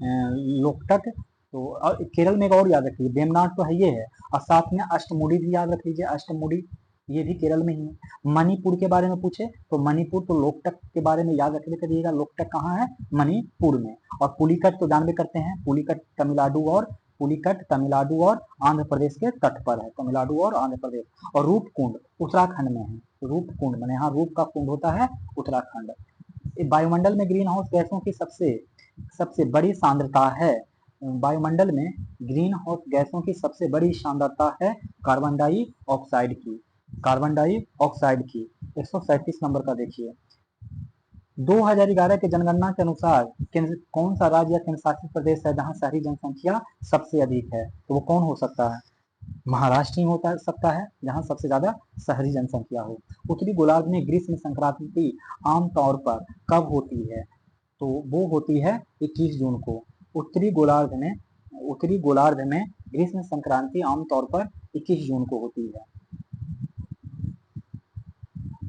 [SPEAKER 1] लोकटक तो केरल में। एक और याद रख लीजिए, वेम्बनाड तो है, ये है, और साथ में अष्टमुडी भी याद रख लीजिए, अष्टमुडी ये भी केरल में ही है। मणिपुर के बारे में पूछे तो मणिपुर तो लोकटक के बारे में याद रख करिएगा, लोकटक कहाँ है, मणिपुर में। और पुलिकट तो जानबे करते हैं, पुलिकट तमिलनाडु और पुलिकट तमिलनाडु और आंध्र प्रदेश के तट पर है, तमिलनाडु और आंध्र प्रदेश। और रूपकुंड उत्तराखंड में है, रूपकुंड माने यहाँ रूप का कुंड होता है उत्तराखंड। वायुमंडल में ग्रीन हाउस गैसों की सबसे सबसे बड़ी सांद्रता है, वायुमंडल में ग्रीन हाउस गैसों की सबसे बड़ी सांद्रता है कार्बन डाइऑक्साइड की, कार्बन डाइऑक्साइड की। 137 नंबर का देखिए, 2011 के जनगणना के अनुसार कौन सा राज्य या केंद्र शासित प्रदेश है जहां शहरी जनसंख्या सबसे अधिक है, तो वो कौन हो सकता है, महाराष्ट्र ही होता सकता है जहां सबसे ज्यादा शहरी जनसंख्या हो। उत्तरी गोलार्ध में ग्रीष्म संक्रांति आमतौर पर कब होती है? तो वो होती है 21 जून को। उत्तरी गोलार्ध में ग्रीष्म संक्रांति आमतौर पर 21 जून को होती है।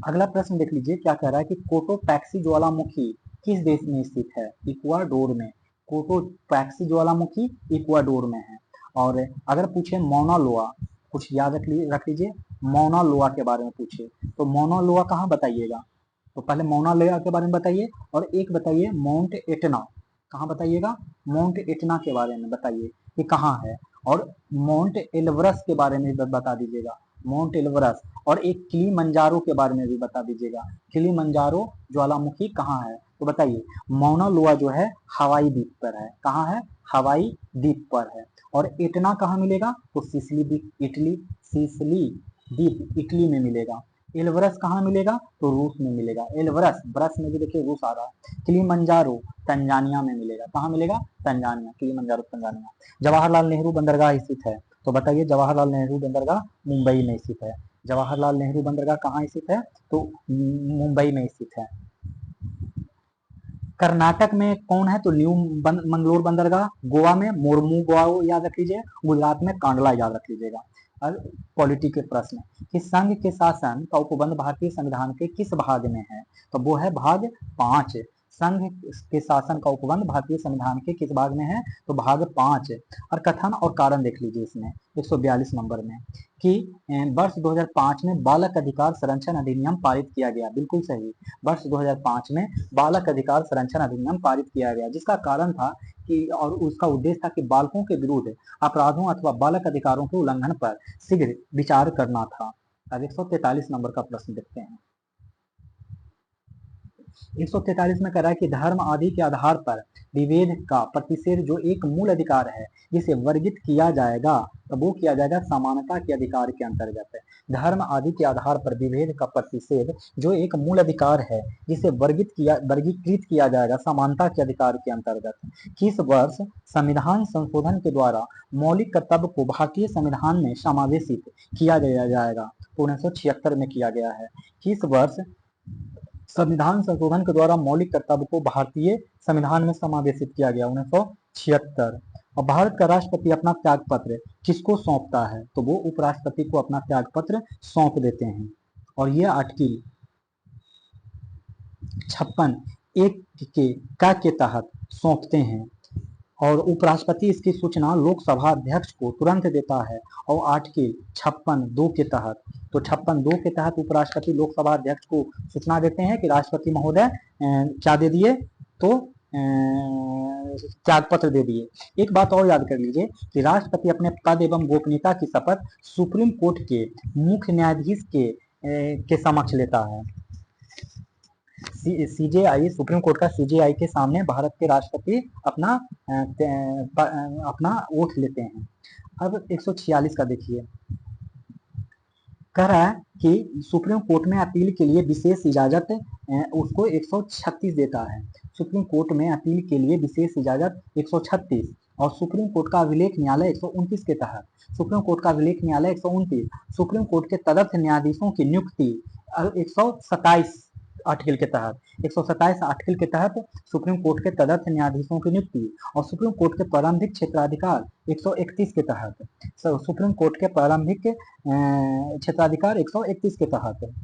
[SPEAKER 1] अगला प्रश्न देख लीजिए क्या कह रहा है कि कोटोपैक्सी ज्वालामुखी किस देश में स्थित है? इक्वाडोर में। कोटोपैक्सी ज्वालामुखी इक्वाडोर में है। और अगर पूछे मौना लोआ, कुछ याद रख लीजिए, मौना लोआ के बारे में पूछे तो मौना लोआ कहाँ बताइएगा? तो पहले मौना लोआ के बारे में बताइए और एक बताइए माउंट एटना, कहाँ बताइएगा? माउंट एटना के बारे में बताइए कि कहाँ है। और माउंट एलब्रस के बारे में बता दीजिएगा, माउंट एलब्रस। और एक किलिमंजारो के बारे में भी बता दीजिएगा, किलिमंजारो ज्वालामुखी कहाँ है? तो बताइए। मौना लोआ जो है हवाई द्वीप पर है। कहाँ है? हवाई द्वीप पर है। और एटना कहाँ मिलेगा? तो सिसिली द्वीप, इटली, सिसिली द्वीप इटली में मिलेगा। एलब्रस कहाँ मिलेगा? तो रूस में मिलेगा। एलब्रस, ब्रस में भी देखिए रूस आ रहा है। किलिमंजारो तंजानिया में मिलेगा। कहाँ मिलेगा? Tanzania, Kilimanjaro Tanzania. Jawaharlal Nehru बंदरगाह स्थित है, तो बताइए जवाहरलाल नेहरू बंदरगाह मुंबई में स्थित है। जवाहरलाल नेहरू बंदरगाह कहाँ स्थित है? तो मुंबई में स्थित है। कर्नाटक में कौन है? तो न्यू मंगलोर बंदरगाह। गोवा में मोर्मुगाओ याद रख लीजिए। गुजरात में कांडला याद रख लीजिएगा। अब पॉलिटी के प्रश्न कि संघ के शासन का उपबंध भारतीय संविधान के किस भाग में है? तो वो है भाग 5। संघ के शासन का उपबंध भारतीय संविधान के किस भाग में है? तो भाग 5। और कथन और कारण देख लीजिए इसमें 142 नंबर में कि वर्ष 2005 में बालक अधिकार संरक्षण अधिनियम पारित किया गया। बिल्कुल सही। वर्ष 2005 में बालक अधिकार संरक्षण अधिनियम पारित किया गया, जिसका कारण था कि और उसका उद्देश्य था कि बालकों के विरुद्ध अपराधों अथवा बालक अधिकारों के उल्लंघन पर शीघ्र विचार करना था। अब 143 नंबर का प्रश्न देखते हैं। 143 में कह रहा है कि धर्म आदि के आधार पर विभेद का प्रतिषेध जो एक मूल अधिकार है जिसे वर्गित किया जाएगा, तो वो किया जाएगा समानता के अधिकार के अंतर्गत। धर्म आदि के आधार पर विभेद का प्रतिषेध जो एक मूल अधिकार है जिसे वर्गीकृत किया जाएगा समानता के अधिकार के अंतर्गत। किस वर्ष संविधान संशोधन के द्वारा मौलिक कर्तव्य को भारतीय संविधान में समावेशित किया जाएगा? तो 1976 में किया गया है। किस वर्ष संविधान संशोधन के द्वारा मौलिक कर्तव्य को भारतीय संविधान में समावेशित किया गया? 1976। और भारत का राष्ट्रपति अपना त्याग पत्र किसको सौंपता है? तो वो उपराष्ट्रपति को अपना त्याग पत्र सौंप देते हैं। और ये आर्टिकल 56(1) के तहत सौंपते हैं और उपराष्ट्रपति इसकी सूचना लोकसभा अध्यक्ष को तुरंत देता है। और आर्टिकल 56(2) के तहत, तो 56(2) के तहत उपराष्ट्रपति लोकसभा अध्यक्ष को सूचना देते हैं कि राष्ट्रपति महोदय क्या दे दिए? तो त्याग पत्र दे दिए। एक बात और याद कर लीजिए कि राष्ट्रपति अपने पद एवं गोपनीयता की शपथ सुप्रीम कोर्ट के मुख्य न्यायाधीश के समक्ष लेता है। सीजेआई, सुप्रीम कोर्ट का सीजेआई के सामने भारत के राष्ट्रपति अपना ओथ लेते हैं। अब 146 का देखिए, कह रहा है कि सुप्रीम कोर्ट में अपील के लिए विशेष इजाजत उसको 136 देता है। सुप्रीम कोर्ट में अपील के लिए विशेष इजाजत 136 और सुप्रीम कोर्ट का अभिलेख न्यायालय 129 के तहत, सुप्रीम कोर्ट का अभिलेख न्यायालय 129, सुप्रीम कोर्ट के तदर्थ न्यायाधीशों की नियुक्ति 127 आर्टिकल के तहत, 127 आर्टिकल के तहत सुप्रीम कोर्ट के तदर्थ न्यायाधीशों की नियुक्ति और सुप्रीम कोर्ट के प्रारंभिक क्षेत्राधिकार 131 के तहत, सुप्रीम कोर्ट के प्रारंभिक क्षेत्राधिकार 131 के तहत।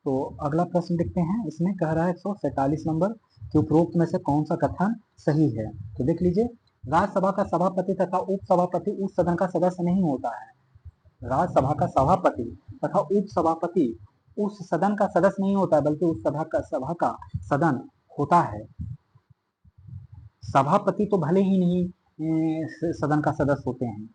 [SPEAKER 1] तो अगला प्रश्न देखते हैं, इसमें कह रहा है 147 नंबर कि उपरोक्त में से कौन सा कथन सही है? तो देख लीजिए, राज्यसभा का सभापति तथा उपसभापति उस सदन का सदस्य नहीं होता है। राज्यसभा का सभापति तथा उपसभापति उस सदन का सदस्य नहीं होता है, बल्कि उस सभा का सदन होता है। सभापति तो भले ही नहीं सदन का सदस्य होते हैं।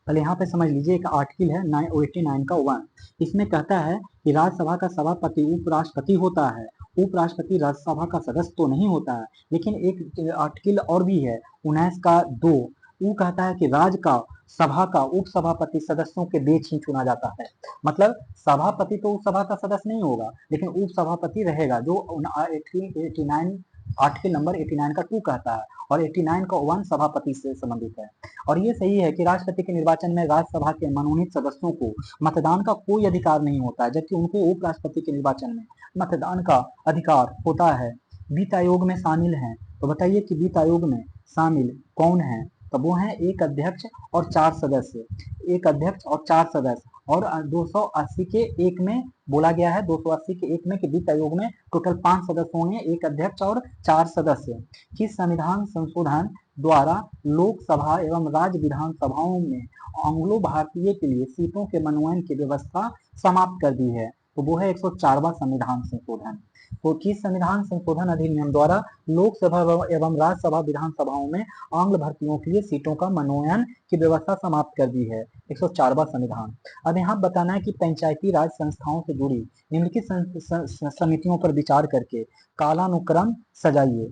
[SPEAKER 1] पहले यहाँ पे समझ लीजिए, एक आर्टिकल है 989 का 1, इसमें कहता है कि राज्यसभा का सभापति उपराष्ट्रपति होता है। उपराष्ट्रपति राज्यसभा का सदस्य तो नहीं होता है। लेकिन एक आर्टिकल और भी है 19 का 2, वो कहता है कि राज्य का सभा का उपसभापति सदस्यों के बीच ही चुना जाता है। मतलब सभापति तो उस सभा का सदस्य नहीं होगा, लेकिन उपसभापति रहेगा, जो 1889 आर्टिकल नंबर 89 का 2 कहता है और 89 का 1 सभापति से संबंधित है। और ये सही है कि राष्ट्रपति के निर्वाचन में राज्यसभा के मनोनीत सदस्यों को मतदान का कोई अधिकार नहीं होता है, जबकि उनको उपराष्ट्रपति के निर्वाचन में मतदान का अधिकार होता है। वित्त आयोग में शामिल हैं, तो बताइए कि वित्त आयोग में शामिल कौन है? तो वो है एक अध्यक्ष और 4 सदस्य, एक अध्यक्ष और 4 सदस्य। और 280 के एक में बोला गया है, 280 के एक में कि वित्त आयोग में टोटल 5 सदस्य होंगे, एक अध्यक्ष और 4 सदस्य। किस संविधान संशोधन द्वारा लोकसभा एवं राज्य विधानसभाओं में एंग्लो भारतीय के लिए सीटों के मनोनयन की व्यवस्था समाप्त कर दी है? तो वो है 104वां संविधान संशोधन। तो किस संविधान संशोधन अधिनियम द्वारा लोकसभा एवं राज्यसभा विधानसभाओं में आंग्ल भर्तियों के लिए सीटों का मनोनयन की व्यवस्था समाप्त कर दी है? 104वां संविधान। अब यहाँ बताना है कि पंचायती राज संस्थाओं से जुड़ी निम्नलिखित समितियों पर विचार करके कालानुक्रम सजाइए।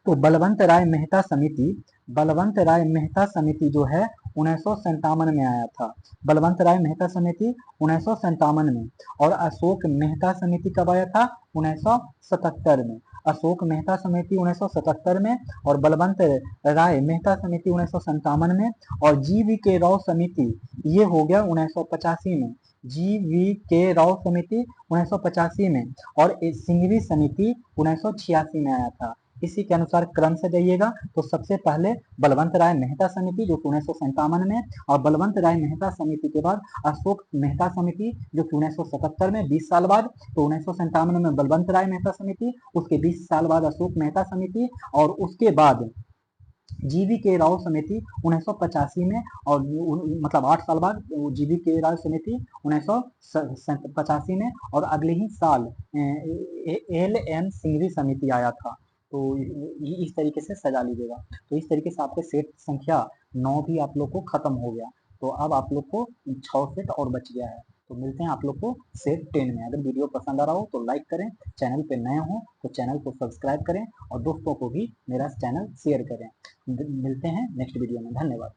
[SPEAKER 1] तो बलवंत राय मेहता समिति, बलवंत राय मेहता समिति जो है 1957 में आया था। बलवंत राय मेहता समिति 1957 में। और अशोक मेहता समिति कब आया था? 1977 में। अशोक मेहता समिति 1977 में और बलवंत राय मेहता समिति 1957 में। और GV राव समिति ये हो गया 1985 में। GV राव समिति 1985 में और सिंघवी समिति 1986 में आया था। इसी के अनुसार क्रम से जाइएगा। तो सबसे पहले बलवंत राय मेहता समिति जो कि 1957 में, और बलवंत राय मेहता समिति के बाद अशोक मेहता समिति जो कि 1977 में, 20 साल बाद। तो 1957 में बलवंत राय मेहता समिति, उसके 20 साल बाद अशोक मेहता समिति, और उसके बाद GV राव समिति 1985 में, और मतलब 8 साल बाद GV राव समिति 1985 में, और अगले ही साल LN सिंघवी समिति आया था। तो इस तरीके से सजा लीजिएगा। तो इस तरीके से आपके सेट संख्या 9 भी आप लोग को खत्म हो गया। तो अब आप लोग को 6 सेट और बच गया है। तो मिलते हैं आप लोग को सेट 10 में। अगर वीडियो पसंद आ रहा हो तो लाइक करें, चैनल पे नए हो तो चैनल को सब्सक्राइब करें और दोस्तों को भी मेरा चैनल शेयर करें। मिलते हैं नेक्स्ट वीडियो में। धन्यवाद।